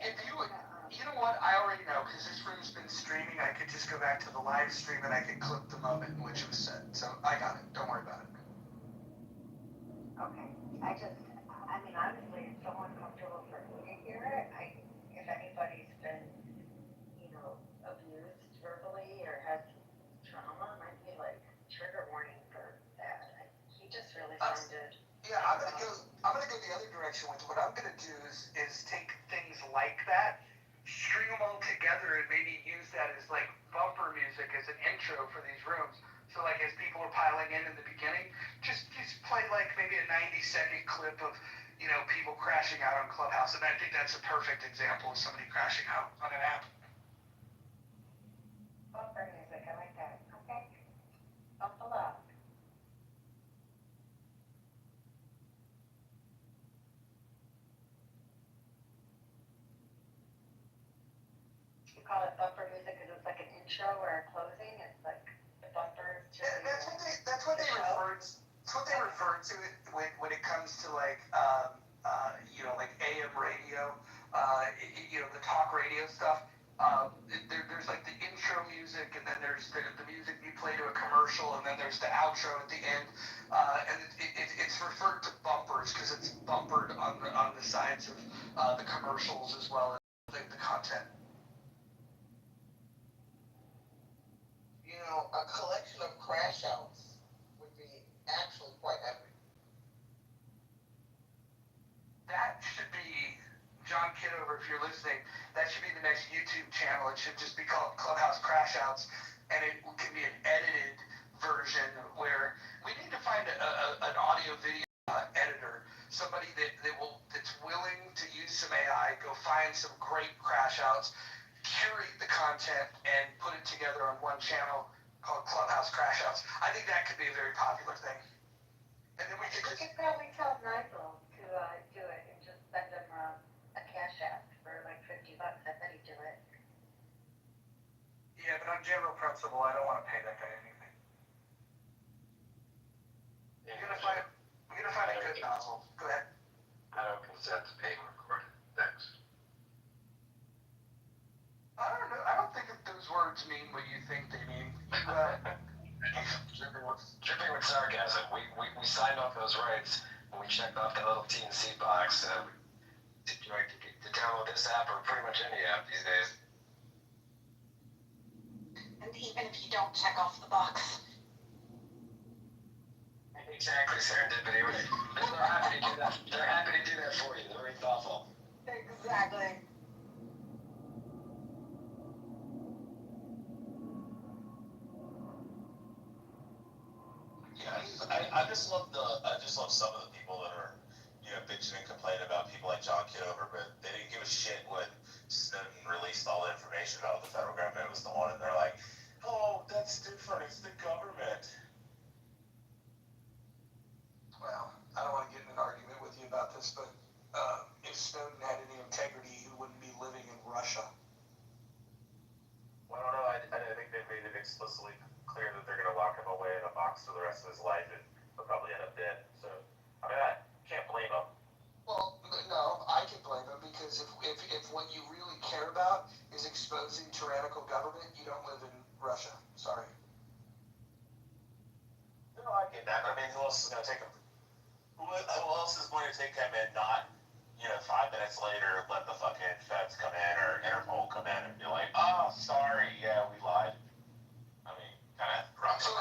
If you would, you know what? I already know because this room's been streaming. I could just go back to the live stream and I could clip the moment in which it was said. So I got it. Don't worry about it. Okay. Honestly, if someone's comfortable for me to hear it, if anybody's been, abused verbally or has trauma, might be like trigger warning for that. He just really sounded. Yeah, I'm gonna go the other direction with what I'm gonna do is take things like that, string them all together, and maybe use that as like bumper music as an intro for these rooms. So like as people are piling in the beginning, just play like maybe a 90-second clip of people crashing out on Clubhouse, and I think that's a perfect example of somebody crashing out on an app. Bumper music, I like that. Okay. Buckle up. You call it bumper music because it's like an intro or a closing. It's like the bumper is just. That's what they refer. That's what they refer to it when it comes to like like AM radio, the talk radio stuff. There's like the intro music, and then there's the music you play to a commercial, and then there's the outro at the end, and it's referred to bumpers because it's bumpered on the sides of the commercials as well as the content. A collection of crash outs would be actually quite epic. That should be John Kitover, if you're listening. That should be the next YouTube channel. It should just be called Clubhouse Crash Outs, and it can be an edited version where we need to find an audio video editor, somebody that's willing to use some AI, go find some great crash outs, curate the content, and put it together on one channel called Clubhouse Crash Outs. I think that could be a very popular thing. And then we could could probably tell Nigel to do it and just send him a cash app for like $50. I bet he'd do it. Yeah, but on general principle, I don't want to pay that guy anything. We're gonna find a good nozzle. Go ahead. I don't consent to being recorded. Thanks. I don't know. I don't think that those words mean what you think they mean. Dripping with sarcasm. We signed off those rights when we checked off that little T&C box. To download this app or pretty much any app these days. And even if you don't check off the box. Exactly, serendipity. They're happy to do that. They're happy to do that for you. They're very thoughtful. Exactly. I just love some of the people that are, bitching and complaining about people like John Kitover, but they didn't give a shit when Snowden released all the information about the federal government was the one, and they're like, oh, that's different, it's the government. Well, I don't want to get in an argument with you about this, but if Snowden had any integrity, he wouldn't be living in Russia. Well, I don't know. I think they've made it explicitly clear that they're going to lock him away in a box for the rest of his life, and he'll probably end up dead. So, I can't blame him. Well, no, I can blame him because if what you really care about is exposing tyrannical government, you don't live in Russia. Sorry. No, I get that. I mean, who else is going to take him? Who else is going to take him and not, 5 minutes later let the fucking feds come in or Interpol come in and be like, oh, sorry, yeah, we lied. I mean, kind of rough. So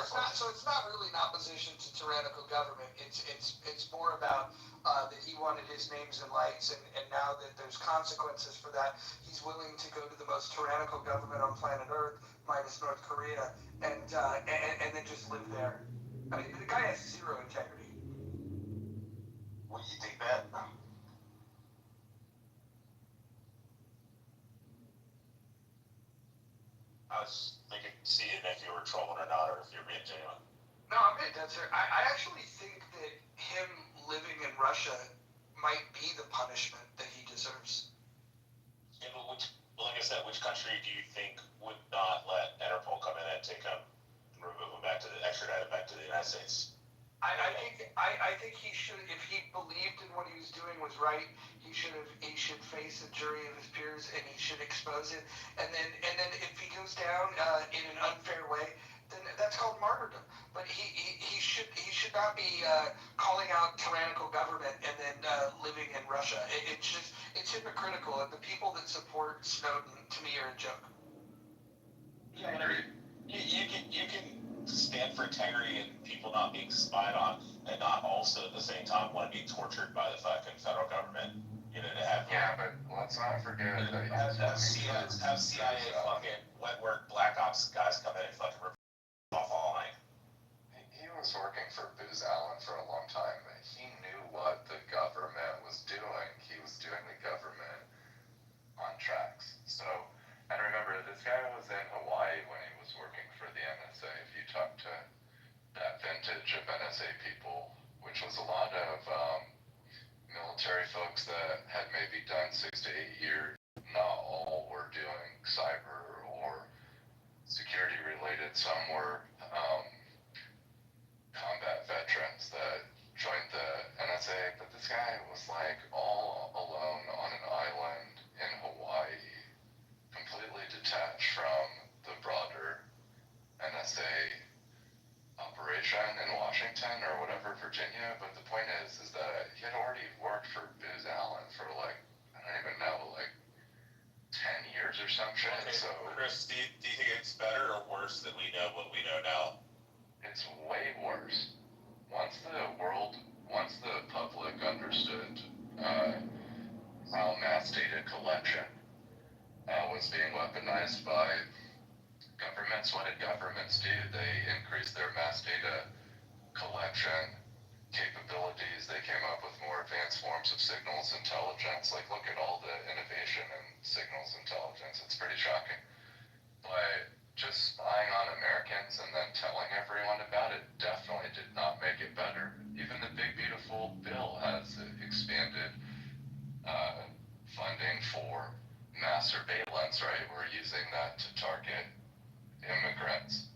it's not really in opposition to tyrannical government. It's more about that he wanted his names and lights, and now that there's consequences for that, he's willing to go to the most tyrannical government on planet Earth, minus North Korea, and then just live there. I mean, the guy has zero integrity. What do you think, that? I was thinking, seeing if you were trolling or not, or if you're being genuine. No, I'm being dead serious. I actually think that him living in Russia might be the punishment that he deserves. Yeah, but like I said, which country do you think would not let Interpol come in and take him and remove him extradite him back to the United States? I think he should, if he believed in what he was doing was right, he should face a jury of his peers and he should expose it. And then if he goes down in an unfair way, then that's called martyrdom. But he should not be calling out tyrannical government and then living in Russia. It's hypocritical, and the people that support Snowden to me are a joke. Yeah, you can stand for integrity and people not being spied on, and not also at the same time want to be tortured by the fucking federal government. To have but let's not forget that have CIA fucking wet work black ops guys come in and fucking rip off all night. he was working for Booz Allen for a long time. He knew what the government was doing. He was doing the government on tracks. So, and remember, this guy was in Hawaii when he was NSA people, which was a lot of military folks that had maybe done 6 to 8 years. Not all were doing cyber or security related. Some were combat veterans that joined the NSA, but this guy was like all alone on an island in Hawaii, completely detached from the broader NSA operation in Washington or whatever, Virginia. But the point is that he had already worked for Booz Allen for like, I don't even know, like 10 years or some shit. Okay, So Chris, do you think it's better or worse than we know what we know now? it's way worse. Once the public understood how mass data collection was being weaponized by governments, what did governments do? They increased their mass data collection capabilities. They came up with more advanced forms of signals intelligence. Like, look at all the innovation in signals intelligence. It's pretty shocking. But just spying on Americans and then telling everyone about it definitely did not make it better. Even the big beautiful bill has expanded funding for mass surveillance, right? We're using that to target immigrants.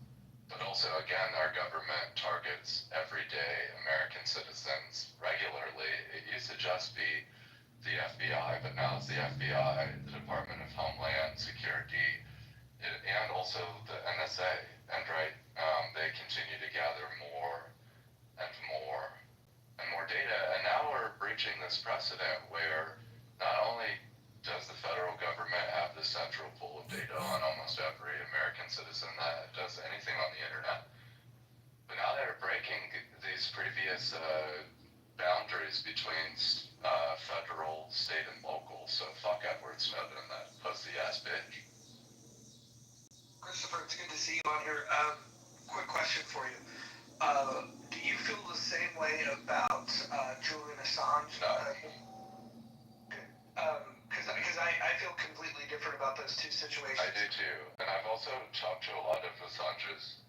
But also, again, our government targets everyday American citizens regularly. It used to just be the FBI, but now it's the FBI, the Department of Homeland Security, and also the NSA. And they continue to gather more and more and more data. And now we're reaching this precedent where not only does the federal government have the central pool of data on almost every American citizen that does anything on the internet, but now they're breaking these previous boundaries between federal, state, and local. So fuck Edward Snowden, that pussy-ass bitch. Christopher, it's good to see you on here. Quick question for you. Do you feel the same way about Julian Assange? No. Because I feel completely different about those two situations. I do too. And I've also talked to a lot of Assange's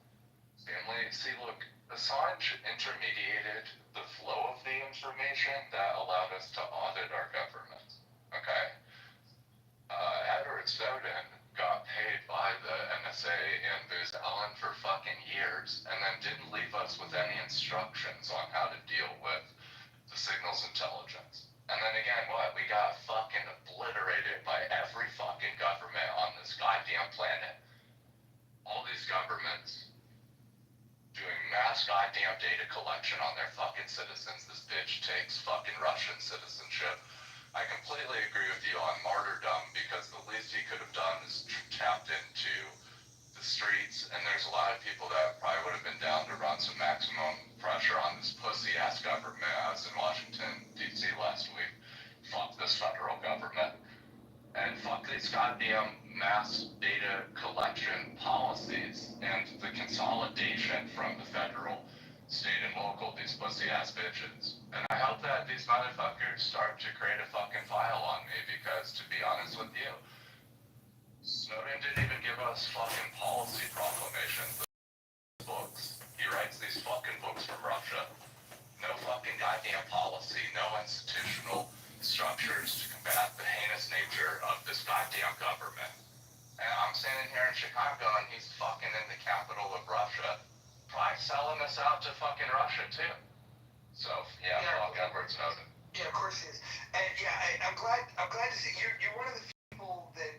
family. See, look, Assange intermediated the flow of the information that allowed us to audit our government. Okay? Edward Snowden got paid by the NSA and Booz Allen for fucking years and then didn't leave us with any instructions on how to deal with the signals intelligence. And then again, what? We got fucking obliterated by every fucking government on this goddamn planet. All these governments doing mass goddamn data collection on their fucking citizens. This bitch takes fucking Russian citizenship. I completely agree with you on martyrdom, because the least he could have done is tapped into the streets, and there's a lot of people that probably would have been down to run some maximum pressure on this pussy-ass government. I was in Washington, D.C. last week. Fuck this federal government. And fuck these goddamn mass data collection policies and the consolidation from the federal, state, and local, these pussy-ass bitches. And I hope that these motherfuckers start to create a fucking file on me, because to be honest with you, Snowden didn't even give us fucking policy proclamations. Books. He writes these fucking books from Russia. No fucking goddamn policy, no institutional structures to combat the heinous nature of this goddamn government. And I'm standing here in Chicago and he's fucking in the capital of Russia, probably selling us out to fucking Russia too. So yeah. Fuck Edward Snowden. Yeah, of course he is. And yeah, I'm glad to see you're one of the people that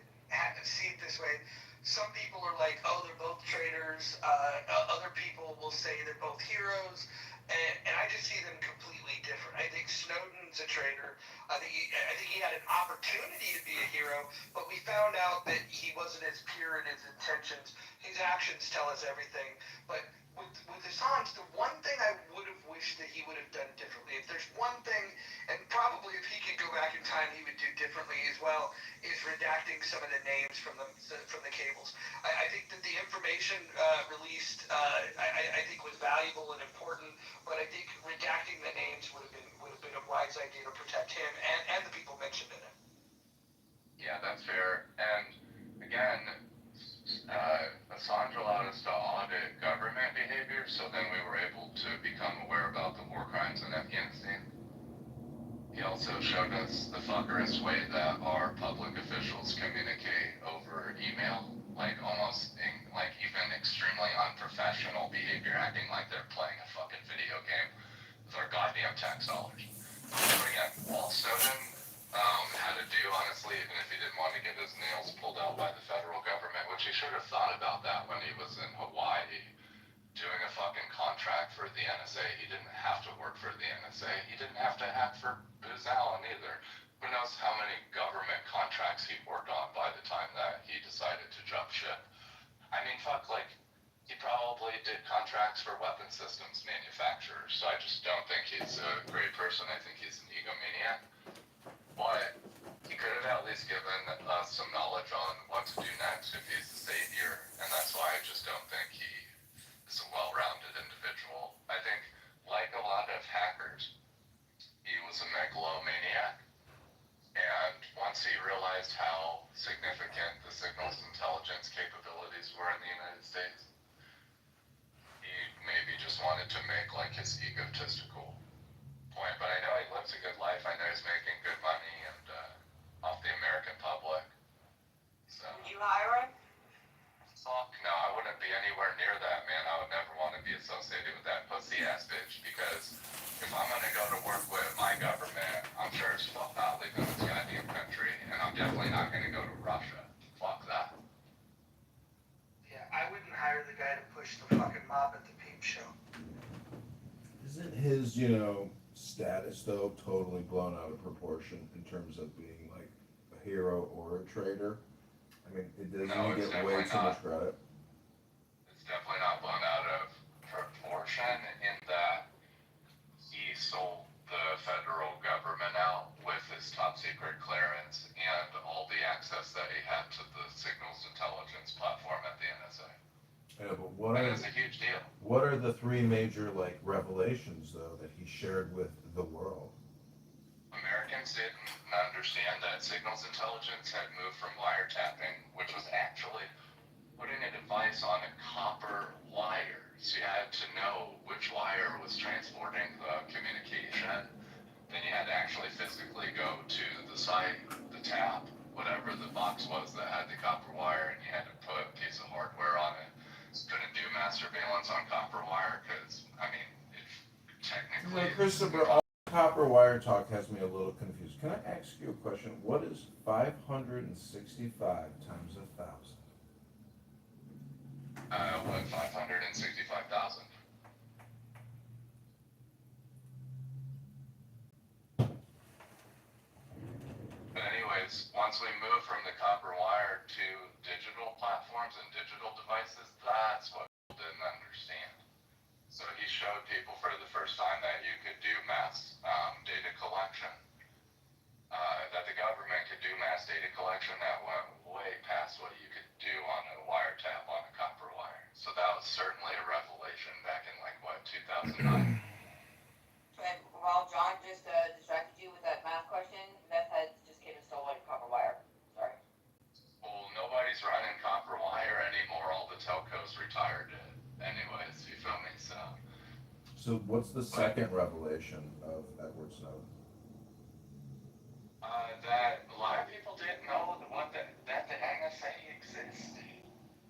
see it this way. Some people are like, oh, they're both traitors. Other people will say they're both heroes. And I just see them completely different. I think Snowden's a traitor. I think he had an opportunity to be a hero, but we found out that he wasn't as pure in his intentions. His actions tell us everything. But with Assange, the one thing I would have wished that he would have done differently, if there's one thing, and probably if he could go back in time, he would do differently as well, is redacting some of the names from the cables. I think that the information released, I think was valuable and important, but I think redacting the names would have been a wise idea to protect him and the people mentioned in it. Yeah, that's fair. And again, Assange allowed us to audit government behavior, so then we were able to become aware about the war crimes in Afghanistan. He also showed us the fuckerest way that our public officials communicate over email, like almost like even extremely unprofessional behavior, acting like they're playing a fucking video game with our goddamn tax dollars. But again, all Snowden had to do, honestly, even if he didn't want to get his nails pulled out by the federal government, which he should have thought about that when he was in Hawaii doing a fucking contract for the NSA. He didn't have to work for the NSA. He didn't have to hack for Booz Allen either. Who knows how many government contracts he worked on by the time that he decided to jump ship. I mean, fuck, like, he probably did contracts for weapon systems manufacturers, so I just don't think he's a great person. I think he's an egomaniac. But he could have at least given us some knowledge on what to do next if he's the savior, and that's why I just don't think he is a well-rounded individual. I think, like a lot of hackers, he was a megalomaniac, and once he realized how significant the signals intelligence capabilities were in the United States, he maybe just wanted to make like his egotistical point. But I know he lives a good life. I know he's making good money and off the American public. So. Would you hire him? Fuck no, I wouldn't be anywhere near that, man. I would never want to be associated with that pussy ass bitch, because if I'm gonna go to work with my government, I'm sure as fuck not leaving this goddamn country, and I'm definitely not gonna go to Russia. Fuck that. Yeah, I wouldn't hire the guy to push the fucking mob at the peep show. Isn't his, status though totally blown out of proportion in terms of being like a hero or a traitor? I mean, it doesn't No, it's get way definitely too not. much credit. It's definitely not blown out of proportion in that he sold the federal government out with his top secret clearance and all the access that he had to the signals intelligence platform at the NSA. Yeah, but And it's a huge deal. what are the three major revelations though that he shared with the world? Americans didn't understand that signals intelligence had moved from wiretapping, which was actually putting a device on a copper wire. So you had to know which wire was transporting the communication. Then you had to actually physically go to the site, the tap, whatever the box was that had the copper wire, and you had to put a piece of hardware on it. Couldn't do mass surveillance on copper wire because, I mean, technically... Christopher, all copper wire talk has me a little confused. Can I ask you a question? What is 565 times 1,000? What, 565,000? But anyways, once we moved from the copper wire to digital platforms and digital devices, that's what people didn't understand. So he showed people for the first time that you could do mass data collection. That the government could do mass data collection that went way past what you could do on a wiretap on a copper wire. So that was certainly a revelation back in 2009. And while John just distracted you with that math question, meth heads just came and stole like copper wire. Sorry. Well, nobody's running copper wire anymore. All the telcos retired it. Anyways, you feel me? So what's the second revelation of Edward Snowden? That a lot of people didn't know that the NSA existed.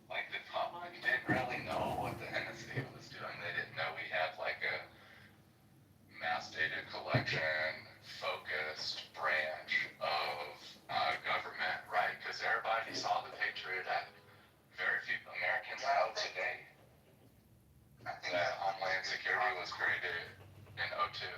Like, the public didn't really know what the NSA was doing. They didn't know we had like a mass data collection focused branch of government, right? Because everybody saw the Patriot Act. Very few Americans know today that Homeland Security was created in 2002.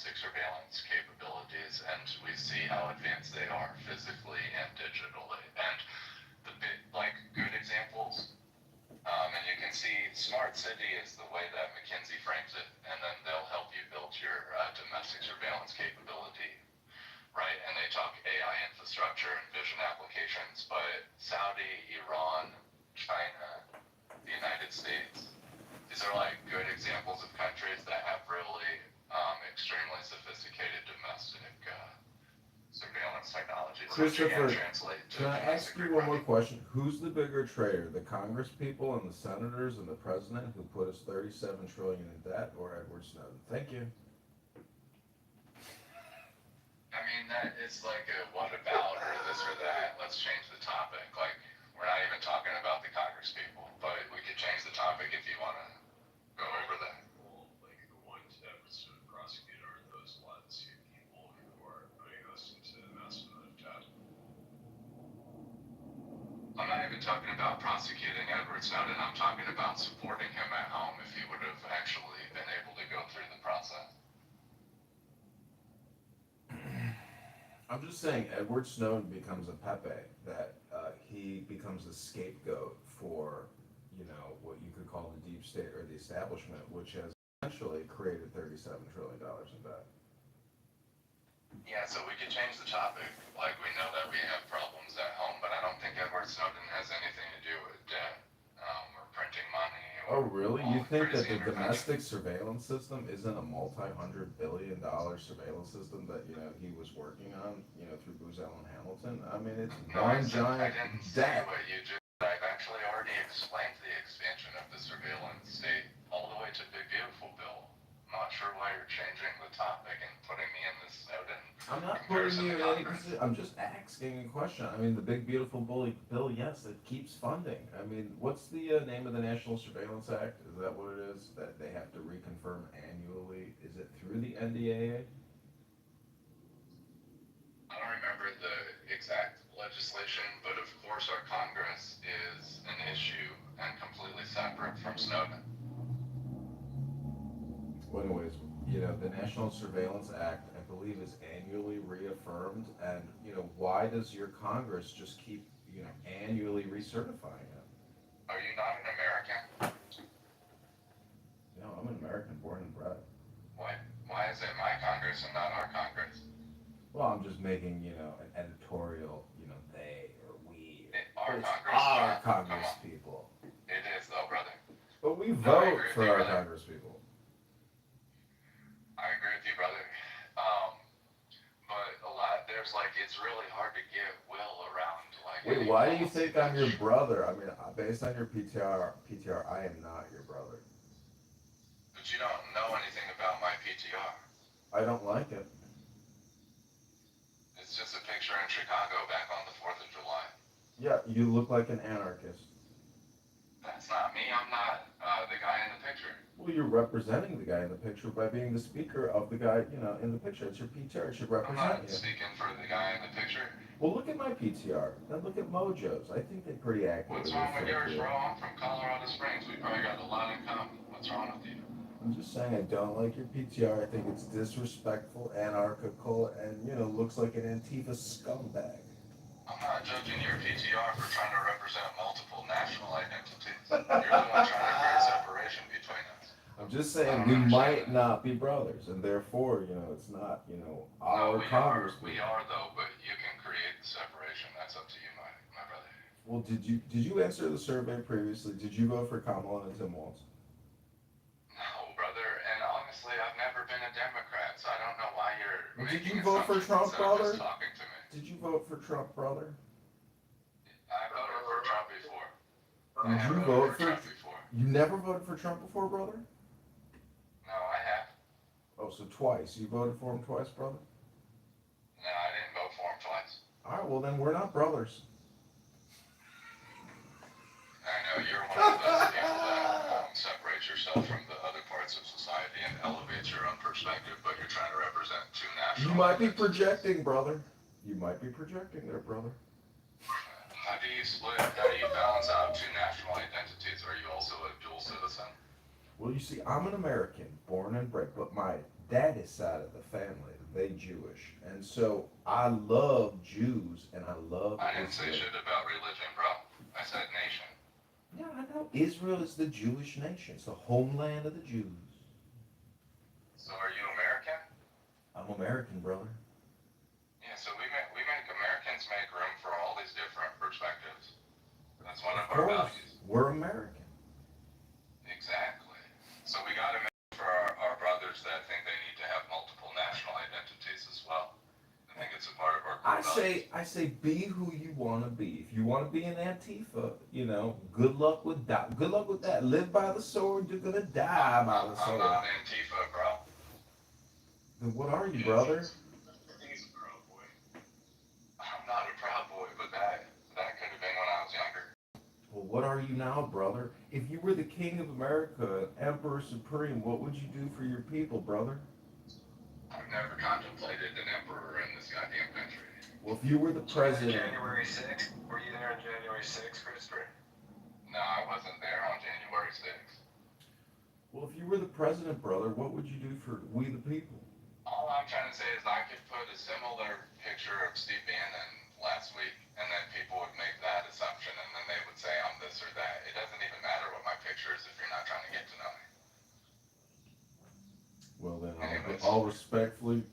domestic surveillance capabilities, and we see how advanced they are physically and digitally. And the big, like, good examples, and you can see smart city is the way that McKinsey frames it, and then they'll help you build your domestic surveillance capability, right? And they talk AI infrastructure and vision applications, but Saudi, Iran, China, the United States, these are like good examples of countries that have really extremely sophisticated domestic surveillance technologies. Christopher, which translate to can I ask domestic you one more crime. question? Who's the bigger traitor, the Congress people and the senators and the president who put us $37 trillion in debt, or Edward Snowden? Thank you. I mean, that is like a what about or this or that. Let's change the topic. Like, we're not even talking about the Congress people, but we could change the topic if you want to go over that. Well, like the ones that were sort of prosecuted are those ones who people who are putting us into massive amount of debt. I'm not even talking about prosecuting Edward Snowden. I'm talking about supporting him at home if he would have actually been able to go through the process. I'm just saying Edward Snowden becomes a Pepe, that he becomes a scapegoat for, what you could call the deep state or the establishment, which has essentially created $37 trillion in debt. Yeah, so we could change the topic. Like, we know that we have problems at home, but I don't think Edward Snowden has anything to do with debt or printing money. Oh, really? You think that crazy the intervention. domestic surveillance system isn't a multi-$100 billion surveillance system that, he was working on, through Booz Allen Hamilton? I mean, it's No, I one said, I giant didn't say debt. what you just. I've actually already explained the expansion of the surveillance state all the way to Big Beautiful Bill. I'm not sure why you're changing the topic and putting me in this Snowden I'm not comparison putting you to in any Congress. position. I'm just asking a question. I mean, the big beautiful bill, yes, it keeps funding. I mean, what's the name of the National Surveillance Act? Is that what it is? That they have to reconfirm annually? Is it through the NDAA? I don't remember the exact legislation, but of course our Congress is an issue and completely separate from Snowden. Well, anyways, the National Surveillance Act, I believe, is annually reaffirmed. And, why does your Congress just keep, annually recertifying it? Are you not an American? No, I'm an American born and bred. Why is it my Congress and not our Congress? Well, I'm just making, an editorial, they or we. Our It's Congress. our Come Congress on. people. It is though, brother. But we I vote agree with for you, our brother. Congress people. I agree with you, brother. But there's like, it's really hard to get will around. Like, Wait, why do you think I'm your brother? I mean, based on your PTR, I am not your brother. But you don't know anything about my PTR. I don't like it. It's just a picture in Chicago back on the 4th of July. Yeah, you look like an anarchist. That's not me. I'm not the guy in the picture. Well, you're representing the guy in the picture by being the speaker of the guy, in the picture. It's your PTR. It should I'm represent not you. speaking for the guy in the picture. Well, look at my PTR. Then look at Mojo's. I think they're pretty accurate. What's wrong with yours, bro? I'm from Colorado Springs. We probably got a lot in common. What's wrong with you? I'm just saying I don't like your PTR. I think it's disrespectful, anarchical, and, looks like an Antifa scumbag. I'm not judging your PTR for trying to represent multiple national identities. You're the one trying to create separation between us. I'm just saying we might not be brothers, and therefore, it's not, our Congress. We are though, but you can create the separation. That's up to you, my brother. Well, did you answer the survey previously? Did you vote for Kamala and Tim Walz? No, brother, and honestly, I've never been a Democrat, so I don't know why you're Well, did making you vote for Trump, instead of brother? just talking to me. Did you vote for Trump, brother? I voted for Trump before. Did you vote for Trump before? You never voted for Trump before, brother? No, I have. Oh, so twice. You voted for him twice, brother? No, I didn't vote for him twice. All right, well then we're not brothers. I know you're one of those people that separates yourself from the other parts of society and elevates your own perspective, but you're trying to represent two national. You might be identities. projecting, brother. You might be projecting there, brother. How do you balance out two national identities? Are you also a dual citizen? Well, you see, I'm an American, born and bred, but my daddy's side of the family, they Jewish, and so I love Jews and I love I didn't say Israel. shit about religion, bro. I said nation. Yeah, I know. Israel is the Jewish nation. It's the homeland of the Jews. So are you American? I'm American, brother. Yeah, so we make Americans make room for all these different perspectives. That's one Of of our course, values. we're American. Exactly. So we got to make for our brothers that think they need to have multiple national identities as well. I think it's a part of our core values. I say, be who you want to be. If you want to be an Antifa, good luck with that. Good luck with that. Live by the sword. You're gonna die by the I'm sword. not Antifa, bro. Then what are you, Yeah, brother? He's a Proud Boy. I'm not a proud boy, but that could have been when I was younger. Well, what are you now, brother? If you were the king of America, emperor supreme, what would you do for your people, brother? I've never contemplated an emperor in this goddamn country. Well, if you were the president, January 6th? Were you there on January 6th, Christopher? No, I wasn't there on January 6th. well, if you were the president, brother, what would you do for we the people? All I'm trying to say is I could put a similar picture of Steve Bannon last week, and then people would make that assumption, and then they would say I'm this or that. It doesn't even matter what my picture is if you're not trying to get to know me. Well, then Anyways, I'll respectfully,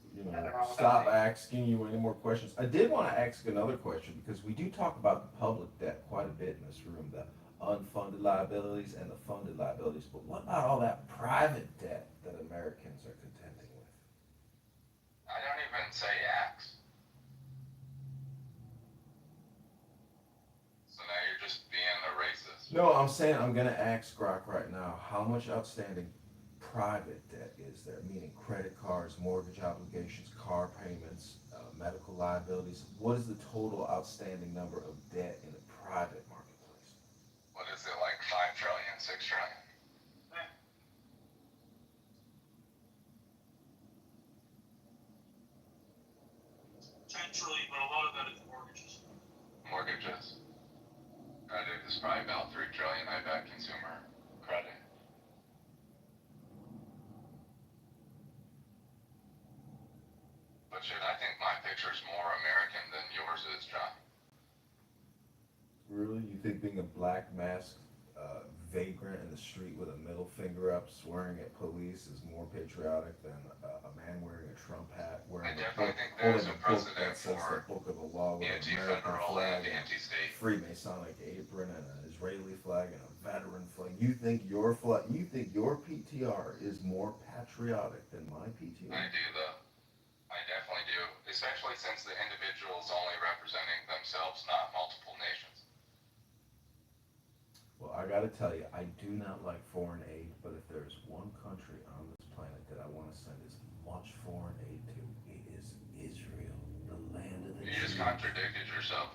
stop asking you any more questions. I did want to ask another question because we do talk about the public debt quite a bit in this room, the unfunded liabilities and the funded liabilities. But what about all that private debt that Americans are contending with? I don't even say axe. So now you're just being a racist. No, I'm saying I'm going to ask Grok right now, how much outstanding private debt is there? Meaning credit cards, mortgage obligations, car payments, medical liabilities. What is the total outstanding number of debt in the private marketplace? What is it, like 5 trillion, 6 trillion? Potentially, but a lot of that is mortgages. Mortgages. Credit is probably about 3 trillion, I bet, consumer credit. But shit, I think my picture's more American than yours is, John. Really? You think being a black masked vagrant in the street with a middle finger up, swearing at police, is more patriotic than a man wearing a Trump hat, wearing I a book, definitely think holding there's a a book precedent that says the for Book of the Law with an American anti-federal flag and and anti-state. Freemasonic apron and an Israeli flag and a veteran flag. You think your PTR is more patriotic than my PTR? I do, though. I definitely do. Especially since the individual is only representing themselves, not multiple nations. Well, I gotta tell you, I do not like foreign aid, but if there's one country on this planet that I want to send as much foreign aid to, it is Israel, the land of the You just Jews. contradicted yourself.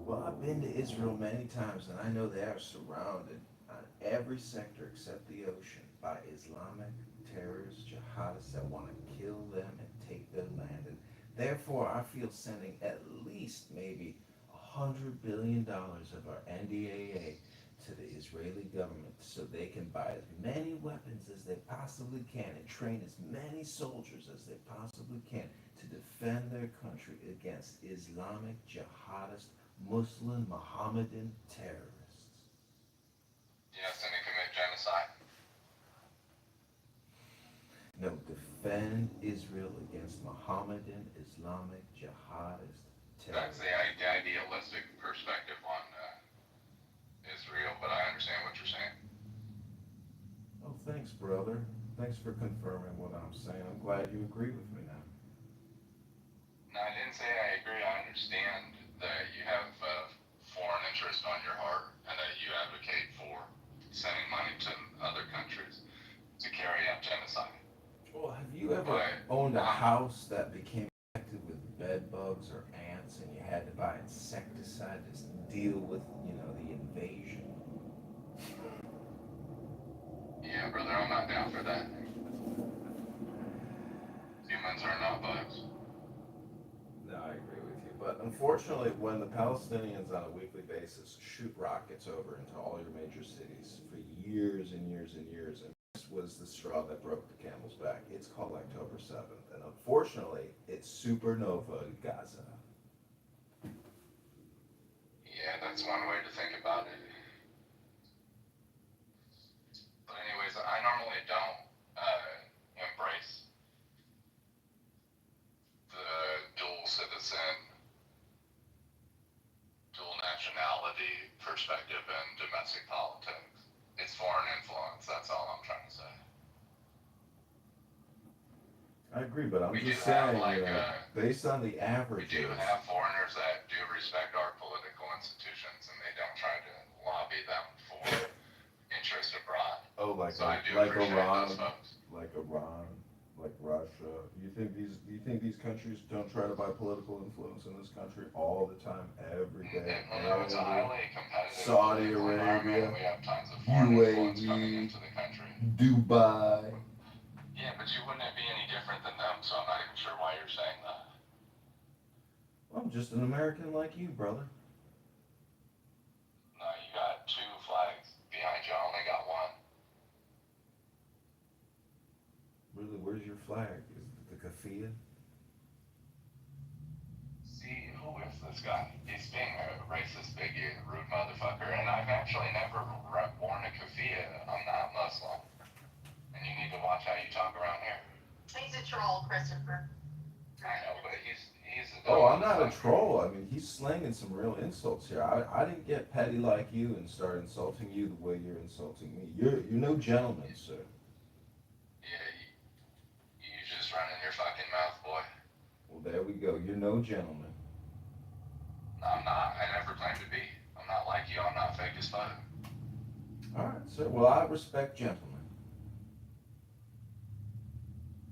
Well, I've been to Israel many times, and I know they are surrounded on every sector except the ocean by Islamic terrorists, jihadists that want to kill them and take their land. And therefore, I feel sending at least maybe $100 billion of our NDAA to the Israeli government so they can buy as many weapons as they possibly can and train as many soldiers as they possibly can to defend their country against Islamic jihadist Muslim Mohammedan terrorists. Yes, and they commit genocide. No, defend Israel against Mohammedan Islamic jihadist That's terrorists. the idealistic perspective on Israel, but I understand what you're saying. Oh, thanks, brother. Thanks for confirming what I'm saying. I'm glad you agree with me now. No, I didn't say I agree. I understand that you have foreign interest on your heart and that you advocate for sending money to other countries to carry out genocide. Well, have you ever owned a house that became infected with bed bugs or ants and you had to buy insecticide to deal with, the invasion? Yeah, brother, I'm not down for that. Humans are not bugs. No, I agree with you. But unfortunately, when the Palestinians on a weekly basis shoot rockets over into all your major cities for years and years and years, and this was the straw that broke the camel's back. It's called October 7th, and unfortunately, it's supernova Gaza. Yeah, that's one way to think about it. But anyways, I normally don't embrace the dual citizen, dual nationality perspective in domestic politics. It's foreign influence, that's all I'm trying to say. I agree, but I'm We just do have, saying, like, you know, based on the We averages, do have foreigners that do respect our political institutions and they don't try to lobby them for interest abroad. oh, So I do like appreciate Iran, those folks. like Iran, like Russia. Do you think these countries don't try to buy political influence in this country all the time, every day? No, it's a highly competitive Saudi political environment, Arabia, and we have tons of foreign influence coming UAE, into the country. Dubai. Yeah, but you wouldn't be any different than them, so I'm not even sure why you're saying that. Well, I'm just an American like you, brother. No, you got two flags behind you. I only got one. Really, where's your flag? Is it the kafia? See, who is this guy? He's being a racist, bigot, rude motherfucker, and I've actually never worn a keffiyeh. I'm not Muslim. And you need to watch how you talk around here. He's a troll, Christopher. I know, but he's a Oh, I'm not a motherfucker. troll. I mean, he's slanging some real insults here. I didn't get petty like you and start insulting you the way you're insulting me. You're no gentleman, sir. Yeah, you just running your fucking mouth, boy. Well, there we go. You're no gentleman. No, I'm not. I never claimed to be. I'm not like you. I'm not fake as fuck. All right, sir. Well, I respect gentlemen.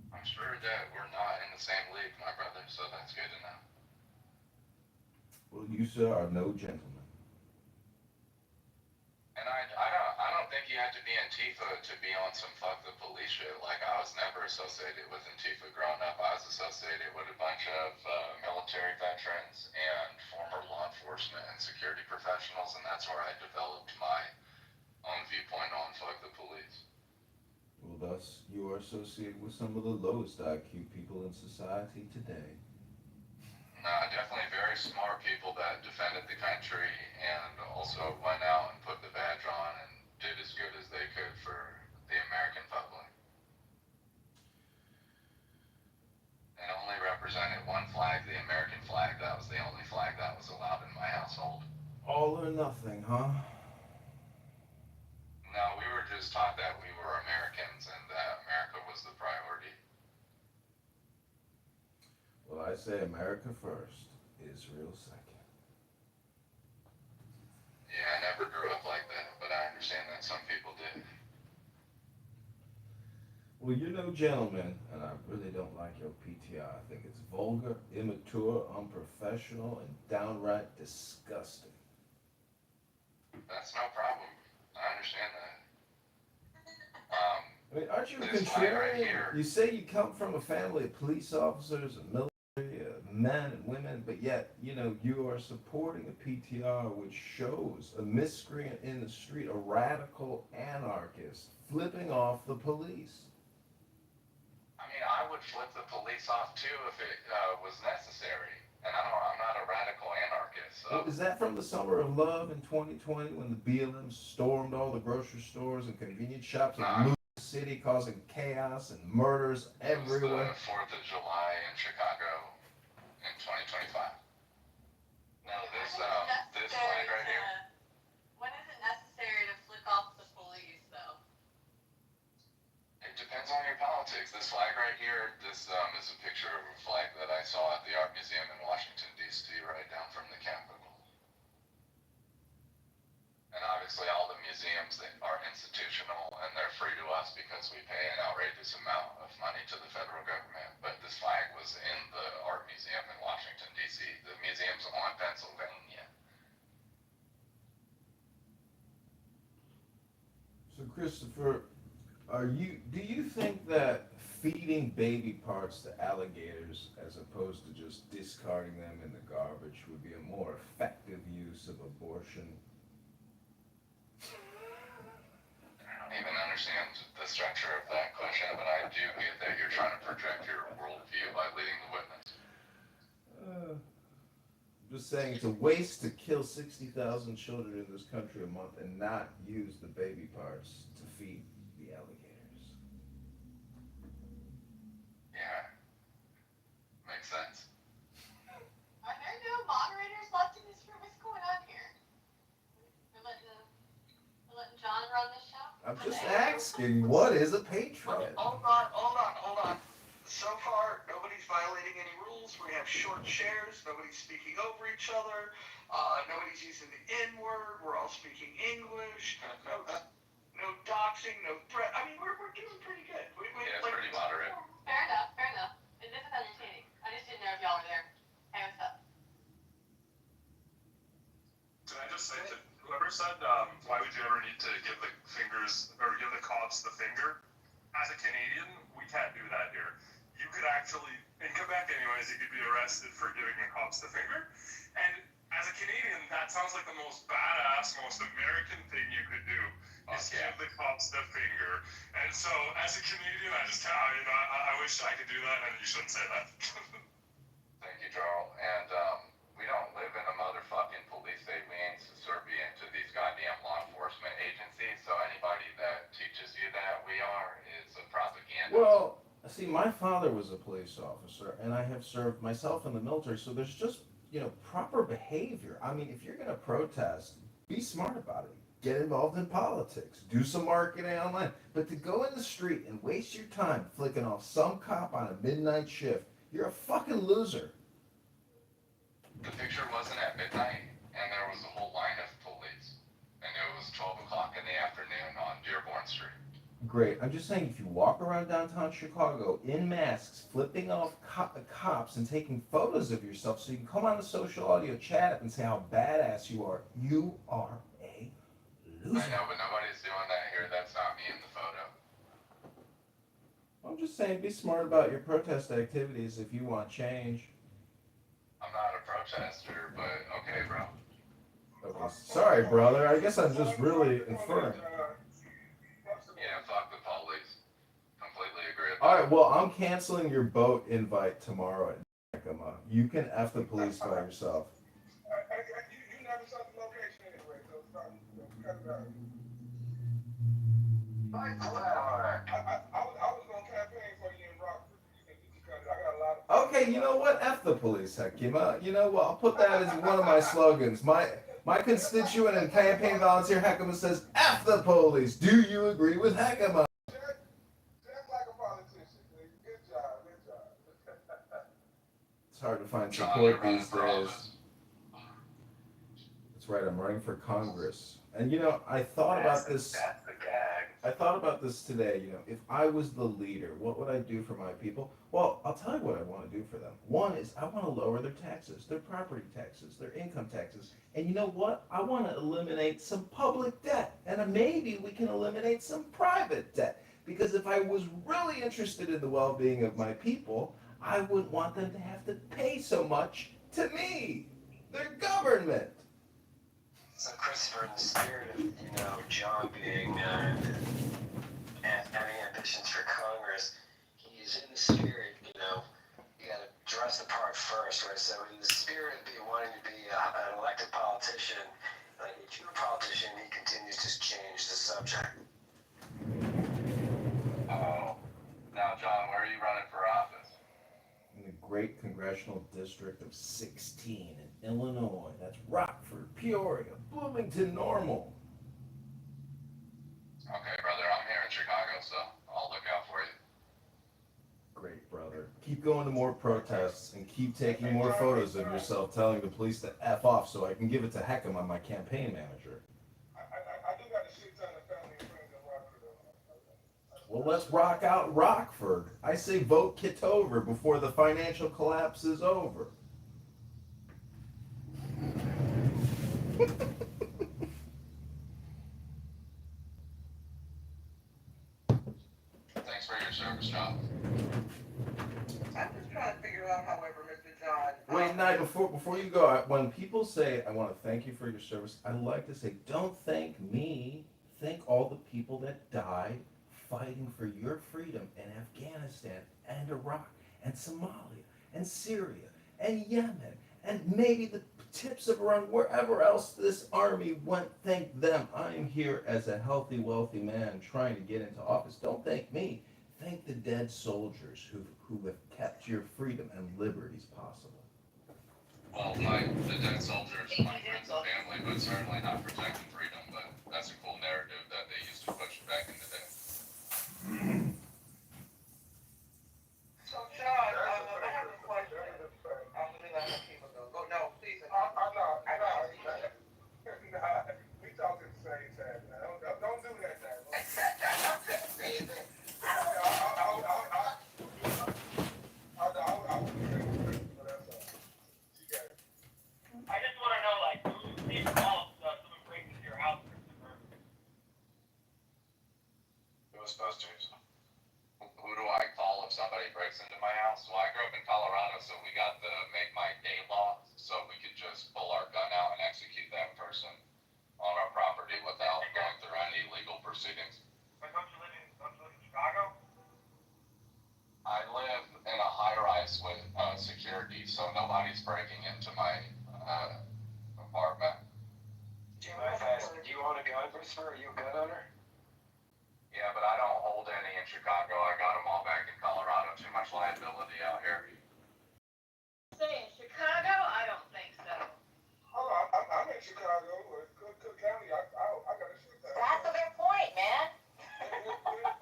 I'm sure that we're not in the same league, my brother, so that's good to know. Well, you, sir, are no gentleman. And I don't think you have to be Antifa to be on some fuck the police shit. Like, I was never associated with Antifa growing up. I was associated with a bunch of military veterans and former law enforcement and security professionals, and that's where I developed my own viewpoint on fuck the police. Well, thus, you are associated with some of the lowest IQ people in society today. Definitely very smart people that defended the country and also went out and put the badge on and did as good as they could for the American public. And only represented one flag, the American flag. That was the only flag that was allowed in my household. All or nothing, huh? No, we were just taught that we were Americans and that America was the priority. Well, I say America first, Israel second. Yeah, I never grew up like that, but I understand that some people did. Well, you're no gentleman, and I really don't like your PTR. I think it's vulgar, immature, unprofessional, and downright disgusting. That's no problem. I understand that. I mean, aren't you a This flag right contrarian? here. You say you come from a family of police officers and military men and women, but yet, you know, you are supporting a PTR which shows a miscreant in the street, a radical anarchist, flipping off the police. I mean, I would flip the police off too if it was necessary. And I'm not a radical anarchist. So. Well, is that from the summer of love in 2020 when the BLM stormed all the grocery stores and convenience shops in New York City, causing chaos and murders everywhere? It was the 4th of July in Chicago in 2025. No, this flag right here. When is it necessary to flick off the police, though? It depends on your politics. This flag right here, this is a picture of a flag that I saw at the Art Museum in Washington, D.C., right down from the Capitol. And obviously all the museums that are institutional and they're free to us because we pay an outrageous amount of money to the federal government. But this flag was in the Art Museum in Washington, D.C. The museum's on Pennsylvania. So, Christopher, do you think that feeding baby parts to alligators as opposed to just discarding them in the garbage would be a more effective use of abortion. I don't even understand the structure of that question, but I do get that you're trying to project your worldview by leading the witness. I'm just saying it's a waste to kill 60,000 children in this country a month and not use the baby parts to feed the alligators. Yeah, makes sense. Are there no moderators left in this room? What's going on here? We're letting John run this show? I'm just asking, what is a patriot? Hold on. So far, nobody's violating any rules. We have short shares. Nobody's speaking over each other. Nobody's using the N-word. We're all speaking English. No doxing, no threat. I mean, we're doing pretty good. Yeah, it's pretty moderate. Fair enough. This is entertaining. I just didn't know if y'all were there. Hey, what's up? Can I just say to whoever said, why would you ever need to give the fingers or give the cops the finger? As a Canadian, we can't do that here. You could actually, in Quebec anyways, you could be arrested for giving the cops the finger. And as a Canadian, that sounds like the most badass, most American thing you could do. Is give the cops the finger. And so, as a Canadian, I just can't, I wish I could do that, and you shouldn't say that. Thank you, Charles. And we don't live in a motherfucking police state. We ain't subservient to these goddamn law enforcement agencies. So anybody that teaches you that we are is a propaganda. Well, see, my father was a police officer, and I have served myself in the military, so there's just, proper behavior. I mean, if you're going to protest, be smart about it. Get involved in politics. Do some marketing online. But to go in the street and waste your time flicking off some cop on a midnight shift, you're a fucking loser. The picture wasn't at midnight, and there was a whole line of police. And it was 12 o'clock in the afternoon on Dearborn Street. Great. I'm just saying, if you walk around downtown Chicago in masks, flipping off cops and taking photos of yourself so you can come on the social audio chat up and say how badass you are a loser. I know, but nobody's doing that here. That's not me in the photo. I'm just saying, be smart about your protest activities if you want change. I'm not a protester, but okay, bro. Okay. Sorry, brother. I guess I'm just really inferring. Yeah, fuck the police. Completely agree with that. All right, well, I'm canceling your boat invite tomorrow at Yakima. You can F the police by yourself. You never saw the location anyway, so cut it out. I was going to campaign for you in Rockford. You can cut it. I got a lot of... Okay, you know what? F the police, Yakima. You know what? I'll put that as one of my slogans. My constituent and campaign volunteer Yakima says, F the police. Do you agree with Yakima? Just like a politician. Good job. It's hard to find support these days. That's right, I'm running for Congress. And I thought about this. That's the gag. I thought about this today. If I was the leader, what would I do for my people? Well, I'll tell you what I want to do for them. One is I want to lower their taxes, their property taxes, their income taxes. And you know what? I want to eliminate some public debt. And maybe we can eliminate some private debt. Because if I was really interested in the well-being of my people, I wouldn't want them to have to pay so much to me, their government. So Christopher, in the spirit of, John being, having ambitions for Congress, he's in the spirit, you gotta dress the part first, right? So in the spirit of wanting to be an elected politician, like a true politician, he continues to change the subject. Oh, now John, where are you running for office? In the great congressional district of 16 in Illinois. That's Rockford, Peoria, Bloomington, Normal. Okay, brother, I'm here in Chicago, so I'll look out for you. Great, brother. Keep going to more protests and keep taking more photos of yourself telling the police to F off so I can give it to Heckham on my campaign manager. I do got a shit ton of family and friends in Rockford. Well, let's rock out Rockford. I say vote Kitover before the financial collapse is over. Thanks for your service. service job. I'm just trying to figure out, however, Mr. John. Wait, Nye, before you go, when people say, I want to thank you for your service, I like to say, don't thank me. Thank all the people that died fighting for your freedom in Afghanistan and Iraq and Somalia and Syria and Yemen and maybe the tips of around wherever else this army went. Thank them. I'm here as a healthy, wealthy man trying to get into office. Don't thank me. Thank the dead soldiers who have kept your freedom and liberties possible. Well, the dead soldiers, my friends and family, but certainly not protecting freedom, but that's a cool narrative that they used to push back in the day. So, John, I have a question. Let me let Hakeem go. Go, no, please. We talk at the same time. Don't do that now. I just want to know, like, who needs help someone breaks into your house, Christopher? Who was supposed to? Who do I call if somebody breaks into my house? Well, I grew up in Colorado, so we got the make my day law, so we could just pull our gun out and execute that person on our property without going through any legal proceedings. But don't you live in Chicago? I live in a high-rise with security, so nobody's breaking into my apartment. Do you own a gun, Christopher? Are you a gun owner? Yeah, but I don't hold any in Chicago. I got them all back in Colorado. Too much liability out here. Say in Chicago? I don't think so. I'm in Chicago, Cook County. I got a shoot that. That's a good point, man.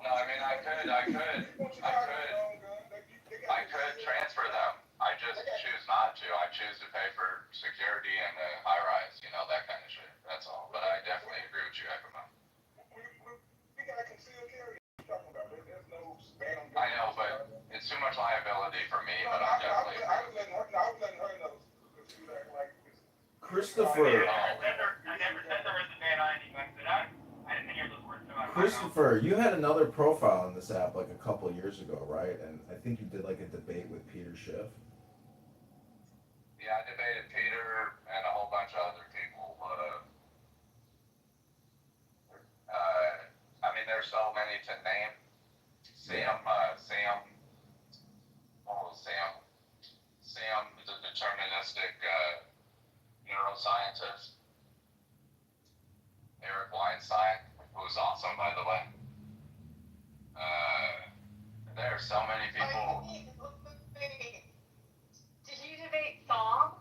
No, I mean, I could transfer them. I just choose not to. I choose to pay for security and the high rise, that kind of shit. That's all. But I definitely agree with you, Ekman. We got concealed carry. Talking about it. There's no spam. I know, but it's too much liability for me. But I definitely agree. I was letting her know. Christopher. I never said there was a ban on any guns, but I didn't hear those words come out of my mouth. Christopher, you had another profile on this app like a couple of years ago, right? And I think you did like a debate with Peter Schiff. Yeah, I debated Peter and a whole bunch of other people. I mean, there's so many to name. Sam, the deterministic neuroscientist. Eric Weinstein, who's awesome, by the way. There are so many people. Did you debate Thom?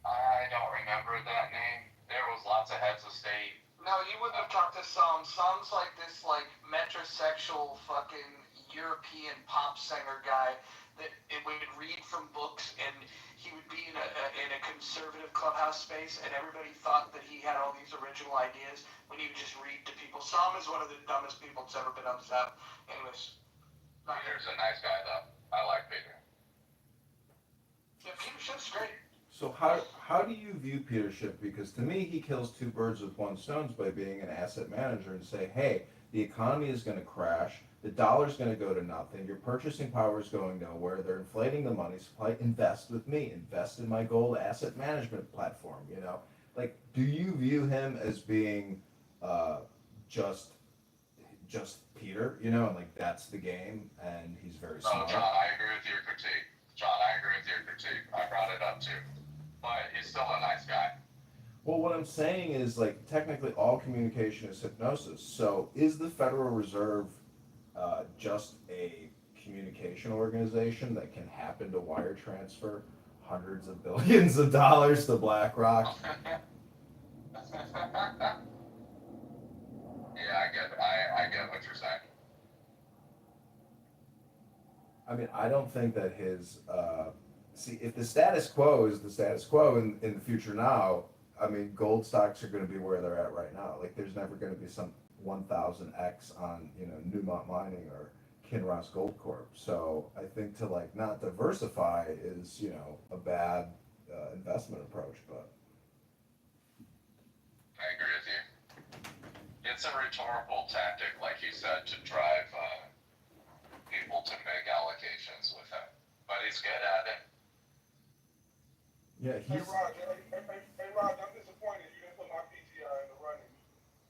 I don't remember that name. There was lots of heads of state. No, you wouldn't have talked to Some. Some's like this, metrosexual fucking European pop singer guy that would read from books, and he would be in a conservative clubhouse space, and everybody thought that he had all these original ideas when he would just read to people. Some is one of the dumbest people that's ever been on this app. Anyways. Peter's a nice guy, though. I like Peter. Yeah, Peter Schiff's great. So how do you view Peter Schiff? Because to me, he kills two birds with one stone by being an asset manager and say, hey, the economy is going to crash, the dollar's going to go to nothing, your purchasing power is going nowhere, they're inflating the money supply, invest with me, invest in my gold asset management platform, Like, do you view him as being just Peter, and like that's the game, and he's very smart? Oh, John, I agree with your critique. I brought it up too. But he's still a nice guy. Well, what I'm saying is, like, technically all communication is hypnosis. So is the Federal Reserve just a communication organization that can happen to wire transfer hundreds of billions of dollars to BlackRock? Yeah, I get what you're saying. I mean, I don't think that his if the status quo is the status quo in the future now, I mean, gold stocks are going to be where they're at right now. Like, there's never going to be some 1000x on Newmont Mining or Kinross Gold Corp. So I think to not diversify is a bad investment approach. But I agree with you. It's a rhetorical tactic, like you said, to drive Yeah, Hey, he's. Raj, I'm disappointed you didn't put my PTR in the running.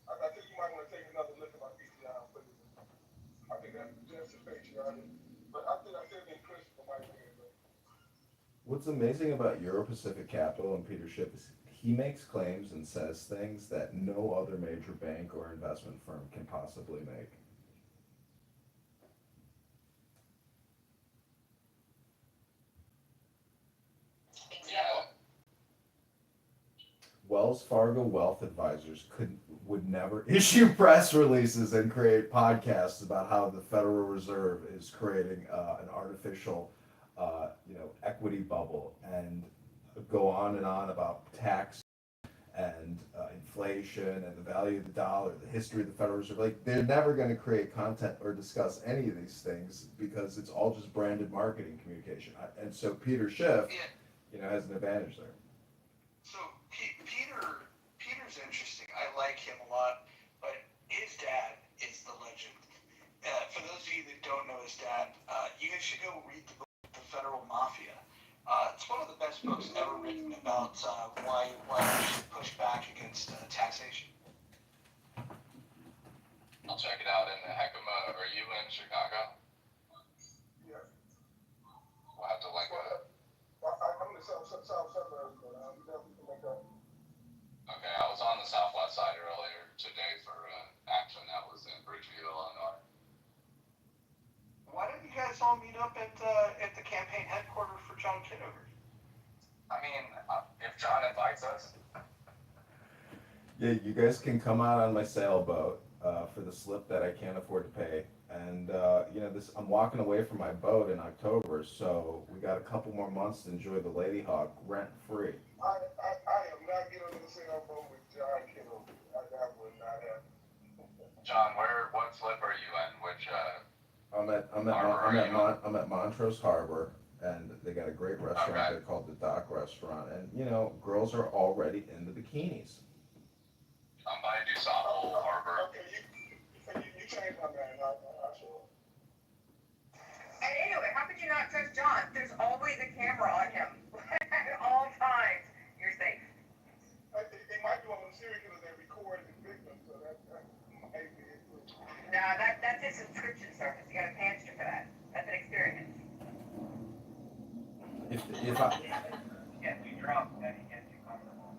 I think you might want to take another look at my PTR and put it in. I think that's just patriotic. But I think I said in Christopher might win. But What's amazing about Euro Pacific Capital and Peter Schiff is he makes claims and says things that no other major bank or investment firm can possibly make. Example. Wells Fargo Wealth Advisors would never issue press releases and create podcasts about how the Federal Reserve is creating an artificial, equity bubble and go on and on about tax and inflation and the value of the dollar, the history of the Federal Reserve. Like they're never going to create content or discuss any of these things because it's all just branded marketing communication. And so Peter Schiff, has an advantage there. So Peter's interesting. I like him a lot, but his dad is the legend. For those of you that don't know his dad, you guys should go read the book, The Federal Mafia. It's one of the best books ever written about why we should push back against taxation. I'll check it out. And Heckema, are you in Chicago? yeah, We'll have to link up. I'm in the south suburbs, but we definitely can make up. Okay, I was on the southwest side earlier today for action that was in Bridgeview, Illinois. Why don't you guys all meet up at the campaign headquarters for John Kitover? I mean, if John invites us. Yeah, you guys can come out on my sailboat for the slip that I can't afford to pay. And I'm walking away from my boat in October, so we got a couple more months to enjoy the Lady Hawk rent free. I am not getting on the sailboat with John Kittle. That would not happen. John, what slip are you in? Which I'm at Montrose Harbor, and they got a great restaurant Okay. there called the Dock Restaurant, and girls are already in the bikinis. I'm by DuSable Harbor. Okay, you changed my mind. I sure. And anyway, how could you not trust John? There's always a camera on him. At all times. You're safe. It might be one of the serial killers that record his victims, so that might be it. No, that's his subscription service. You gotta pay extra for that. That's an experience. If I Get too drunk, then you get too comfortable.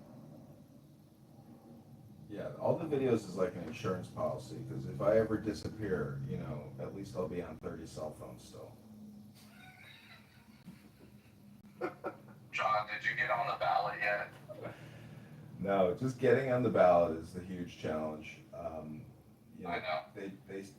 Yeah, all the videos is like an insurance policy, because if I ever disappear, at least I'll be on 30 cell phones still. John, did you get on the ballot yet? No, just getting on the ballot is the huge challenge. I know.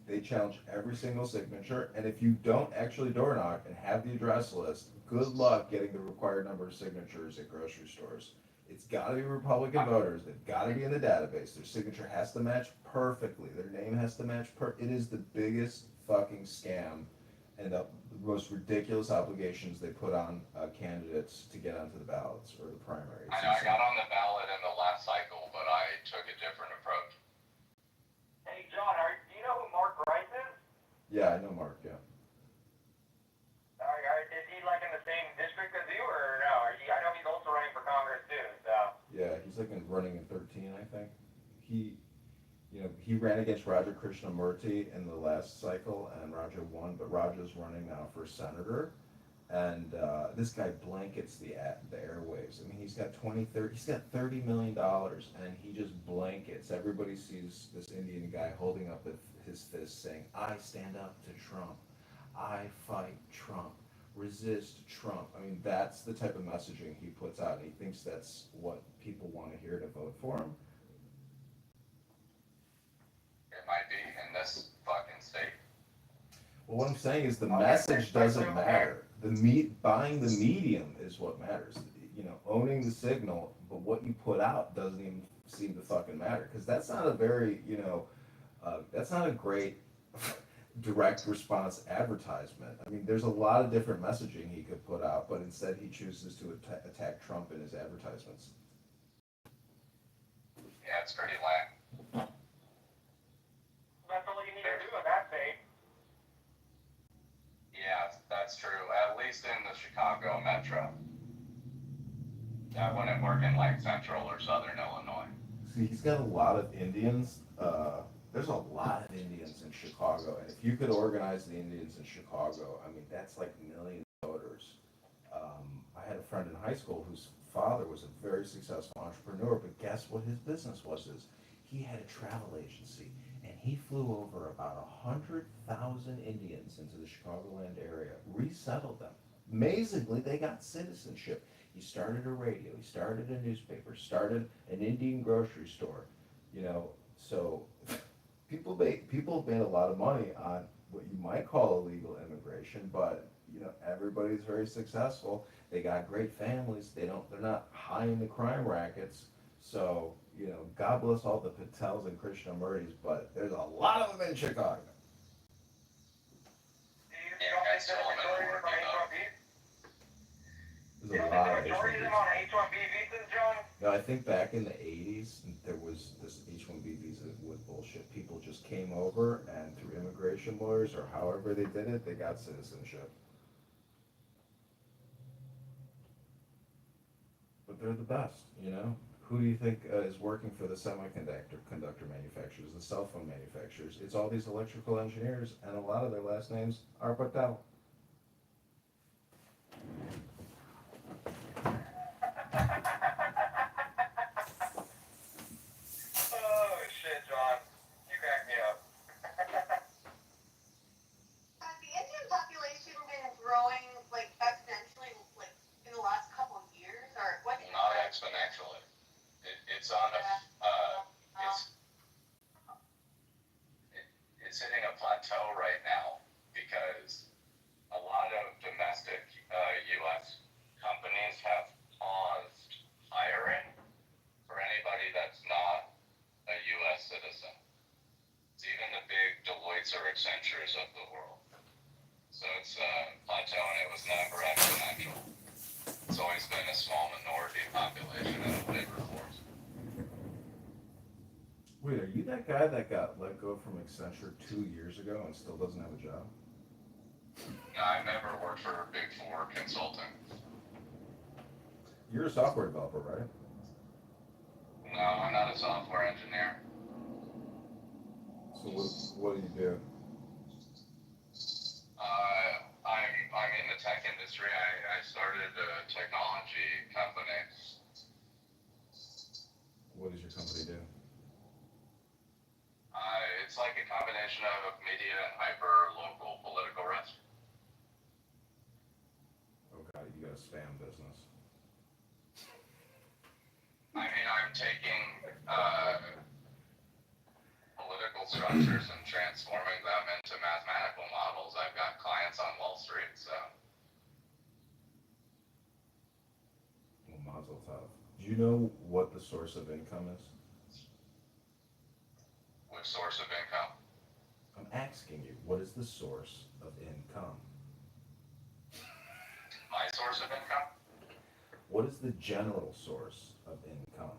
They challenge every single signature, and if you don't actually door knock and have the address list, good luck getting the required number of signatures at grocery stores. It's got to be Republican voters. They've got to be in the database. Their signature has to match perfectly. Their name has to match It is the biggest fucking scam and the most ridiculous obligations they put on candidates to get onto the ballots or the primaries. I know, I got on the ballot in the last cycle, but I took a different approach. Hey, John, do you know who Mark Grice is? Yeah, I know Mark, yeah. Is he like in the same district as you, or no? I know he's also running for Congress too. So. Yeah, he's running in 13, I think. He ran against Raja Krishnamurti in the last cycle, and Raja won, but Raja's running now for senator. And this guy blankets the airwaves. I mean, he's got $30 million, and he just blankets. Everybody sees this Indian guy holding up his fist saying, "I stand up to Trump. I fight Trump. Resist Trump." I mean, that's the type of messaging he puts out, and he thinks that's what people want to hear to vote for him. It might be in this fucking state. Well, what I'm saying is the message doesn't matter. Buying the medium is what matters. Owning the signal, but what you put out doesn't even seem to fucking matter, because that's not a very, that's not a great direct response advertisement. I mean, there's a lot of different messaging he could put out, but instead he chooses to attack Trump in his advertisements. Yeah, it's pretty lame. That's all you need to do in that state. Yeah, that's true. At least in the Chicago metro. That wouldn't work in like central or southern Illinois. See, he's got a lot of Indians. There's a lot of Indians in Chicago, and if you could organize the Indians in Chicago, I mean, that's like millions of voters. I had a friend in high school whose father was a very successful entrepreneur, but guess what his business was? Is he had a travel agency, and he flew over about 100,000 Indians into the Chicagoland area, resettled them. Amazingly, they got citizenship. He started a radio, he started a newspaper, started an Indian grocery store, you know. So people made a lot of money on what you might call illegal immigration, but you know everybody's very successful. They got great families. They're not high in the crime rackets. So you know, God bless all the Patels and Krishnamurtis, but there's a lot of them in Chicago. You don't think there's a majority of them on H-1B? There's a lot of Majority of them on H-1B visas, John? No, I think back in the 80s, there was this H-1B visa was bullshit. People just came over and through immigration lawyers or however they did it, they got citizenship. But they're the best, you know? Who do you think is working for the conductor manufacturers, the cell phone manufacturers? It's all these electrical engineers, and a lot of their last names are Patel. Oh, shit, John. You crack me up. Has the Indian population been growing like exponentially like in the last couple of years, or what? Not exponentially. It's on a, it's hitting a plateau right now because a lot of domestic U.S. companies have paused hiring for anybody that's not a U.S. citizen. It's even the big Deloittes or Accentures of the world. So it's plateauing. It was never exponential. It's always been a small minority population in the labor force. Wait, are you that guy that got let go from Accenture 2 years ago and still doesn't have a job? No, I've never worked for a Big Four consulting. You're a software developer, right? No, I'm not a software engineer. So what do you do? I'm in the tech industry. I started a technology company. What does your company do? It's like a combination of media and hyper-local political risk. Oh god, you got a spam business. I mean, I'm taking political structures and transforming them into mathematical models. I've got clients on Wall Street, so. Well, mazel tov. Do you know what the source of income is? Which source of income? I'm asking you, what is the source of income? My source of income? What is the general source of income?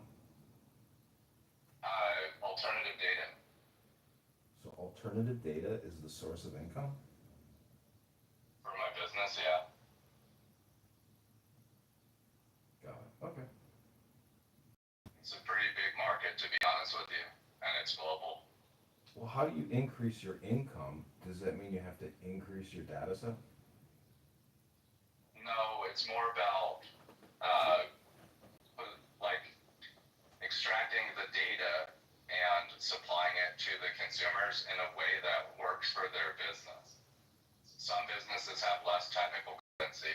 Alternative data. So alternative data is the source of income? For my business, yeah. Got it. Okay. It's a pretty big market, to be honest with you, and it's global. Well, how do you increase your income? Does that mean you have to increase your data set? No, it's more about like extracting the data and supplying it to the consumers in a way that works for their business. Some businesses have less technical competency,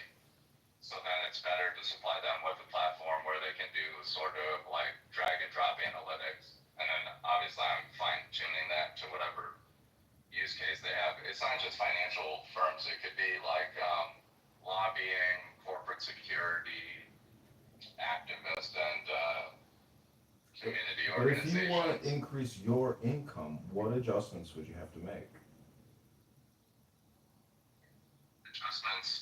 so then it's better to supply them with a platform where they can do sort of like drag and drop analytics. And then obviously I'm fine tuning that to whatever use case they have. It's not just financial firms. It could be like lobbying, corporate security, activist, and community But if organizations. you want to increase your income, what adjustments would you have to make? Adjustments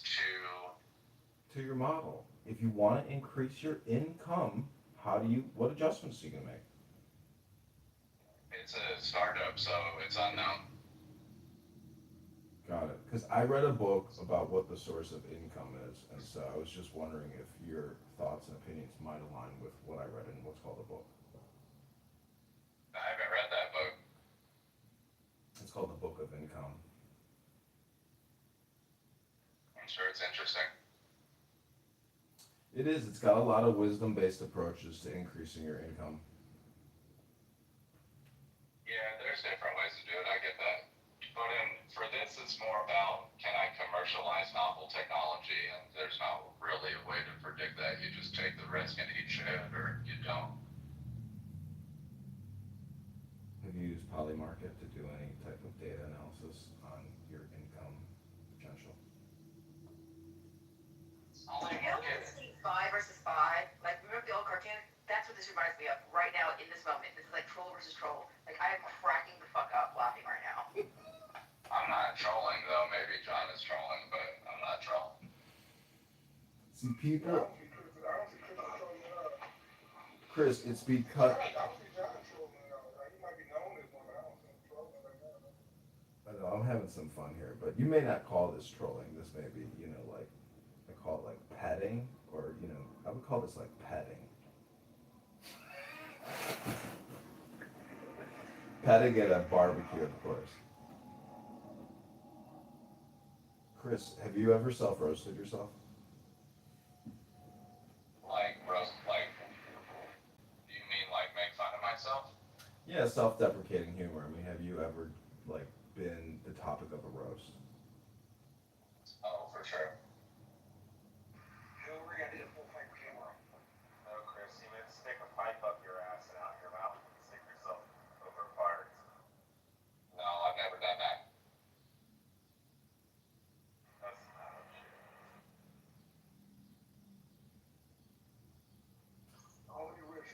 To your model. If you want to increase your income, what adjustments are you going to make? it's a startup, so it's unknown. Got it. Because I read a book about what the source of income is, and so I was just wondering if your thoughts and opinions might align with what I read in what's called a book. I haven't read that book. It's called the Book of Income. I'm sure it's interesting. It is. It's got a lot of wisdom-based approaches to increasing your income. Yeah, there's different ways to do it. I get that. But for this, it's more about can I commercialize novel technology, and there's not really a way to predict that. You just take the risk and eat shit, or you don't. Have you used Polymarket to do any type of data analysis on your income potential? Only Have you ever market. seen Five versus Five? Like, remember the old cartoon? That's what this reminds me of right now in this moment. This is like troll versus troll. Like, I am cracking the fuck up laughing right now. I'm not trolling though. Maybe John is trolling, but I'm not trolling. See, I people, don't see Chris trolling at all. Chris, it's because I don't see John trolling at all. He might be known as one, but I don't see him trolling like that. I know I'm having some fun here, but you may not call this trolling. This may be, like I call it like petting, or I would call this like petting. Petting at a barbecue, of course. Chris, have you ever self-roasted yourself? Like roast, like you mean like make fun of myself? Yeah, self-deprecating humor. I mean, have you ever like been the topic of a roast? Oh, for sure. Kitover, you gotta do the full fight camera. No, Chris, you meant stick a pipe up your ass and out your mouth and stick yourself over a fire. No, I've never done that. That's not a shit. Only risk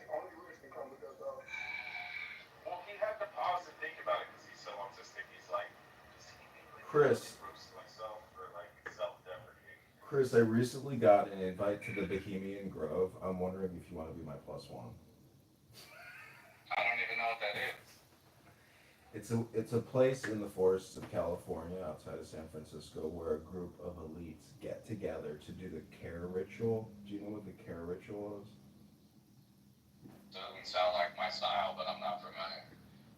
can come because Well, he had to pause and think about it because he's so autistic. He's like, Chris, roast myself or like self-deprecating. Chris, I recently got an invite to the Bohemian Grove. I'm wondering if you want to be my plus one. I don't even know what that is. It's a place in the forests of California outside of San Francisco where a group of elites get together to do the care ritual. Do you know what the care ritual is? Doesn't sound like my style, but I'm not familiar.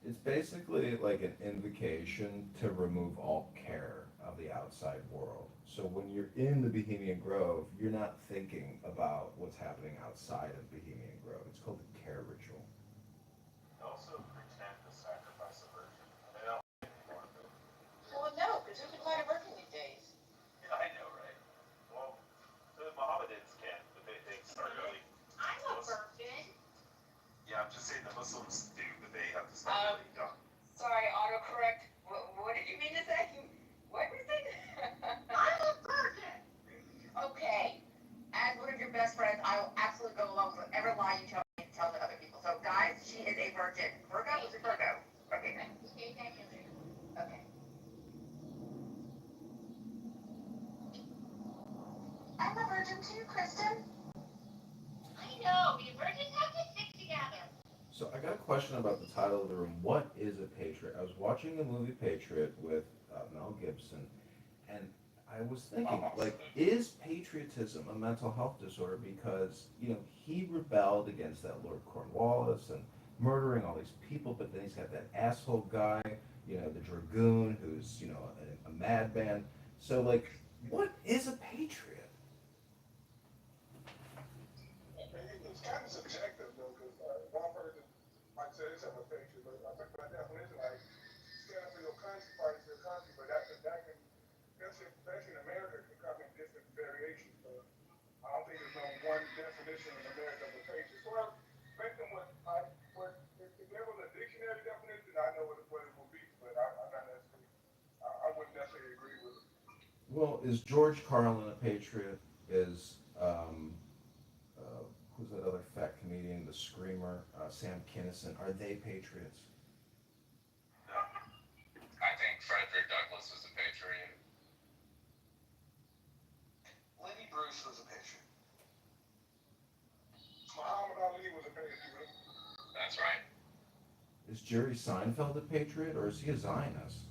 It's basically like an invocation to remove all care of the outside world. So when you're in the Bohemian Grove, you're not thinking about what's happening outside of Bohemian Grove. It's called the care ritual. Also pretend to sacrifice a virgin. I don't anymore, but Well, no, because who's declared a virgin these days? yeah, I know, right? Well, the Mohammedans can, but they start really. I'm a virgin. Yeah, I'm just saying the Muslims do, but they have to start really young. Sorry, autocorrect. What did you mean to say? What did you say? I'm a virgin. Okay. As one of your best friends, I will absolutely go along with whatever lie you tell me to tell to other people. So, guys, she is a virgin. Virgo is a Virgo. Okay, thanks. Okay, thank you. Okay. I'm a virgin too, Kristen. I know, we virgins have to stick together. So I got a question about the title of the room. What is a patriot? I was watching the movie Patriot with Mel Gibson, and I was thinking, like, is patriotism a mental health disorder? Because, he rebelled against that Lord Cornwallis and murdering all these people, but then he's got that asshole guy, the dragoon who's, a madman. So, like, what is a patriot? it's kind of subjective though, because one person might say this I'm a patriot, but I think by definition, like stand up for your country, fight for your country, but that can, especially in America, can come in different variations. So I don't think there's no one definition in America of a patriot. Well, based on if there was a dictionary definition, I know what it would be, but I'm not necessarily, I wouldn't necessarily agree with it. Well, is George Carlin a patriot? Is who's that other fat comedian, the screamer, Sam Kinison? Are they patriots? No. I think Frederick Douglass is a patriot. Lenny Bruce was a patriot. Muhammad Ali was a patriot. That's right. Is Jerry Seinfeld a patriot, or is he a Zionist?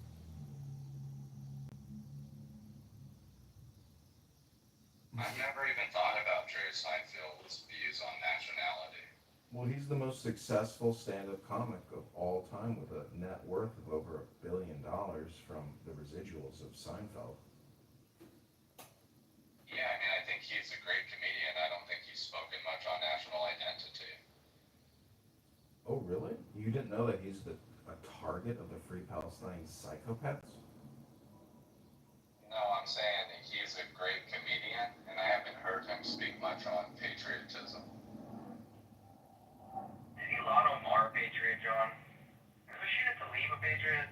I've never even thought about Jerry Seinfeld's views on nationality. Well, he's the most successful stand-up comic of all time with a net worth of over $1 billion from the residuals of Seinfeld. Yeah, I mean, I think he's a great comedian. I don't think he's spoken much on national identity. Oh, really? You didn't know that he's a target of the Free Palestine psychopaths? No, I'm saying he's a great comedian, and I haven't heard him speak much on patriotism. Is Ilhan Omar a patriot, John? Was she to leave a patriot?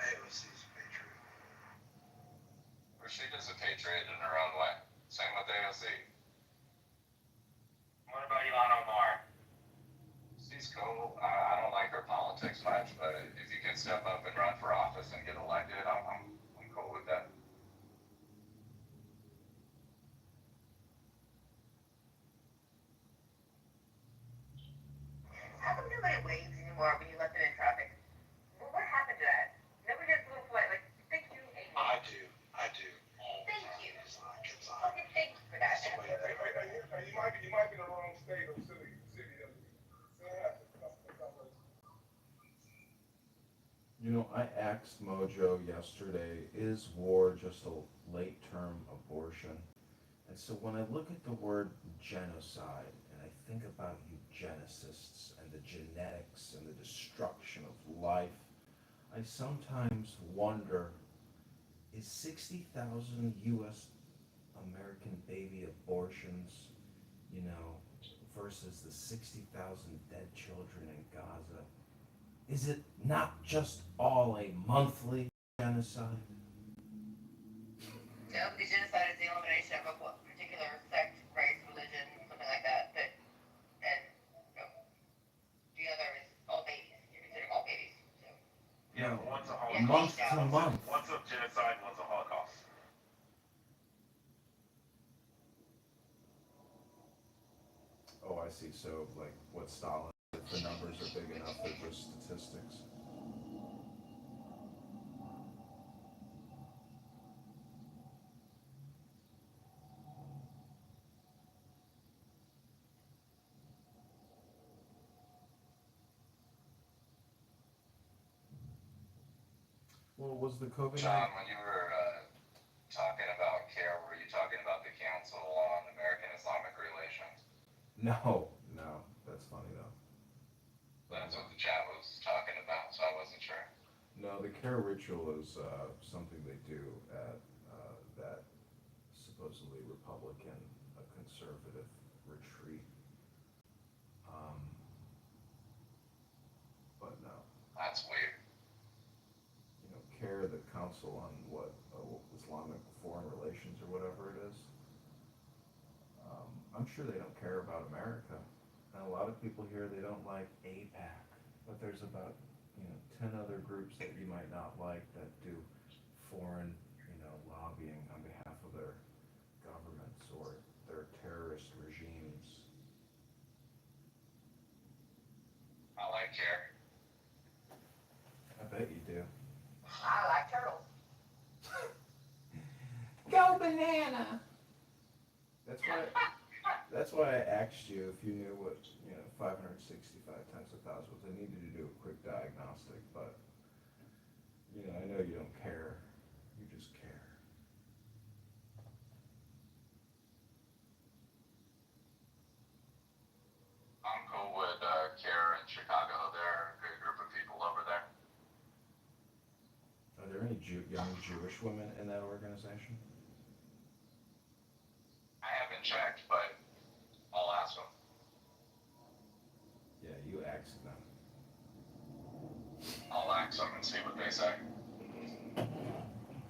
AOC's a patriot. Rashida's a patriot in her own way. Same with AOC. What about Ilhan Omar? She's cool. I don't like her politics much, but if you can step up and run for office and get elected, I'm cool with that. How come nobody waves anymore when you let them in traffic? Well, what happened to that? Nobody gets a little polite, like, thank you, Amy. I do. All the Thank time. you. It's Okay, thank you for that. You might be in the wrong state or city. You know, I asked Mojo yesterday, is war just a late-term abortion? And so when I look at the word genocide, and I think about eugenicists and the genetics and the destruction of life, I sometimes wonder, is 60,000 U.S. American baby abortions, you know, versus the 60,000 dead children in Gaza, is it not just all a monthly genocide? No, the genocide is the elimination of a particular sect, race, religion, something like that. And no, the other is all babies. You're considering all babies. So. Yeah, No, one's a month Holocaust. to month. One's a genocide, one's a Holocaust. Oh, I see. So, like, what Stalin, if the numbers are big enough, they're just statistics. Well, was the COVID? John, when you were talking about CARE, were you talking about the Council on American Islamic Relations? No, that's funny though. That's what the chat was talking about, so I wasn't sure. No, the care ritual is something they do at that supposedly Republican, conservative retreat. But no. That's weird. You know, CARE, the Council on Islamic Foreign Relations or whatever it is. I'm sure they don't care about America. And a lot of people here, they don't like APAC. But there's about, 10 other groups that you might not like that do foreign, lobbying on behalf of their governments or their terrorist regimes. I like CARE. I bet you do. I like turtles. Go banana! That's why I asked you if you knew what, 565 times 1,000 was. I needed to do a quick diagnostic, but, I know you don't care. You just care. I'm cool with CARE in Chicago. They're a good group of people over there. Are there any young Jewish women in that organization? I haven't checked, but I'll ask them. Yeah, you ask them. I'll ask them and see what they say.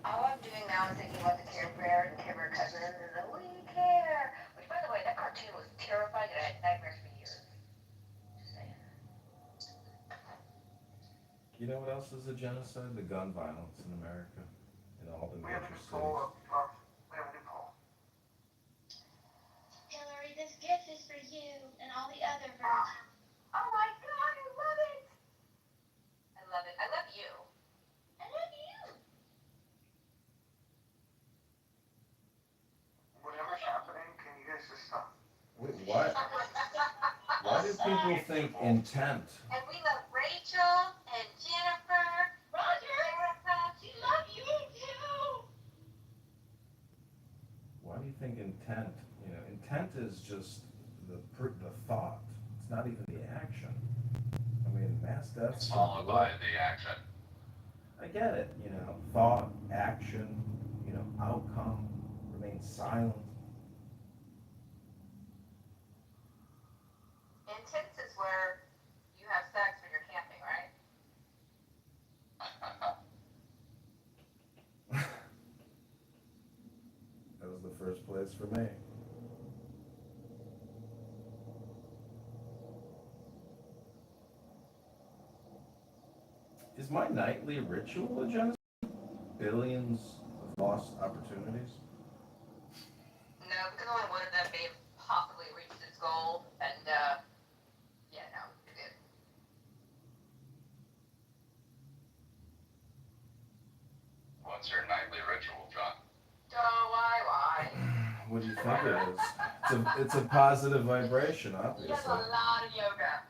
All I'm doing now is thinking about the Care Bear and Care Bear cousins and the We Care. Which, by the way, that cartoon was terrifying and I had nightmares for years. Just saying. You know what else is a genocide? The gun violence in America, in all the We have major a new cities. poll. We have a new poll. Hillary, this gift is for you and all the other versions. Oh my god, I love it! I love it. I love you. I love you. people think intent. And we love Rachel and Jennifer. Roger, Erica, she loves you too. Why do you think intent? You know, intent is just the thought. It's not even the action. I mean, mass deaths. It's followed by the action. I get it. You know, thought, action. You know, outcome. Remain silent. Intense is where you have sex when you're camping, right? That was the first place for me. Is my nightly ritual a genocide? Billions of lost opportunities? No, because only one of them may have possibly reached its goal, and yeah, no, you're good. What's your nightly ritual, John? Why? What do you think it is? It's a positive vibration, He obviously. does a lot of yoga.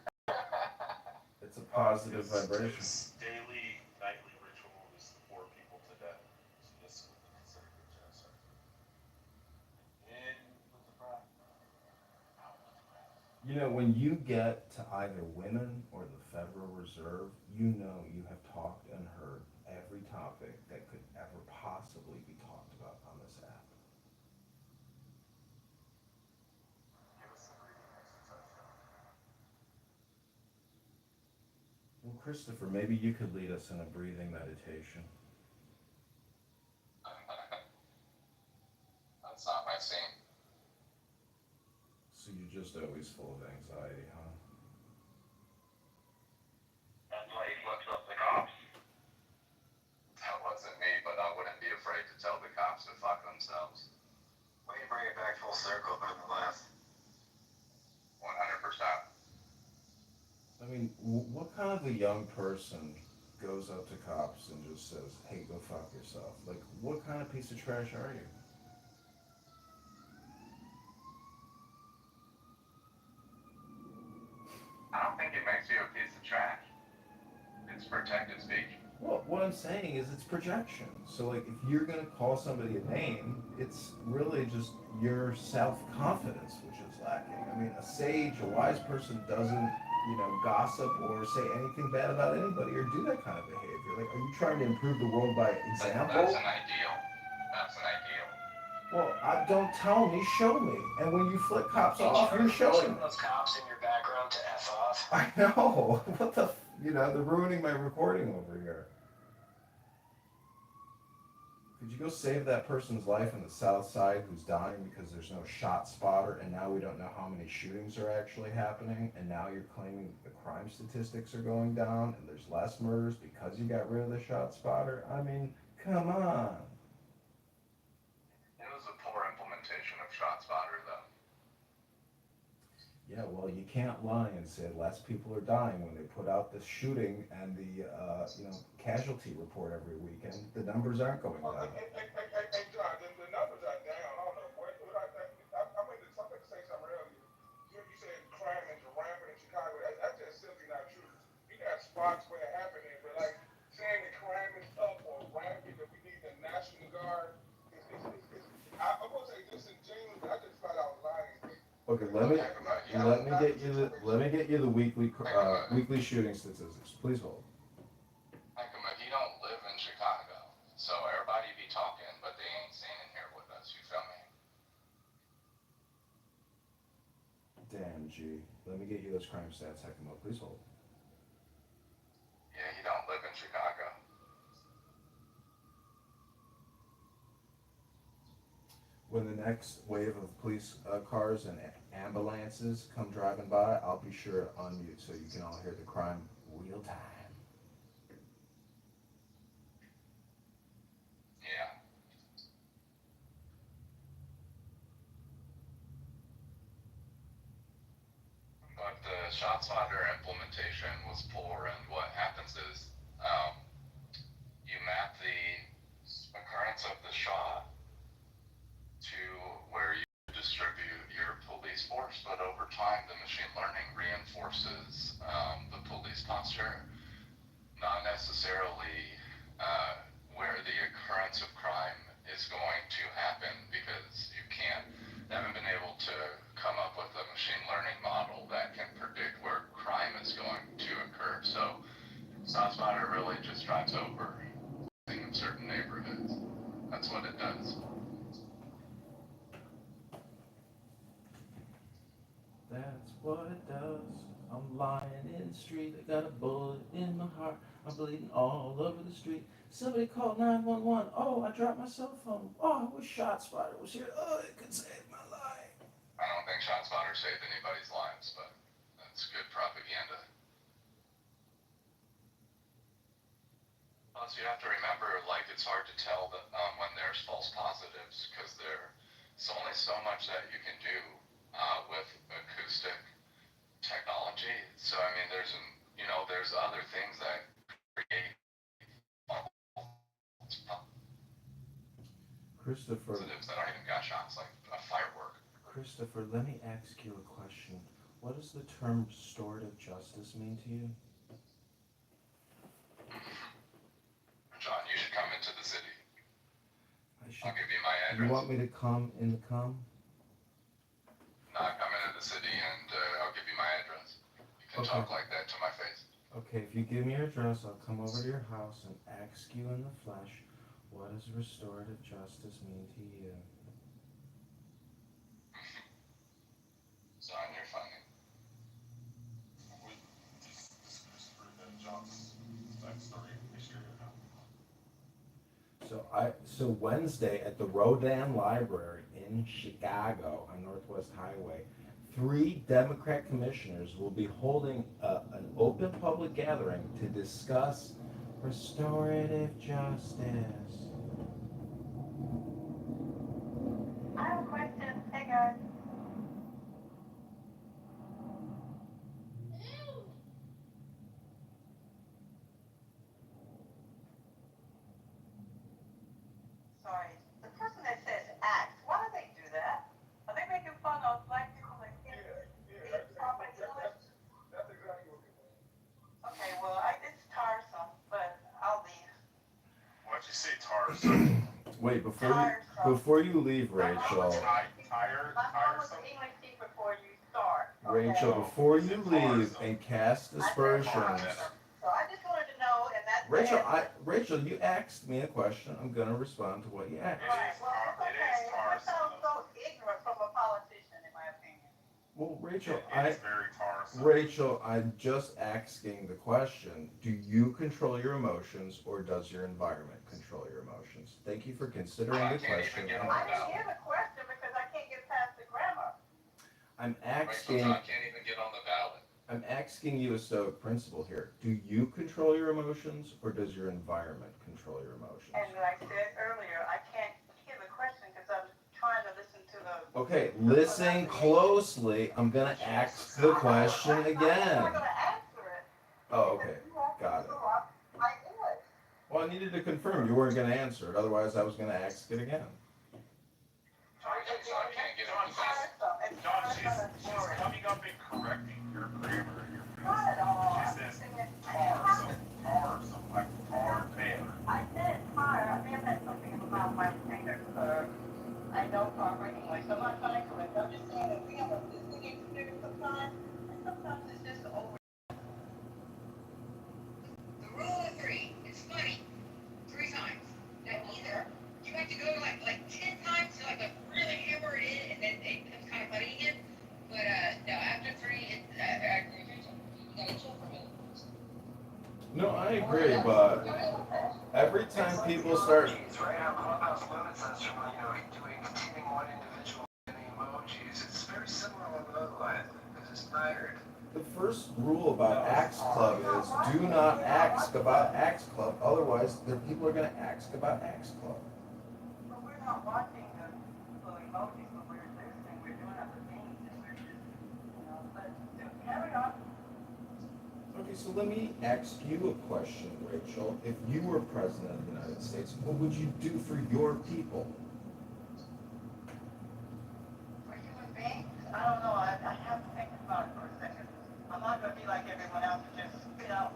It's a positive vibration. His daily, nightly ritual is to bore people to death. So this would be considered a genocide. In with the breath. Out with the breath. You know, when you get to either women or the Federal Reserve, you know you have talked and heard every topic that could ever possibly be talked about on this app. Give us a breathing exercise, John. Well, Christopher, maybe you could lead us in a breathing meditation. That's not my scene. So you're just always full of anxiety, huh? That lady looks up the cops. That wasn't me, but I wouldn't be afraid to tell the cops to fuck themselves. Way to bring it back full circle, nonetheless. 100%. I mean, what kind of a young person goes up to cops and just says, hey, go fuck yourself? Like, what kind of piece of trash are you? I don't think it makes you a piece of trash. It's protected speech. Well, what I'm saying is it's projection. So, like, if you're going to call somebody a name, it's really just your self-confidence, which is lacking. I mean, a sage, a wise person doesn't, you know, gossip or say anything bad about anybody or do that kind of behavior. Like, are you trying to improve the world by example? That's an ideal. That's an ideal. Well, don't tell me, show me. And when you flick cops off, you're showing me. Those cops in your background to F off. I know. What the, you know, they're ruining my recording over here. Could you go save that person's life in the South Side who's dying because there's no shot spotter, and now we don't know how many shootings are actually happening, and now you're claiming the crime statistics are going down and there's less murders because you got rid of the shot spotter? I mean, come on. It was a poor implementation of ShotSpotter, though. Yeah, well, you can't lie and say less people are dying when they put out the shooting and the casualty report every weekend. The numbers aren't going down. Hey, John, the numbers are down. I don't know what I meant to say something earlier. You said crime is rampant in Chicago. That's just simply not true. You got spots where it happening, but like saying that crime is up or rampant, that we need the National Guard, I won't say disingenuous, but I just flat out lying. Okay, let me get you the weekly shooting statistics. Please hold. Heckema, he don't live in Chicago, so everybody be talking, but they ain't standing here with us. You feel me? Damn, G. Let me get you those crime stats, Heckema. Please hold. Yeah, he don't live in Chicago. When the next wave of police cars and ambulances come driving by, I'll be sure to unmute so you can all hear the crime real time. Yeah. But the ShotSpotter implementation was poor, and what happens is you map the occurrence of the shot to where you distribute your police force, but over time the machine learning reinforces certain neighborhoods. That's what it does. That's what it does. I'm lying in the street. I got a bullet in my heart. I'm bleeding all over the street. Somebody called 911. Oh, I dropped my cell phone. Oh, I wish ShotSpotter was here. Oh, it could save my life. I don't think ShotSpotter saved anybody's lives, but that's good propaganda. Plus, you have to remember, like, it's hard to tell that when there's false positives because there's only so much that you can do with acoustic technology. So, I mean, there's other things that create false Christopher, positives that aren't even gunshots, like a firework. Christopher, let me ask you a question. What does the term restorative justice mean to you? John, you should come into the city. I'll give you my You address. want me to come in the come? No, come into the city and I'll give you my address. You can Okay. talk like that to my face. Okay, if you give me your address, I'll come over to your house and ask you in the flesh, what does restorative justice mean to you? Son, you're funny. So Wednesday at the Rodin Library in Chicago on Northwest Highway, 3 Democrat commissioners will be holding an open public gathering to discuss restorative justice. I have a question. Hey guys. Sorry. The person that says act, why do they do that? Are they making fun of black people that can't speak proper English? That's exactly what people mean. Okay, well, it's tiresome, but I'll leave. Why'd you say tiresome? Wait, Tiresome. before you leave, Rachel. Tiresome? English speak before you start. Okay? Rachel, before you leave and cast aspersions. So I just wanted to know, and that's Rachel, you asked me a question. I'm gonna respond to what you asked. Right, well, it's okay. That sounds so ignorant from a politician, in my opinion. Well, It is very tiresome. Rachel, I'm just asking the question, do you control your emotions or does your environment control your emotions? Thank you for considering the question. I didn't hear the question because I can't get past the grammar. I'm Rachel, John can't even get on the ballot. I'm asking you a stoic principle here. Do you control your emotions or does your environment control your emotions? And like I said earlier, I can't hear the question because I'm trying to listen to the... Okay, listen closely. I'm gonna ask the question again. I'm not gonna answer it. Oh, okay, got it. My English. Well, I needed to confirm you weren't gonna answer it, otherwise I was gonna ask it again. John can't get on the ballot. John, she's coming up and correcting your grammar. Not at all. She says tarsome, like tar Taylor. I said fire. I may have said something about my fingers, sir. I know proper English. I'm not trying to correct. I'm just saying that we have a listening experience sometimes, and sometimes it's just over. The rule of 3. It's funny. 3 times. Now either you have to go like 10 times to like really hammer it in, and then it becomes kind of funny again. But no, after 3, I agree with you. You gotta chill for a minute. No, I agree, but every time people start... Right now, Clubhouse limits us from, doing hitting one individual in the emojis. It's very similar with otherwise, because it's tired. The first rule about Axe Club is do not ask about Axe Club, otherwise the people are gonna ask about Axe Club. But we're not watching the emojis when we're listening. We're doing other things, and we're just, but carry on. Okay, so let me ask you a question, Rachel. If you were president of the United States, what would you do for your people? For human beings, I don't know. I have to think about it for a second. I'm not going to be like everyone else and just spit out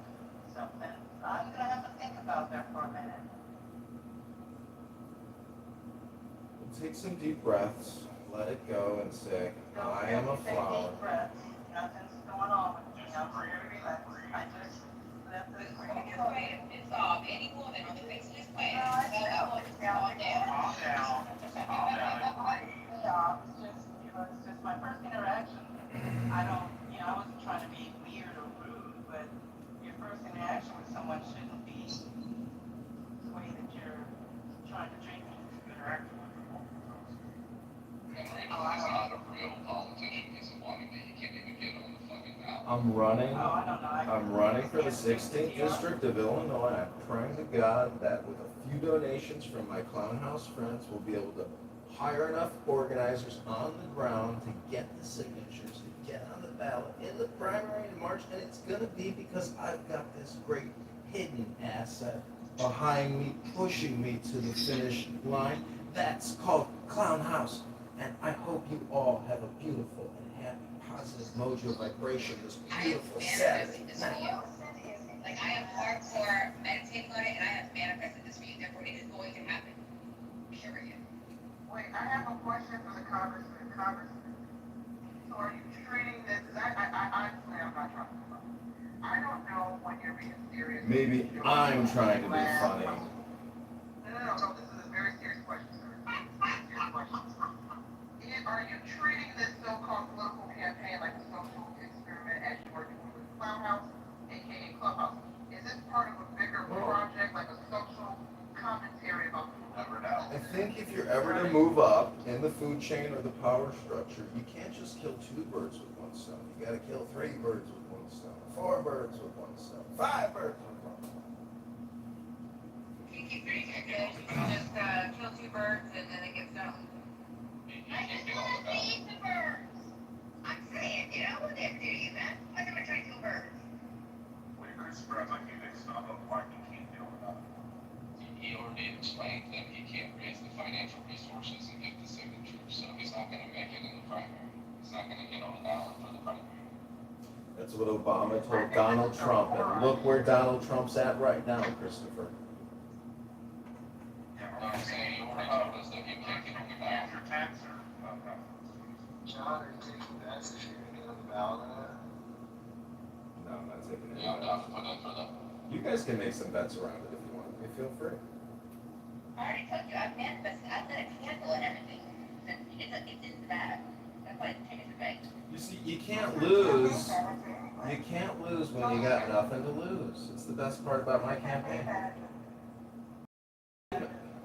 something. I'm going to have to think about that for a minute. Take some deep breaths, let it go, and say, I am a flower. Deep breaths. Nothing's going on with me. I'm very relaxed. I just let the It's any woman on the face of this planet I'm running. Oh, I don't know. I'm running for the 16th district of Illinois. I'm praying to God that with a few donations from my clown house friends, we'll be able to hire enough organizers on the ground to get the signatures, to get on the ballot in the primary in March. And it's gonna be because I've got this great hidden asset behind me, pushing me to the finish line. That's called Clown House. And I hope you all have a beautiful and happy, positive mojo vibration this beautiful Saturday night. Like, I am hardcore meditating on it, and I have manifested this for you, therefore it is going to happen. Period. Wait, I have a question for the congressman. Congressman, so are you treating this, because I honestly, I'm not trying to be funny. I don't know when you're being serious. Maybe I'm trying to be funny. No, this is a very serious question, sir. Serious question. Are you treating this so-called political campaign like a social experiment as you are doing with Clown House, aka Clubhouse? Is this part of a bigger project, like a social commentary about who never know? I think if you're ever to move up in the food chain or the power structure, you can't just kill 2 birds with 1 stone. You gotta kill 3 birds with 1 stone, 4 birds with 1 stone, 5 birds with 1 stone. You keep pretty good, you can just kill 2 birds and then it gets done. I just want to eat the birds. I'm saying, you know, whatever do you, man? Why am I trying to kill birds? Wait, Christopher, I'd like you to stop up why you can't do it. He already explained that he can't raise the financial resources and get the signatures, so he's not gonna make it in the primary. He's not gonna get on the ballot for the primary. That's what Obama told Donald Trump, and look where Donald Trump's at right now, Christopher. No, I'm saying he already told us that he can't get on the ballot. Your tax or John, are you taking bets if you're gonna get on the ballot on it? No, I'm not taking it. Yeah, I'm down to put in for that. You guys can make some bets around it if you want. You feel free. I already told you, I've manifested, I've lit a candle and everything. It's in the bag. That's why it's taken to the bank. You see, you can't lose. You can't lose when you got nothing to lose. It's the best part about my campaign.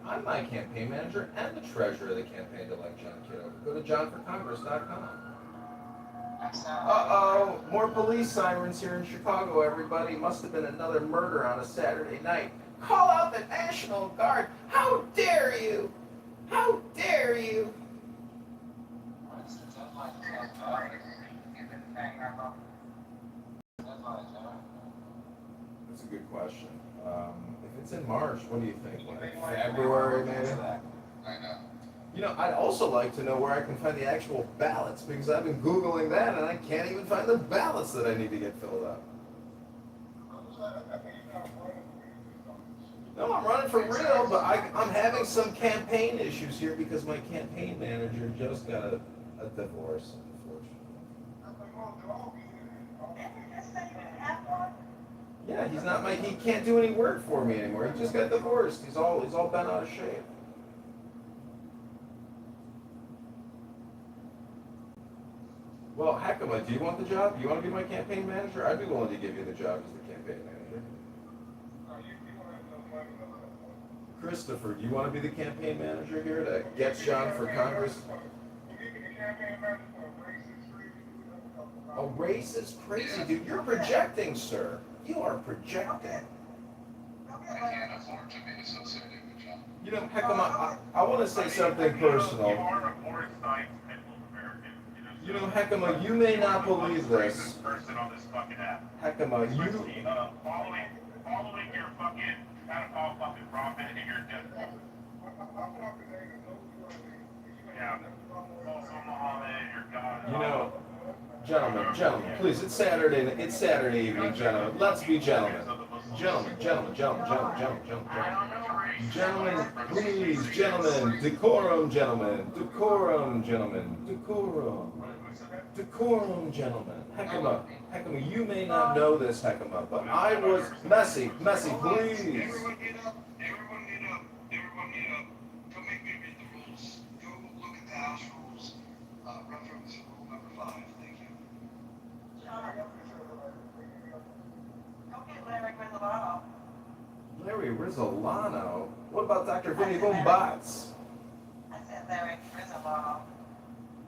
I'm my campaign manager and the treasurer of the campaign to elect John Kitover. Go to johnforcongress.com. Uh-oh, more police sirens here in Chicago, everybody. Must have been another murder on a Saturday night. Call out the National Guard. How dare you? How dare you? What's the deadline for that ballot? Deadline, John? That's a good question. If it's in March, what do you think? Like February, maybe? I know. You know, I'd also like to know where I can find the actual ballots, because I've been Googling that and I can't even find the ballots that I need to get filled out. No, I'm running for real, but I'm having some campaign issues here because my campaign manager just got a divorce, unfortunately. Yeah, he can't do any work for me anymore. He just got divorced. He's all bent out of shape. Well, Heckema, do you want the job? You want to be my campaign manager? I'd be willing to give you the job as the campaign manager. Christopher, do you want to be the campaign manager here that gets John for Congress? A racist, crazy dude. You're projecting, sir. You are projecting. I can't afford to be associated with John. You know, Heckema, I want to say something personal. You are a Boris type type of American. You know, Heckema, you may not believe this. Person on this fucking app. Heckema, you... Following your fucking catapult fucking profit and your death. Yeah. Also Muhammad, your God. You know, gentlemen, please, it's Saturday evening, gentlemen. Let's be gentlemen. Gentlemen, please, gentlemen, decorum, gentlemen, Heckema, you may not know this, Heckema, but I was messy, please. Everyone get up. Don't make me read the rules. Go look at the House rules. Reference rule number 5. Thank you. Don't get Larry Rizzolano. Larry Rizzolano? What about Dr. Vinny Boombots? I said Larry Rizzolano.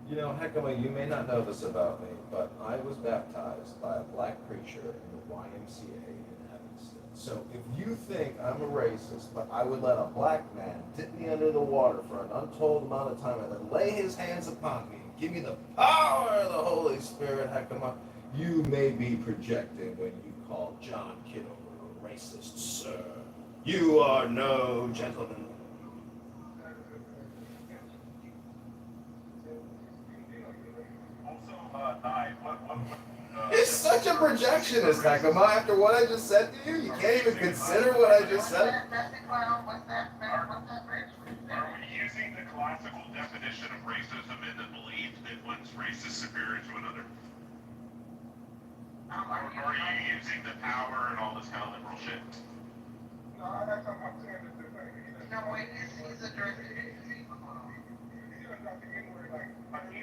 You know, Heckama, you may not know this about me, but I was baptized by a black preacher in the YMCA in Evanston. So if you think I'm a racist, but I would let a black man dip me under the water for an untold amount of time and then lay his hands upon me and give me the power of the Holy Spirit, Heckama, you may be projecting when you call John Kitover a racist, sir. You are no gentleman. It's such a projectionist, Heckama. After what I just said to you, you can't even consider what I just said. Are we using the classical definition of racism in the belief that one's race is superior to another? Or are you using the power and all this kind of liberal shit? No, that's what I'm saying. No, he's addressing it. He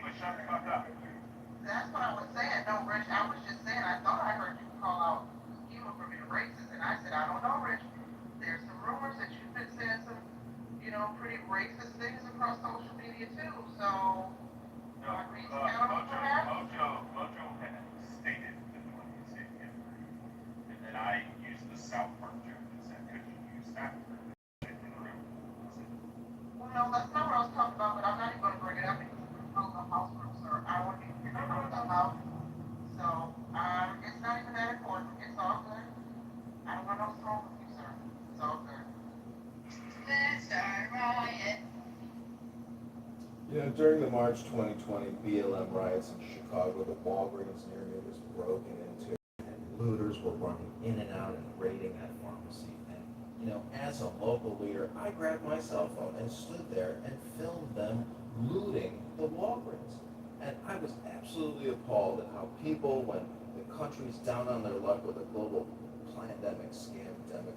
was Shut the fuck up. That's what I was saying. No, Rich, I was just saying, I thought I heard you call out Huma for being racist, and I said, I don't know, Rich. There's some rumors that you've been saying some, pretty racist things across social media too. So, are we accountable for that? Mojo had stated that the one you said yesterday, and then I used the South Park joke and said, could you use that for the room? Well, no, that's not what I was talking about, but I'm not even going to bring it up because it's from the house room, sir. I want to be from the house. So, it's not even that important. It's all good. I don't want no smoke with you, sir. It's all good. Let's start riot. You know, during the March 2020 BLM riots in Chicago, the Walgreens near me was broken into, and looters were running in and out and raiding that pharmacy. And, as a local leader, I grabbed my cell phone and stood there and filmed them looting the Walgreens. And I was absolutely appalled at how people, when the country's down on their luck with a global pandemic, scamdemic,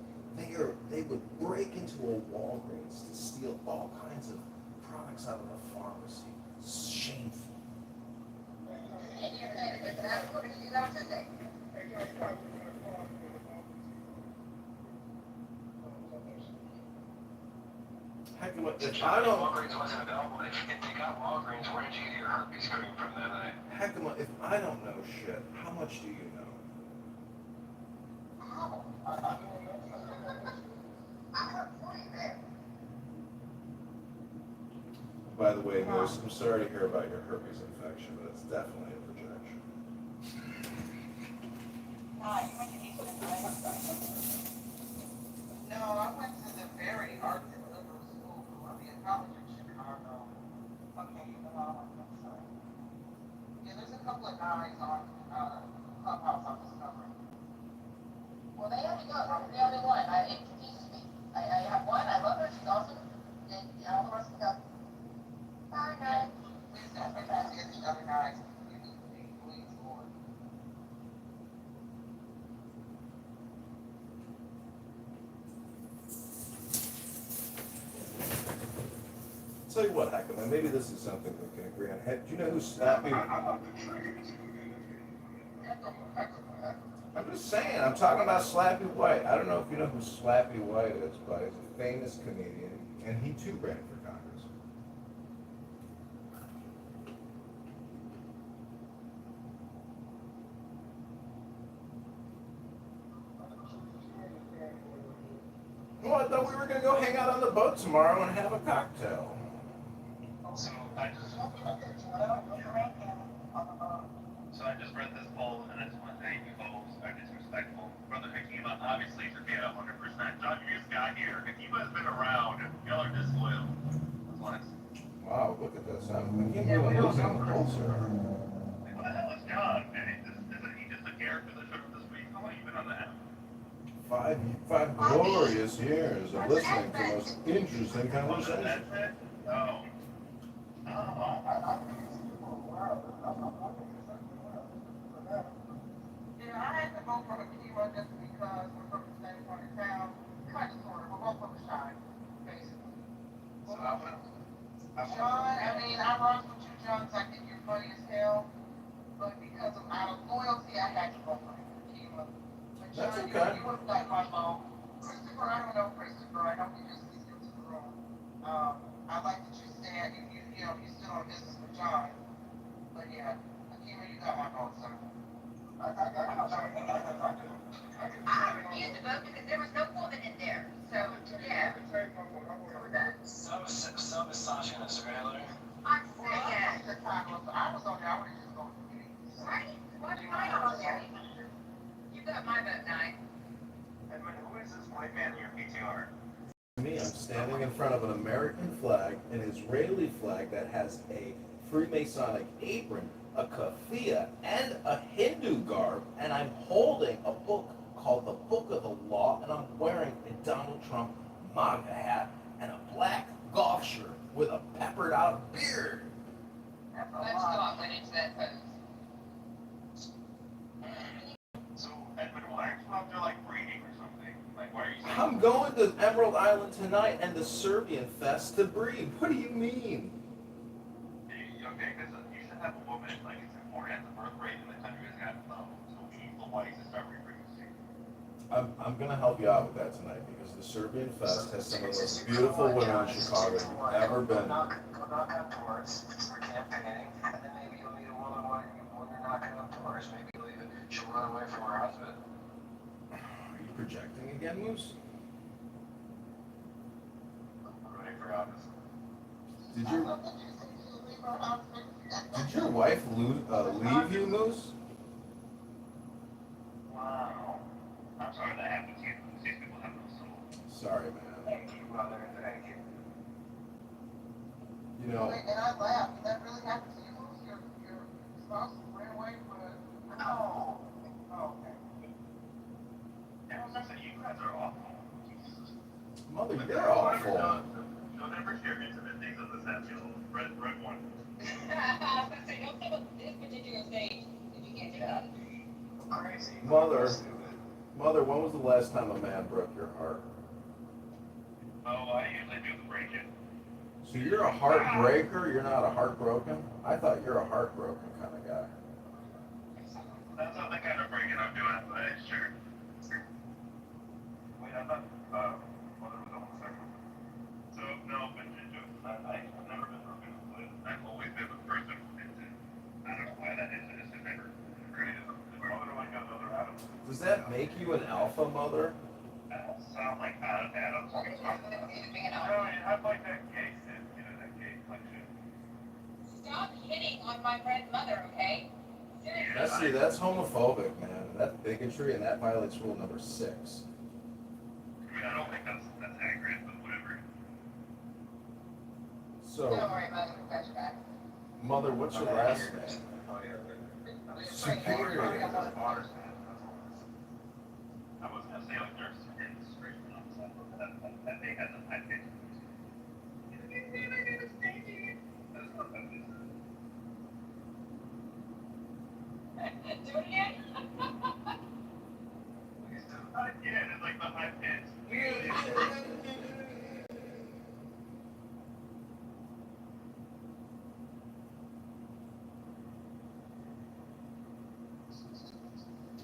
they would break into a Walgreens to steal all kinds of products out of the pharmacy. It's shameful. Heckama, if I don't... Walgreens wasn't available. If they got Walgreens, where did you get your herpes coming from that night? Heckama, if I don't know shit, how much do you know? By the way, Moose, I'm sorry to hear about your herpes infection, but it's definitely a projection. No, I went to the very arts and liberal school, Columbia College in Chicago. Okay, sorry. Yeah, there's a couple of guys on Clubhouse I'm discovering. Well, they have to go. I'm the only one. It confuses me. I have one. I love her. She's awesome. And all the rest of them go. Bye, guys. Please don't forget the other guys. Please, Lord. Tell you what, Heckama, maybe this is something we can agree on. Do you know who Slappy... I'm just saying, I'm talking about Slappy White. I don't know if you know who Slappy White is, but he's a famous comedian, and he too ran for Congress. Well, I thought we were going to go hang out on the boat tomorrow and have a cocktail. So I just read this poll, and I just want to thank you both. I'm disrespectful. Brother Hakima, obviously, forget 100%. John, you just got here. Hakima has been around. Y'all are disloyal. That's honest. Wow, look at this. I can't believe I'm losing the pulse here. Like, what the hell is John? Isn't he just a character that showed up this week? How long have you been on the app? Five glorious years of listening to the most interesting conversations. That's it? Oh. Yeah, I had to vote for Hakima just because we're from the same part of town. Kind of, sort of. We're both from the Shine, basically. So John, I rock with you, John, so I think you're funny as hell. But because of out of loyalty, I had to vote for Hakima. But John, That's okay. you would like my vote. Christopher, I don't know Christopher. I know he just listened to the room. I like that you stand, you stood on business with John. But yeah, Akima, you got my vote, sir. I refuse to vote because there was no woman in there. So, yeah. So with that. So misogynist, really? I'm saying. I was on there, I would have just gone for me. Right? Why'd you not on there? You got my vote, Nye. Edmund, who is this white man in your PTR? Me, I'm standing in front of an American flag, an Israeli flag that has a Freemasonic apron, a keffiyeh, and a Hindu garb, and I'm holding a book called the Book of the Law, and I'm wearing a Donald Trump MAGA hat and a black golf shirt with a peppered out beard. Let's go went into that pose. So, Edmund, why aren't you out there, like, reading or something? Like, why are you saying... I'm going to Emerald Island tonight and the Serbian Fest to breed. What do you mean? Okay, because you should have a woman, like, it's important. The birth rate in the country is half low, so we need the whites to start reproducing. I'm going to help you out with that tonight because the Serbian Fest has some of the most beautiful women in Chicago you've ever been. Go knock on doors for campaigning, and then maybe you'll meet a woman when you're knocking on doors. Maybe she'll run away from her husband. Are you projecting again, Moose? I'm running for office. Did your wife leave you, Moose? Wow. I'm sorry that happened to you. These people have no soul. Sorry, man. Thank you, mother. Thank you. You know, And I laughed. Did that really happen to you, Lucy? Your spouse ran away with... No. Oh, okay. Everyone says that you guys are awful. Jesus. Mother, you're awful. Don't ever share intimate things on this app, you'll red one. I was gonna say, don't come up this particular stage if you can't do that. Crazy. Mother, when was the last time a man broke your heart? Oh, I usually do the break-in. So you're a heartbreaker, you're not a heartbroken? I thought you're a heartbroken kind of guy. That's not the kind of break-in I'm doing, but sure. Wait, I thought, mother was almost second. So, no, but I've never been broken up with. I've always been the person who did it. I don't know why that is, I just have never created them. Mother like another Adam. Does that make you an alpha, Mother? I don't sound like Adam. No, you have like that gay shit, you know, that gay like shit. Stop hitting on my friend's mother, okay? Seriously. That's homophobic, man. That's bigotry, and that violates rule number 6. I mean, I don't think that's accurate, but whatever. So, Don't worry about it, we'll catch you back. Mother, what's your last name? Superior. I was gonna say like there's straight from that they had the high pitch. Do it again? Yeah, it's like the high pitch.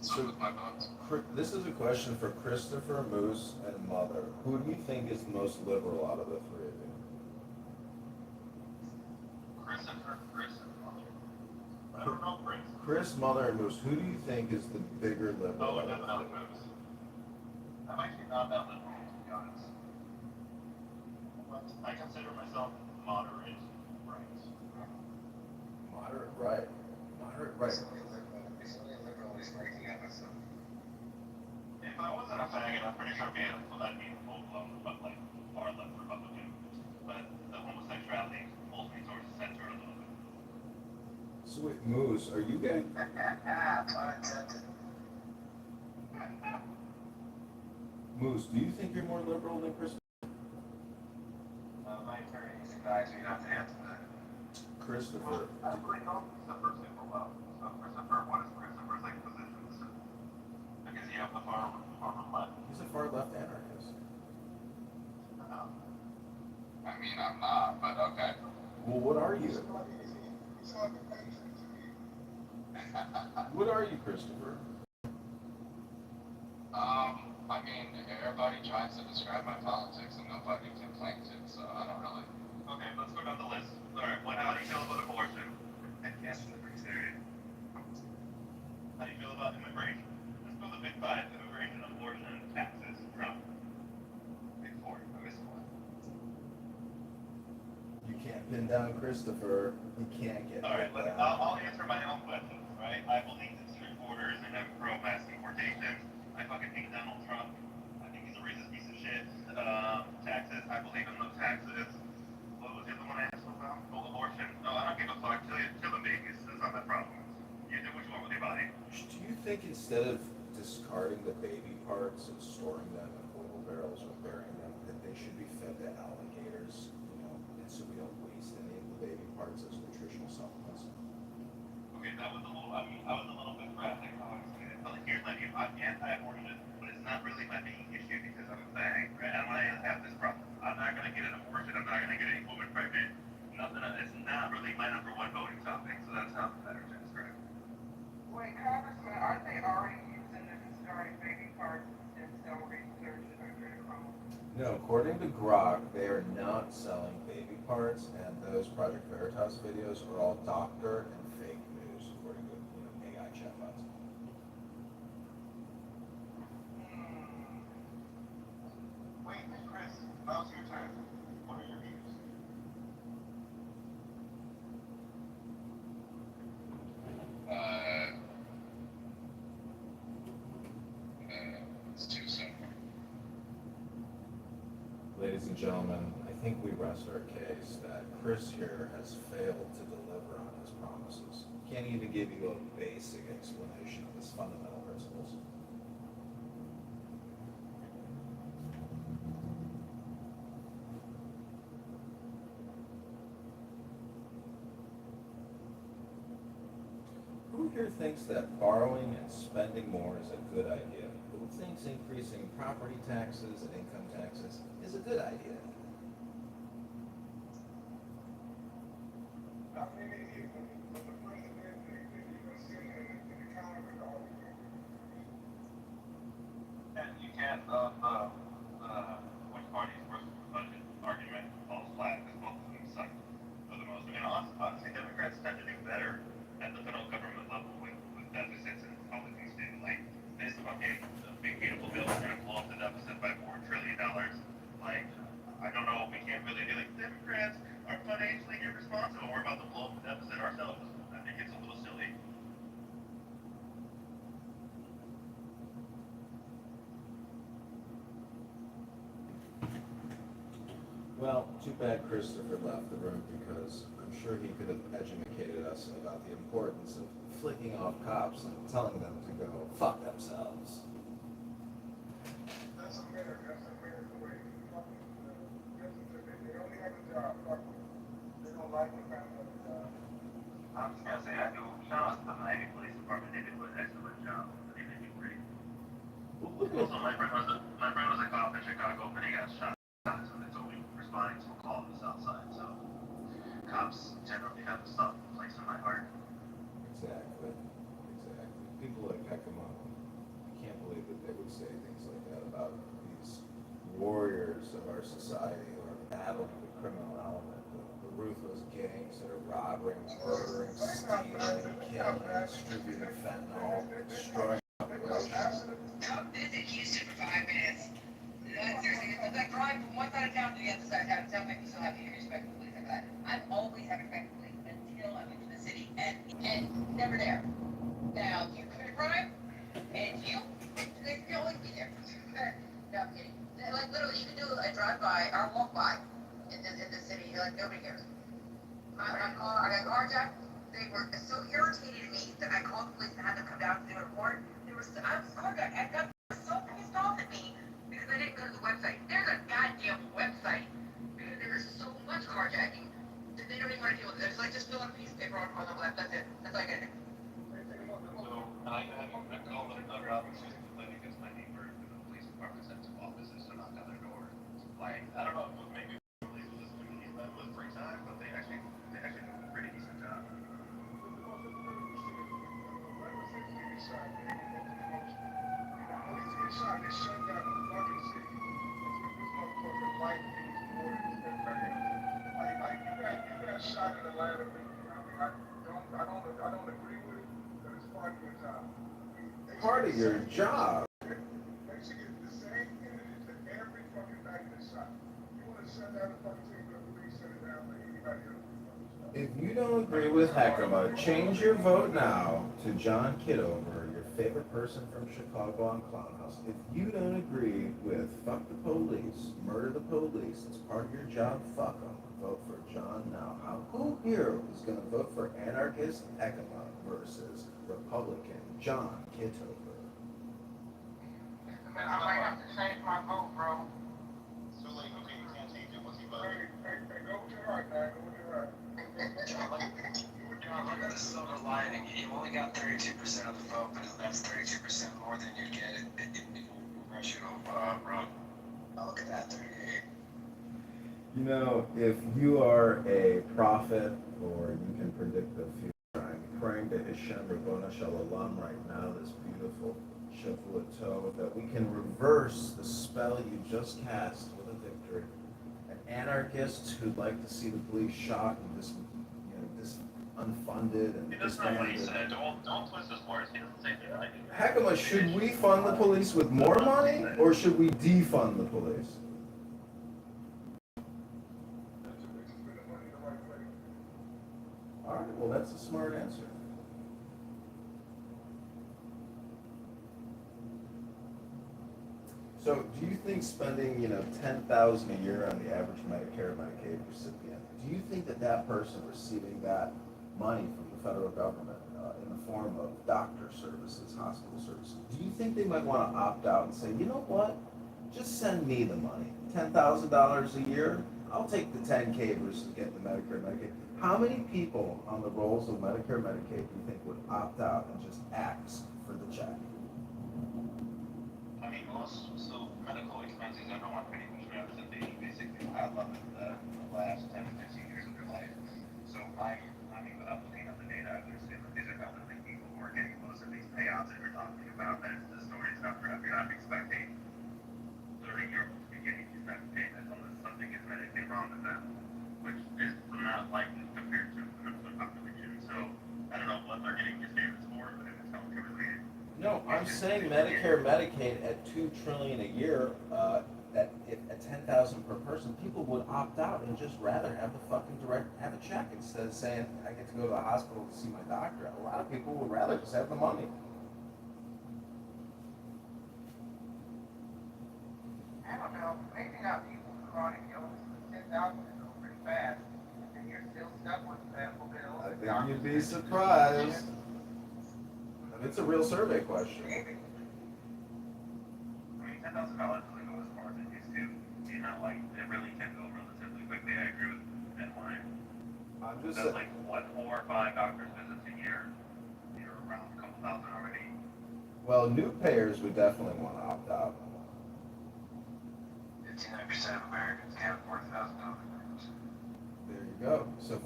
So, this is a question for Christopher, Moose, and Mother. Who do you think is the most liberal out of the three of you? Christopher, Chris, and Mother. I don't know Chris. Chris, Mother, and Moose. Who do you think is the bigger liberal? Oh, out of the definitely three? Moose. I'm actually not that liberal, to be honest. But I consider myself moderate right. Moderate right. Moderate right. If I wasn't a faggot, I'm pretty sure I'd be full-blown, but like far left Republican. But the homosexuality pulls me towards the center a little bit. So wait, Moose, are you gay? Moose, do you think you're more liberal than Chris? My attorneys advise me not to answer that. Christopher. I really know Christopher super well. So Christopher, what is Christopher's like positions? Because you have the far left. He's a far left anarchist. I mean, I'm not, but okay. Well, what are you? What are you, Christopher? I mean, everybody tries to describe my politics and nobody can claim it, so I don't really. Okay, let's go down the list. Alright, how do you feel about abortion? Yes, can't pin down Christopher. You can't get All right, pinned down. I'll answer my own questions, right? I believe in strict borders and I'm pro mass deportation. I fucking hate Donald Trump. I think he's a racist piece of shit. Taxes, I believe in no taxes. What was the other one I asked about? Oh, abortion. No, I don't give a fuck. Kill the babies. That's not my problem. You do what you want with your body. Do you think instead of discarding the baby parts and storing them in oil barrels or burying them, that they should be fed to alligators, and so we don't waste any of the baby parts as nutritional supplements? Okay, that was a little, I was a little bit graphic. Here's my view. I'm anti-abortion, but it's not really my main issue because I'm a fag, right? And I have this problem. I'm not going to get an abortion. I'm not going to get any woman pregnant. Nothing. It's not really my number one voting topic, so that's how better to describe it. Wait, Congressman, aren't they already using the discarded baby parts in stem cell research and adrenochrome? No, according to Grok, they are not selling baby parts, and those Project Veritas videos are all doctor and fake news, according to AI chatbots. Wait, Chris, now's your turn. What are your views? It's too soon. Ladies and gentlemen, I think we rest our case that Chris here has failed to deliver on his promises. Can't even give you a basic explanation of his fundamental principles. Who here thinks that borrowing and spending more is a good idea? Who thinks increasing property taxes and income taxes is a good idea? And you can't, which party's versus the budget argument falls flat because both of them suck for the most. Honestly, Democrats tend to do better at the federal government level with deficits and Republicans do. Like, this fucking big beautiful bill is gonna blow up the deficit by $4 trillion. Like, I don't know, we can't really be like, Democrats are financially irresponsible. We're about to blow up the deficit ourselves. I think it's a little silly. Well, too bad Christopher left the room because I'm sure he could have educated us about the importance of flicking off cops and telling them to go fuck themselves. That's America. That's America way. They only have a job. They don't like the kind of job. I'm just gonna say, I do shout out to the Miami Police Department. They do an excellent job. I think they do great. Also, my friend was a cop in Chicago, but he got shot. So they told me responding to a call on the south side. So cops generally have a soft place in my heart. Exactly. People like Ekama, I can't believe that they would say things like that about these warriors of our society who are battling the criminal element, the ruthless gangs that are robbing, murdering, stealing, killing, distributing fentanyl, destroying populations. Come visit Houston for 5 minutes. Seriously, it's like driving from one side of town to the other side of town. Tell me if you still have any respect for police like that. I've always had respect for police until I went to the city and never there. Now, you commit a crime, and they can always be there. No, I'm kidding. Like literally, you can do a drive-by or walk by in the city. Like nobody cares. My car, I got carjacked. They were so irritated at me that I called the police and had them come down to do a report. I was carjacked. I got so pissed off at me. Because I didn't go to the website. There's a goddamn website. Because there is so much carjacking that they don't even want to deal with it. It's like just fill out a piece of paper on the web. That's it. That's all I gotta do. So, I called them Robinson complaining against my neighbor because the police department sent two officers to knock on their door. Like, I don't know, maybe police will listen to me with free time, but they actually do a pretty decent job. They shut down the fucking city. This motherfucker like these warriors that like you got shot in Atlanta. I don't agree with it, but it's part of your job. Part of your job? They should get the same image that every fucking night that's shot. You want to shut down the fucking city, but the police shut it If you don't agree with Heckema, change your vote now to John Kitover, your favorite person from Chicago on Clownhouse. If you don't agree with fuck the police, murder the police, it's part of your job, fuck them. Vote for John now. Who here is going to vote for anarchist Heckema versus Republican John Kitover? Man, I might have to change my vote, bro. So like, okay, you can't change it once you vote. Hey, go with your heart, man. Go with your heart. John, look at the silver lining. You only got 32% of the vote, but that's 32% more than you get if you rush it over road. Oh, look at that, 38. You know, if you are a prophet or you can predict the future, I'm praying to Hashem Rabbona Shalom right now, this beautiful Shavua Tov, that we can reverse the spell you just cast with a victory. And anarchists who'd like to see the police shot and just, unfunded and That's not what he disbanded. said. Don't twist his words. He doesn't say that. Heckema, should we fund the police with more money or should we defund the police? All right, well, that's a smart answer. So, do you think spending, $10,000 a year on the average Medicare and Medicaid recipient, do you think that person receiving that money from the federal government in the form of doctor services, hospital services, do you think they might want to opt out and say, you know what, just send me the money, $10,000 a year, I'll take the 10K versus getting the Medicare and Medicaid. How many people on the rolls of Medicare and Medicaid do you think would opt out and just ask for the check? I mean, so medical expenses, everyone pretty much knows that they basically pile up in the last 10 to 15 years of their life. So without looking at the data, I understand that these are elderly people who are getting most of these payouts that you're talking about. That is the story's not correct. You're not expecting 30-year-olds to be getting these type of payments unless something is medically wrong with them, which is not likely compared to the rest of the population. So I don't know what they're getting these payments for, but if it's healthcare related. No, I'm saying Medicare, Medicaid at $2 trillion a year, that if at $10,000 per person, people would opt out and just rather have the fucking have a check instead of saying I get to go to the hospital to see my doctor. A lot of people would rather just have the money. I don't know. Maybe not people with chronic illness with 10,000 is pretty fast, and you're still stuck with medical bills. I think you'd be surprised. It's a real survey question. I mean, $10,000 doesn't go as far as it used to. It really can go relatively quickly. I agree with that line. I'm just That's like, 4 or 5 doctor's visits a year. You're around a couple thousand already. Well, new payers would definitely want to opt out. 59% of Americans can't afford $1,000. There you go. So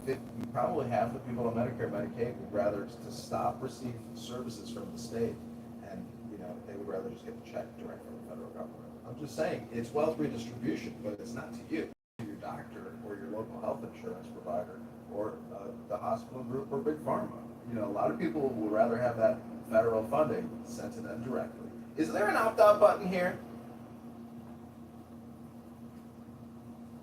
probably half the people on Medicare, Medicaid would rather to stop receiving services from the state, and they would rather just get the check direct from the federal government. I'm just saying it's wealth redistribution, but it's not to you, to your doctor or your local health insurance provider or the hospital group or big pharma. A lot of people would rather have that federal funding sent to them directly. Is there an opt-out button here?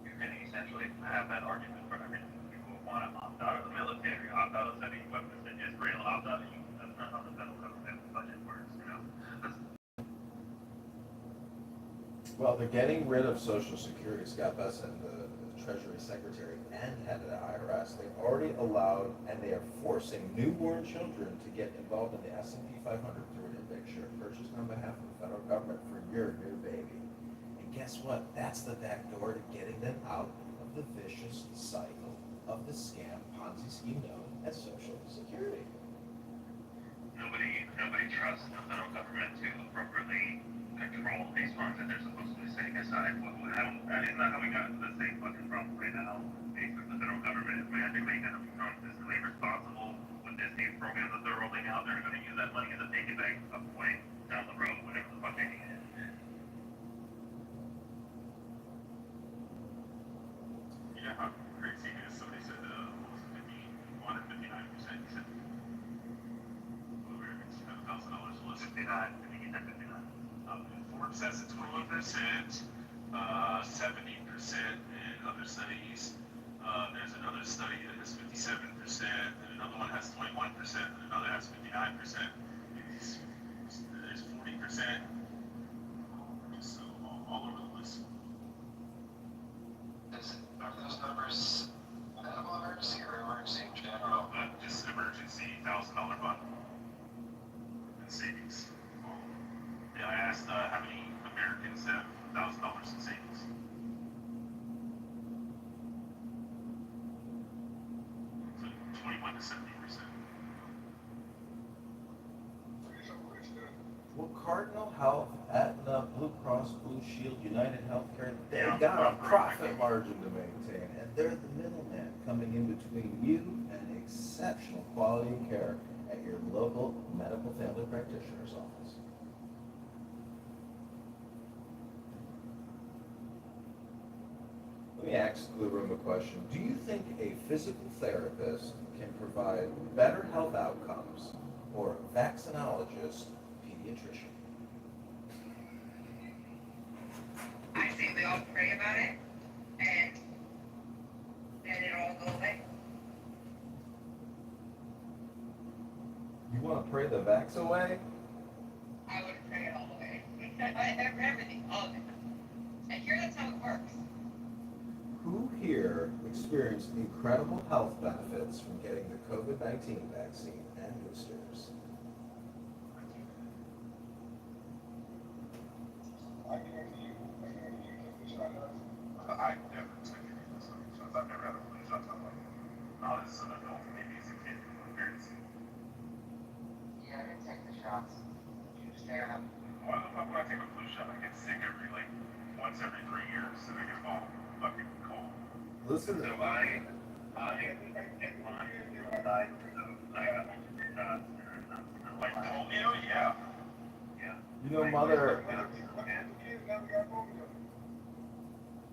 You can essentially have that argument for everything. People want to opt out of the military, opt out of sending weapons to Israel, opt out of that's not how the federal government budget works, Well, they're getting rid of Social Security. Scott Bessent, the Treasury Secretary and head of the IRS, they've already allowed and they are forcing newborn children to get involved in the S&P 500 through an index share purchased on behalf of the federal government for your new baby. And guess what? That's the back door to getting them out of the vicious cycle of the scam Ponzi scheme known as Social Security. Nobody trusts the federal government to appropriately control these funds that they're supposed to be setting aside. That is not how we got to the same fucking problem right now. Basically, the federal government is magically going to become fiscally responsible with this new program that they're rolling out. They're going to use that money as a piggy bank at some point down the road, whatever the fuck they need it. Yeah, how crazy it is. Somebody said, what was it, 51 or 59%? He said, $7,000 was 59. I think he said 59. Forbes has it 21%, 70% in other studies. There's another study that has 57%, and another one has 21%, and another has 59%. There's 40%. So all over the place. Are those numbers medical emergency or emergency in general? Just emergency $1,000 bond and savings. Yeah, I asked how many Americans have $1,000 in savings. So 21 to 70%. Well, Cardinal Health, Aetna, Blue Cross, Blue Shield, United Healthcare, they got a profit margin to maintain, and they're the middleman coming in between you and exceptional quality of care at your local medical family practitioner's office. Let me ask the room a question. Do you think a physical therapist can provide better health outcomes or a vaccinologist, pediatrician? I say we all pray about it, and then it'll all go away. You want to pray the vax away? I would pray it all away. Everything, all of it. And here, that's how it works. Who here experienced incredible health benefits from getting the COVID-19 vaccine and boosters? I never took any of those shots. I've never had a flu shot. Not as an adult, maybe as a kid. Parents. Yeah, I didn't take the shots. You just take them. When I take a flu shot, I get sick once every 3 years, and I get all fucking cold. Listen, So I get mine. I got my 2 shots. Like polio, yeah. Yeah. you know, Mother,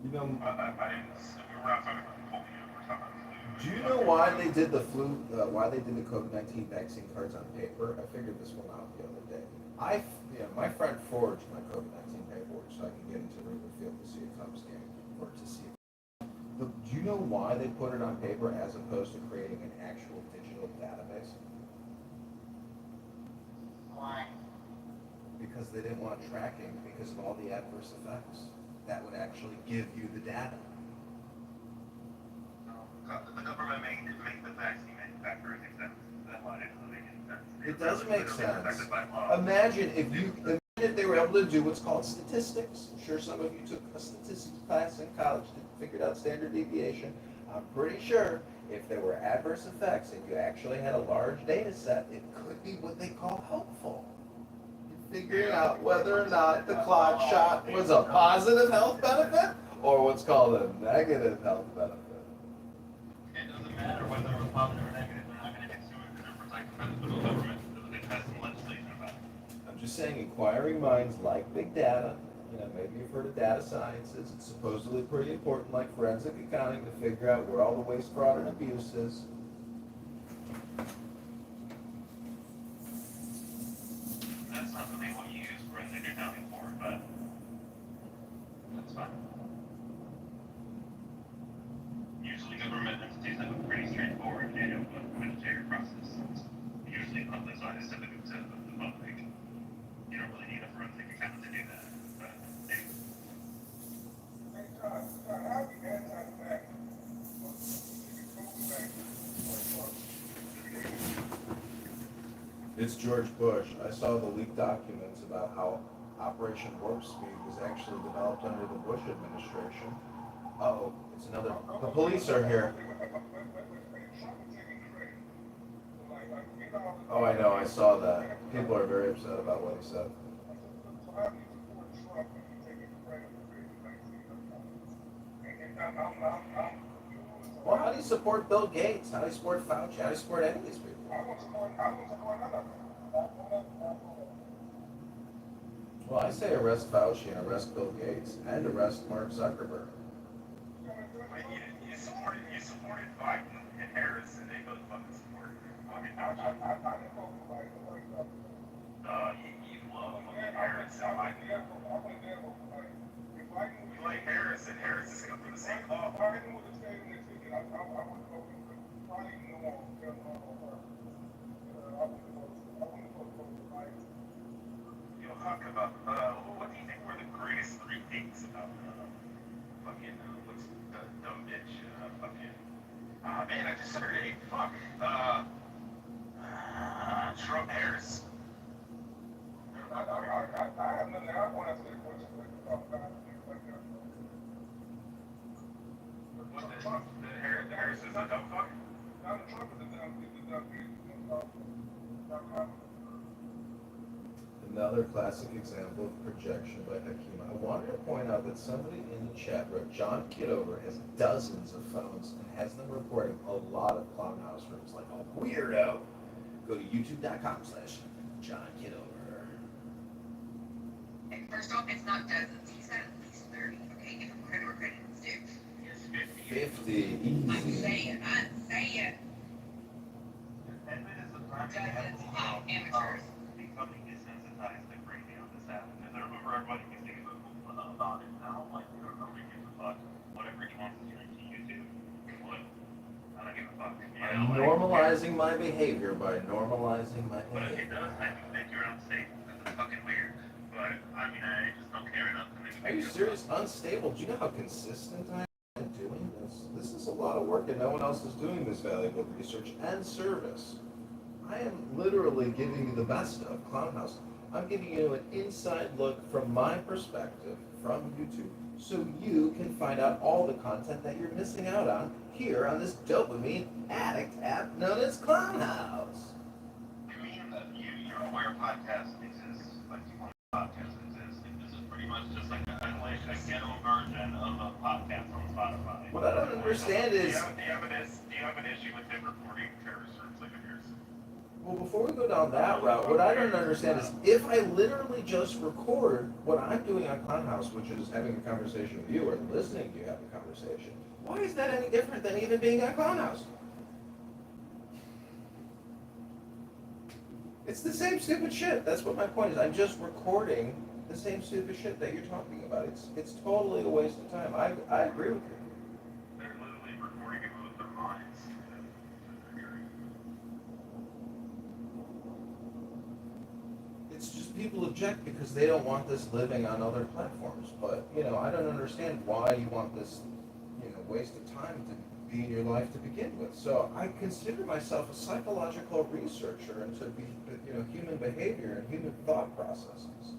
you know, I didn't. We're not talking about polio. We're talking about flu. do you know why they did the why they did the COVID-19 vaccine cards on paper? I figured this one out the other day. My friend forged my COVID-19 paperwork so I can get into Wrigley Field to see a Cubs game or to see. Do you know why they put it on paper as opposed to creating an actual digital database? Why? Because they didn't want tracking because of all the adverse effects. That would actually give you the data. The government made the vaccine manufacturers exempt. That's why It does make sense. Imagine if they were able to do what's called statistics. I'm sure some of you took a statistics class in college and figured out standard deviation. I'm pretty sure if there were adverse effects and you actually had a large data set, it could be what they call helpful. Figuring out whether or not the clot shot was a positive health benefit or what's called a negative health benefit. It doesn't matter whether it was positive or negative. They're not going to get sued because they're protected by the federal government. They passed some legislation about it. I'm just saying inquiring minds like big data. Maybe you've heard of data sciences. It's supposedly pretty important, like forensic accounting, to figure out where all the waste, fraud, and abuse is. That's not something what you use forensic accounting for, but that's fine. Usually government entities have a pretty straightforward annual budgetary process. Usually public side is typical to the public. You don't really need a forensic accountant to do that. But anyway. Hey, John, how do you anti-vax? It's George Bush. I saw the leaked documents about how Operation Warp Speed was actually developed under the Bush administration. Uh-oh, it's another. The police are here. Oh, I know. I saw that. People are very upset about what he said. Well, how do you support Bill Gates? How do you support Fauci? How do you support any of these people? Well, I say arrest Fauci and arrest Bill Gates and arrest Mark Zuckerberg. You supported Biden and Harris, and they both fucking support. I mean, you love Harris and Biden. You like Harris, and Harris is going for the same law. Talk about, what do you think were the greatest three things about, what's the dumb bitch, man, I just heard it, fuck, Trump Harris. I have nothing. I want to answer that question. What the Harris is a dumb fuck? Donald Trump is a dumb bitch. Another classic example of projection by Hakeem. I wanted to point out that somebody in the chat wrote, John Kitover has dozens of phones and has them recording a lot of clown house rooms like a weirdo. Go to youtube.com/John Kitover. And first off, it's not dozens. He's got at least 30. Okay, give him credit where credit is due. He has 50. 50, I'm easy. saying. Edmund is the prime Dozens example of amateurs. becoming desensitized to crazy on this app. Because I remember everybody used to give a about it. Now, like, nobody gives a fuck. Whatever he wants to stream to YouTube. What? I don't give a fuck. I'm normalizing my behavior by normalizing my But if he behavior. does, I do think you're unstable. That's fucking weird. But, I mean, I just don't care enough to make a Are big you deal serious? Unstable? Do you know how consistent I am doing this? This is a lot of work and no one else is doing this valuable research and service. I am literally giving you the best of Clownhouse. I'm giving you an inside look from my perspective from YouTube so you can find out all the content that you're missing out on here on this dopamine addict app known as Clownhouse. You mean that you're aware podcasts exist, like you want podcasts exist. This is pretty much just like a ghetto version of a podcast on Spotify. What I don't understand is... Do you have an issue with them recording terrorist rooms like of yours? Well, before we go down that route, what I don't understand is if I literally just record what I'm doing on Clownhouse, which is having a conversation with you or listening to you have a conversation, why is that any different than even being on Clownhouse? It's the same stupid shit. That's what my point is. I'm just recording the same stupid shit that you're talking about. It's totally a waste of time. I agree with you. They're literally recording it with their minds. It's just people object because they don't want this living on other platforms. But, I don't understand why you want this, waste of time to be in your life to begin with. So I consider myself a psychological researcher into, human behavior and human thought processes.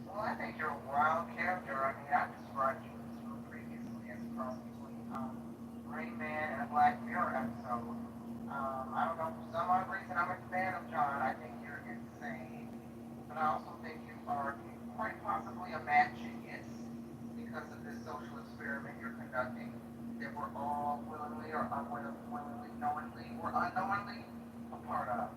Well, I think you're a wild character. I mean, I described you previously as a cross between Rain Man and a Black Mirror episode. I don't know, for some odd reason, I'm a fan of John. I think you're insane. But I also think you are quite possibly a mad genius because of this social experiment you're conducting that we're all willingly or unwillingly, knowingly or unknowingly a part of.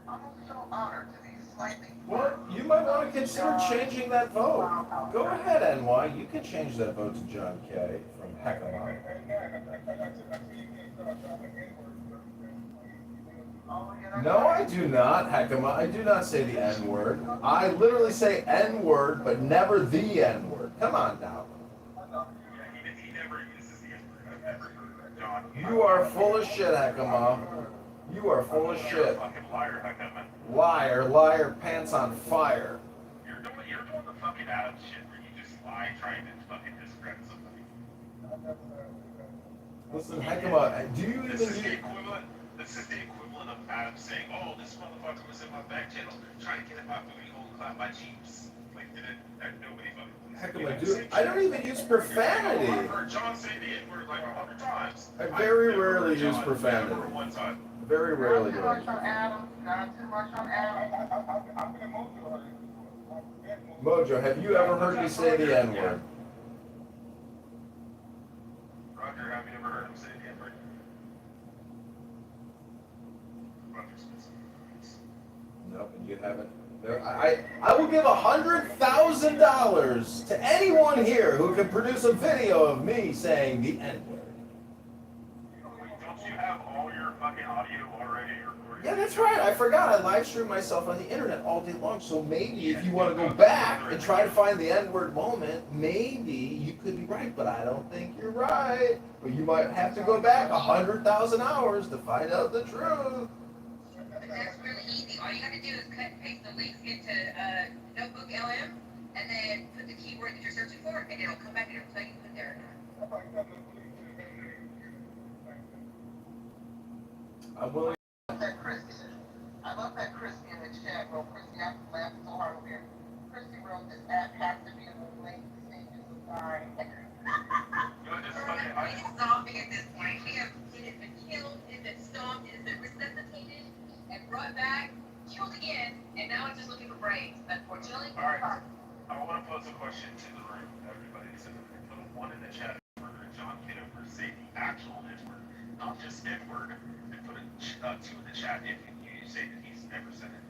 I'm so honored to be slightly... Well, you might want to consider changing that vote. Go ahead, NY. You can change that vote to John K. from Heckamon. No, I do not, Heckamon. I do not say the N-word. I literally say N-word, but never the N-word. Come on now. He never uses the N-word. I've never heard of John. You are full of shit, Heckamon. You are full of You're a shit. fucking liar, Heckamon. Liar, pants on fire. You're doing the fucking Adam shit where you just lie trying to fucking discredit somebody. Listen, Heckamon, do you This even is the use... equivalent. This is the equivalent of Adam saying, "Oh, this motherfucker was in my back channel trying to get in my booty hole and clap my cheeks." Like, nobody fucking. Heckamon, dude, I don't even use profanity. I've heard John say the N-word like 100 times. I very I've never rarely heard use John profanity. ever one time. Very rarely do Not I too much on Adam. Not too much on Adam. Mojo, have you ever heard me say the N-word? Roger, have you ever heard him say the N-word? No, you haven't. No, I will give $100,000 to anyone here who can produce a video of me saying the N-word. Don't you have all your fucking audio already Yeah, that's right. I forgot. I live stream myself on the internet all day long. So maybe if you want to go back and try to find the N-word moment, maybe you could be right. But I don't think you're right. But you might have to go back 100,000 hours to find out the truth. But that's really easy. All you gotta do is cut and paste the links into Notebook LM, and then put the keyword that you're searching for, and it'll come back and it'll tell you put there. I'm willing. That Christy, I love that Christy in the chat wrote, Christy, I'm laughing so hard over here. Christy wrote, this app has to be in the late stages of dying. It's zombie at this point. It has been killed, it has been stomped, it has been resuscitated, and brought back, killed again, and now it's just looking for brains, unfortunately. All right. I want to pose a question to the room, everybody. So put one in the chat for John Kitover, say the actual N-word, not just N-word, and put two in the chat if you say that he's never said it.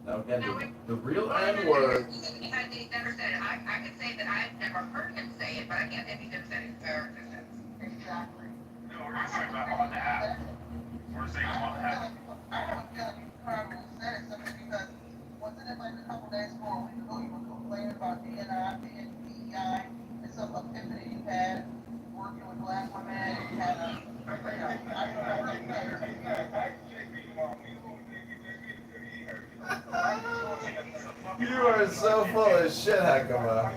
Now again, the real N-word. He's never said it. I can say that I've never heard him say it, but I can't say he's never said it or existence. Exactly. No, we're just talking about on the app. We're saying on the app. I have a feeling you probably said it simply because wasn't it like a couple days ago or a week ago you were complaining about DEI and some epiphany you had working with black women and you had a You are so full of shit, Hakama.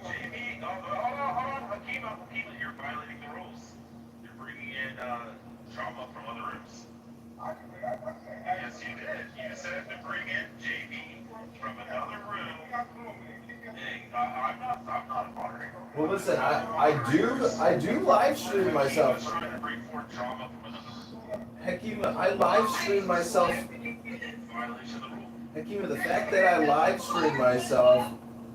JB, hold on. Hakima, you're violating the rules. You're bringing in trauma from other rooms. Yes, you did. You said to bring in JB from another room. I'm not bothering. Well, listen, I do live stream myself. I'm trying to bring forth trauma from another room. Hakima, I live stream myself. Violation of the rule. Hakima, the fact that I live stream myself,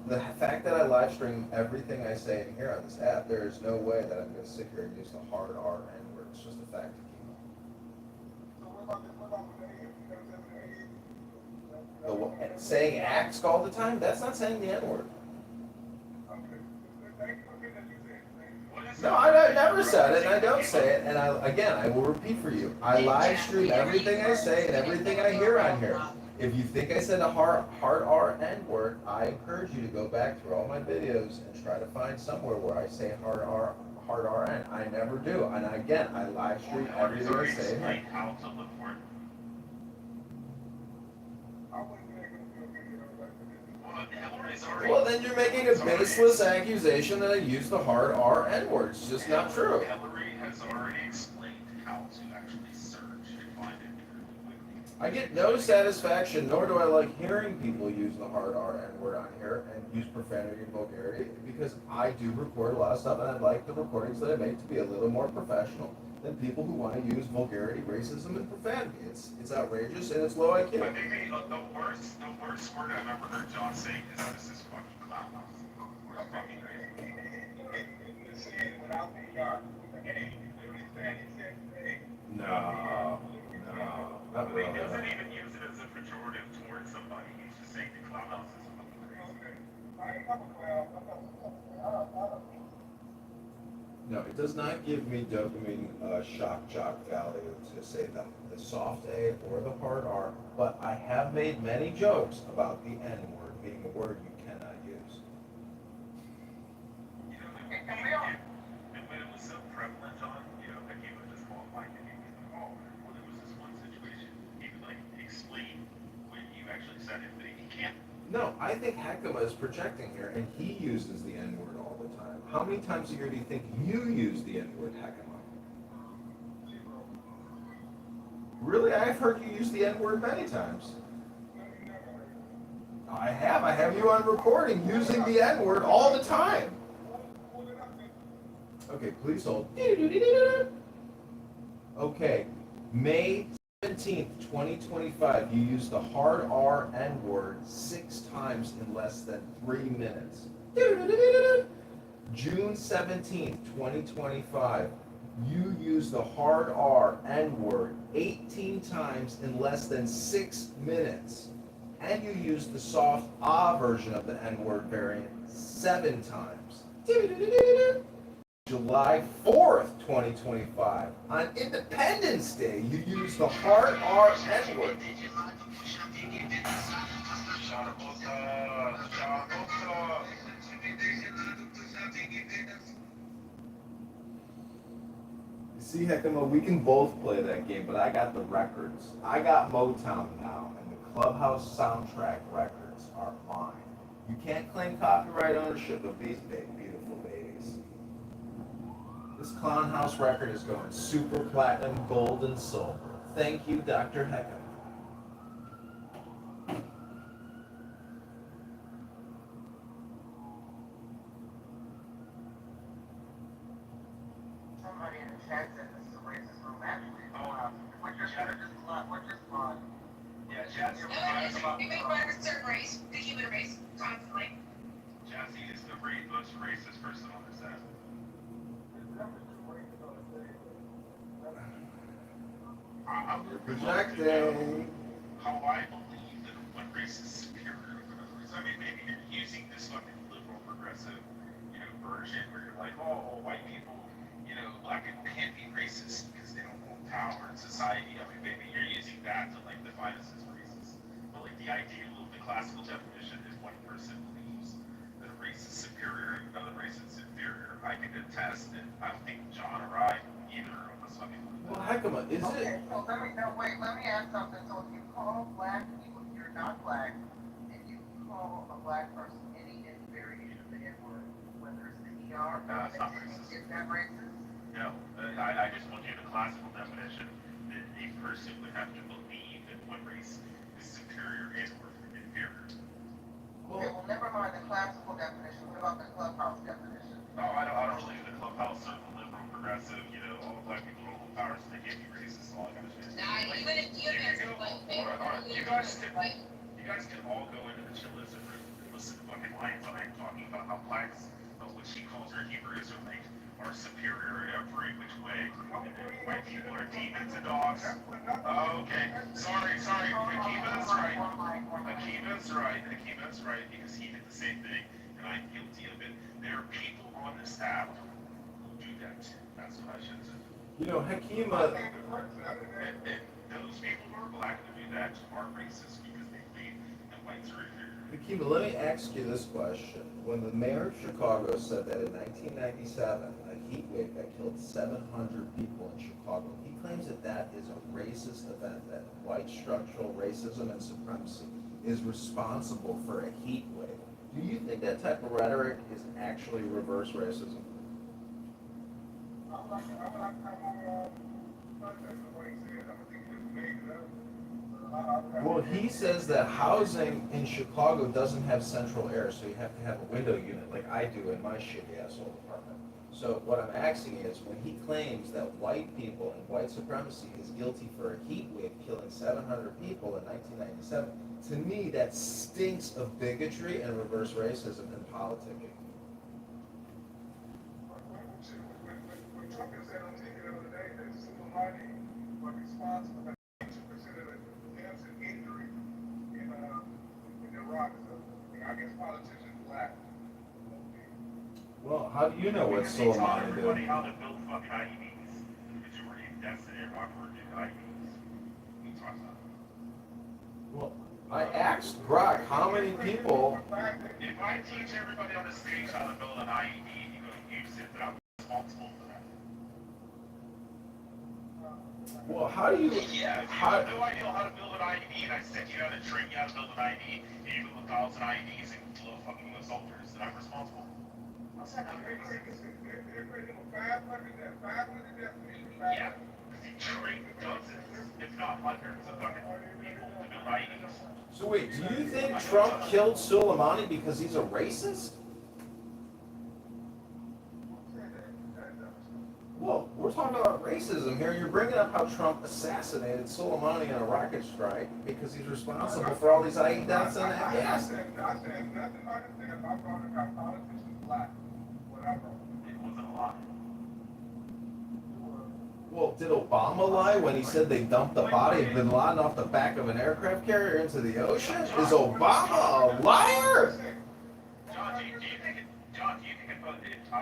the fact that I live stream everything I say in here on this app, there is no way that I'm going to sit here and use the hard R N-word. It's just a fact, Hakima. Saying axe all the time, that's not saying the N-word. No, I never said it, and I don't say it, and I will repeat for you. I live stream everything I say and everything I hear on here. If you think I said a hard R N-word, I encourage you to go back through all my videos and try to find somewhere where I say hard R N. I never do, and again, I live stream everything I say. Explain how to look for it. Well, then you're making a baseless accusation that I used the hard R N-word. It's just not true. Hillary has already explained how to actually search and find it. I get no satisfaction, nor do I like hearing people use the hard R N-word on here and use profanity and vulgarity, because I do record a lot of stuff, and I'd like the recordings that I make to be a little more professional than people who want to use vulgarity, racism, and profanity. It's outrageous and it's low IQ. I think the worst word I've ever heard John say is this is fucking clown house. We're fucking No, not really. He doesn't even use it as a pejorative towards somebody. He's just saying the clown house is fucking crazy. No, it does not give me dopamine shock value to say the soft A or the hard R, but I have made many jokes about the N-word being a word you cannot use. You know, and when it was so prevalent, John, like he would just call Mike and he would go, oh, well, there was this one situation. He would, explain when you actually said it, but he can't. No, I think Hakama is projecting here, and he uses the N-word all the time. How many times a year do you think you use the N-word, Hakama? Really? I've heard you use the N-word many times. I have you on recording using the N-word all the time. Okay, please hold. Okay, May 17th, 2025, you used the hard R N-word 6 times in less than 3 minutes. June 17th, 2025, you used the hard R N-word 18 times in less than 6 minutes. And you used the soft ah version of the N-word variant 7 times. July 4th, 2025. On Independence Day, you use the hard R N-word. You see, Hekima, we can both play that game, but I got the records. I got Motown now, and the Clubhouse soundtrack records are mine. You can't claim copyright ownership of these big, beautiful babies. This Clown House record is going super platinum, gold, and silver. Thank you, Dr. Hekima. Somebody in the chat said this is a racist room. Actually, we're just on. Yeah, Jazzy. We make fun of a certain race, the human race, constantly. Jazzy is the most racist person on this app. You're projecting. How I believe that one race is superior to another race. I mean, maybe you're using this fucking liberal progressive, version where you're like, oh, white people, black people can't be racist because they don't hold power in society. I mean, maybe you're using that to like define us as racist. But like the ideal of the classical definition is one person believes that a race is superior and another race is inferior. I can attest that I don't think John or I either of us. I mean, Well, Hekima, is Okay, it? so let me ask something. So if you call black people, you're not black, and you call a black person any variation of the N-word, whether it's the ER, No, it's not racist. is that racist? No, I just told you the classical definition that a person would have to believe that one race is superior and or inferior. Okay, well, never mind the classical definition. What about the clubhouse definition? Oh, I don't believe the clubhouse or the liberal progressive, all the black people hold power, so they can't be racist, all that kind of shit. Nah, even if you You guys can all go into the chillism room and listen to fucking Lions on Act talking about how blacks, what she calls her Hebrew Israelite, are superior in every which way. And white people are demons and dogs. Oh, okay. Sorry. Hakima's right, because he did the same thing, and I'm guilty of it. There are people on this app who do that. That's what I should say. Hekima. And those people who are black who do that are racist because they believe that whites are inferior. Hekima, let me ask you this question. When the mayor of Chicago said that in 1997, a heat wave that killed 700 people in Chicago, he claims that that is a racist event, that white structural racism and supremacy is responsible for a heat wave. Do you think that type of rhetoric is actually reverse racism? Well, he says that housing in Chicago doesn't have central air, so you have to have a window unit like I do in my shitty asshole apartment. So what I'm asking is, when he claims that white people and white supremacy is guilty for a heat wave killing 700 people in 1997, to me that stinks of bigotry and reverse racism and politicking. When Trump said on TV the other day that Soleimani was responsible for 2% of the deaths and injuries in Iraq, so I guess politicians lack. Well, how do you know what Soleimani did? Everybody how to build fucking IEDs. The majority of deaths in Iraq were due to IEDs. We talked about it. Well, I asked Brock how many people. If I teach everybody on the stage how to build an IED and you go use it, then I'm responsible for that. Well, how do you? Yeah, if you have no idea how to build an IED and I sit you down and train you how to build an IED and you build 1,000 IEDs and blow fucking US soldiers, then I'm responsible. Yeah, because he trained dozens, if not hundreds of fucking people to build IEDs. So wait, do you think Trump killed Soleimani because he's a racist? Well, we're talking about racism here. You're bringing up how Trump assassinated Soleimani in a rocket strike because he's responsible for all these IE deaths in Afghanistan. I said nothing about it. I brought it about politicians black. Whatever. It wasn't a lie. Well, did Obama lie when he said they dumped the body of bin Laden off the back of an aircraft carrier into the ocean? Is Obama a liar? John, do you think it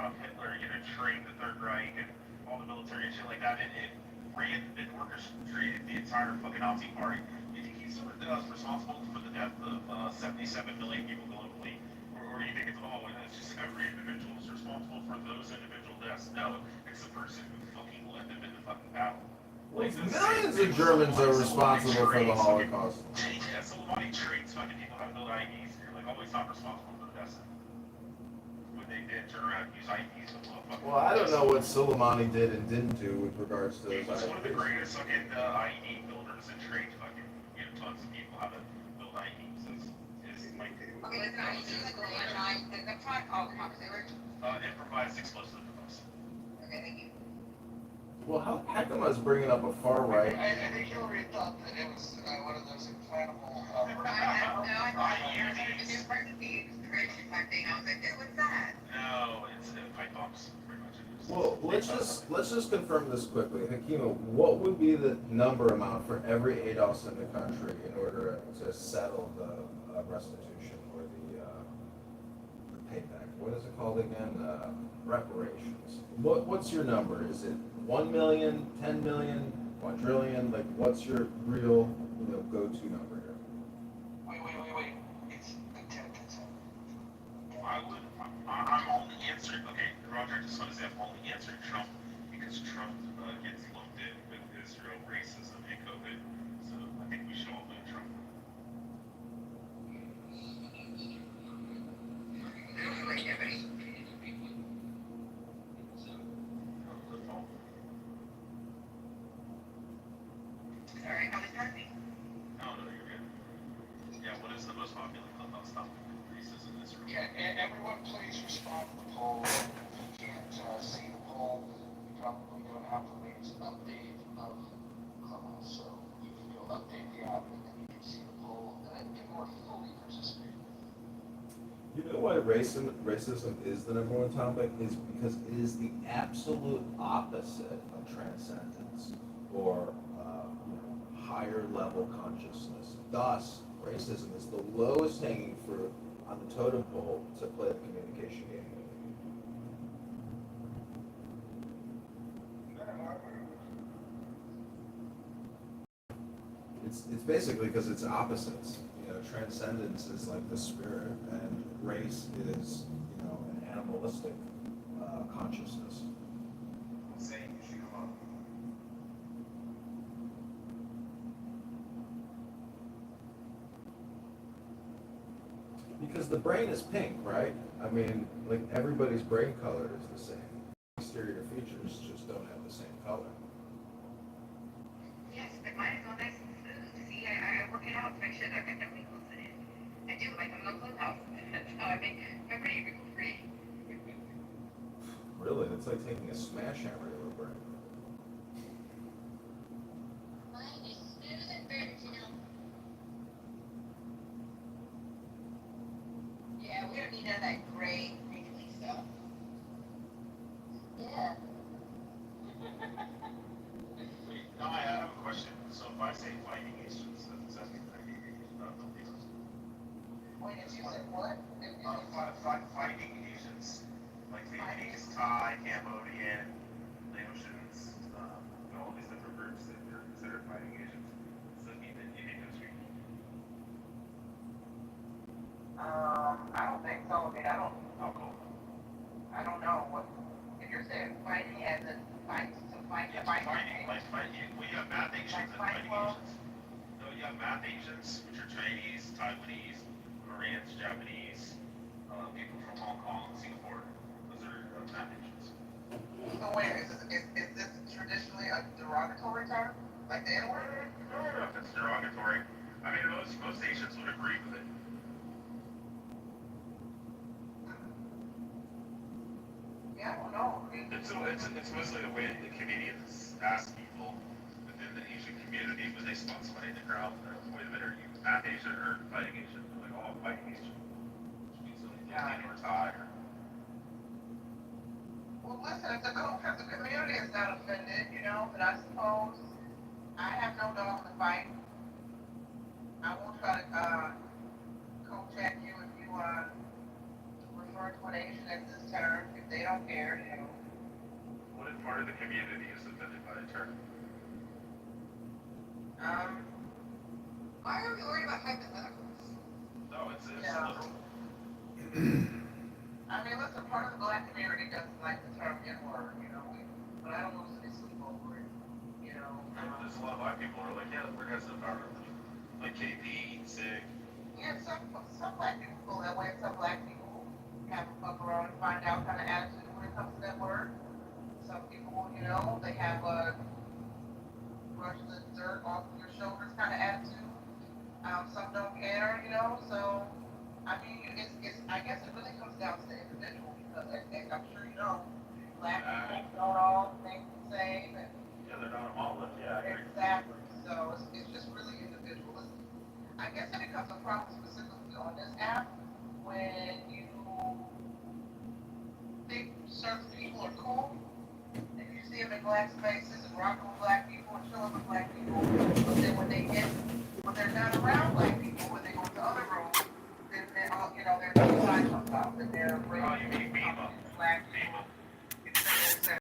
Adolf Hitler, trained the Third Reich and all the military and shit like that, and it ran and orchestrated the entire fucking Nazi party. You think he's responsible for the death of 77 million people globally? Or you think it's just every individual is responsible for those individual deaths? No, it's the person who fucking led them into fucking battle. Like, millions of Germans are responsible for the Holocaust. Yeah, somebody trains fucking people how to build IEDs. You're like, always not responsible for the deaths. When they did turn around and use IEDs to blow up. Well, I don't know what Soleimani did and didn't do with regards to those He was one of the IEDs. greatest fucking IED builders and trained fucking tons of people how to build IEDs. Okay, listen, I need to like the product. Oh, come on, because they were. Improvised explosive device. Okay, thank you. Well, how Heckema is bringing up a far right. I think Hillary thought that it was one of those implantable. I thought it was just pregnancy. It's something. I was like, dude, what's that? No, it's pipe bombs. Pretty much. Well, let's just confirm this quickly. Hakima, what would be the number amount for every ADOS in the country in order to settle the restitution or the payback? What is it called again? Reparations. What's your number? Is it 1 million, 10 million, quadrillion? Like, what's your real, go-to number here? Wait. It's the 10%. I'm only answering. Okay, Roger, I just want to say I'm only answering Trump because Trump gets lumped in with Israel racism and COVID. So I think we should all blame Trump. Sorry, I was typing. No, you're good. Yeah, what is the most popular clubhouse topic? Racism in Israel. Yeah, everyone please respond to the poll. If you can't see the poll, you probably don't have the latest update of Clubhouse. So if you'll update the app and then you can see the poll and then you can more fully participate. You know why racism is the number one topic? Is because it is the absolute opposite of transcendence or higher level consciousness. Thus, racism is the lowest hanging fruit on the totem pole to play the communication game. It's basically because it's opposites. Transcendence is like the spirit, and race is, an animalistic consciousness. I'm saying you should come up. Because the brain is pink, right? I mean, like, everybody's brain color is the same. Exterior features just don't have the same color. Yes, but mine is all nice and smooth. See, I work it out to make sure that I got the wrinkles in it. I do, like I'm on Clubhouse. That's how I make my brain wrinkle free. Really? It's like taking a smash hammer to a brain. Mine is smooth and virginal. Yeah, we don't need none of that gray, wrinkly stuff. Yeah. Now I have a question. So if I say fighting Asians, does that mean Wait, if you said what? fighting Asians, like Vietnamese, Thai, Cambodian, Laotians, all these different groups that are considered fighting Asians. Does that mean that you hate those people? I don't think so. I mean, Oh, cool. I don't know what, if you're saying fighting as in fight, to fight, Yeah, fight. fighting. Well, you have math Asians and fighting Asians. No, you have math Asians, which are Chinese, Taiwanese, Koreans, Japanese, people from Hong Kong, Singapore. Those are math Asians. So wait, is this traditionally a derogatory term? Like the N-word? I don't know if it's derogatory. I mean, most Asians would agree with it. Yeah, I don't know. I mean, It's mostly the way the comedians ask people within the Asian community when they spot somebody in the crowd. Wait a minute, are you math Asian or fighting Asian? Like, oh, I'm fighting Asian. Which means something Latino or Thai or. well, listen, if the community is not offended, but I suppose I have no dog in the fight. I won't try to coach at you if you for explanation at this term. If they don't care, you know. What if part of the community is offended by the term? Why are we worried about hypotheticals? No, it's Yeah. literal. I mean, listen, part of the black community doesn't like the term N-word, you know, but I don't want to say sleep over it, you know. There's a lot of black people who are like, yeah, we're guys in power. Like KP, SIG. Yeah, some black people feel that way, some black people have to fuck around and find out kind of attitude when it comes to that word. Some people, you know, they have a brush the dirt off of your shoulders kind of attitude. Some don't care, you know, so, I mean, I guess it really comes down to the individual, because I'm sure you know, black people don't all think the same, and Yeah, they're not a monolith. Yeah, I agree. exactly, so it's just really individualistic. I guess it becomes a problem specifically on this app, when you think certain people are cool, and you see them in black spaces and rocking with black people and chilling with black people, but then when they're not around black people, when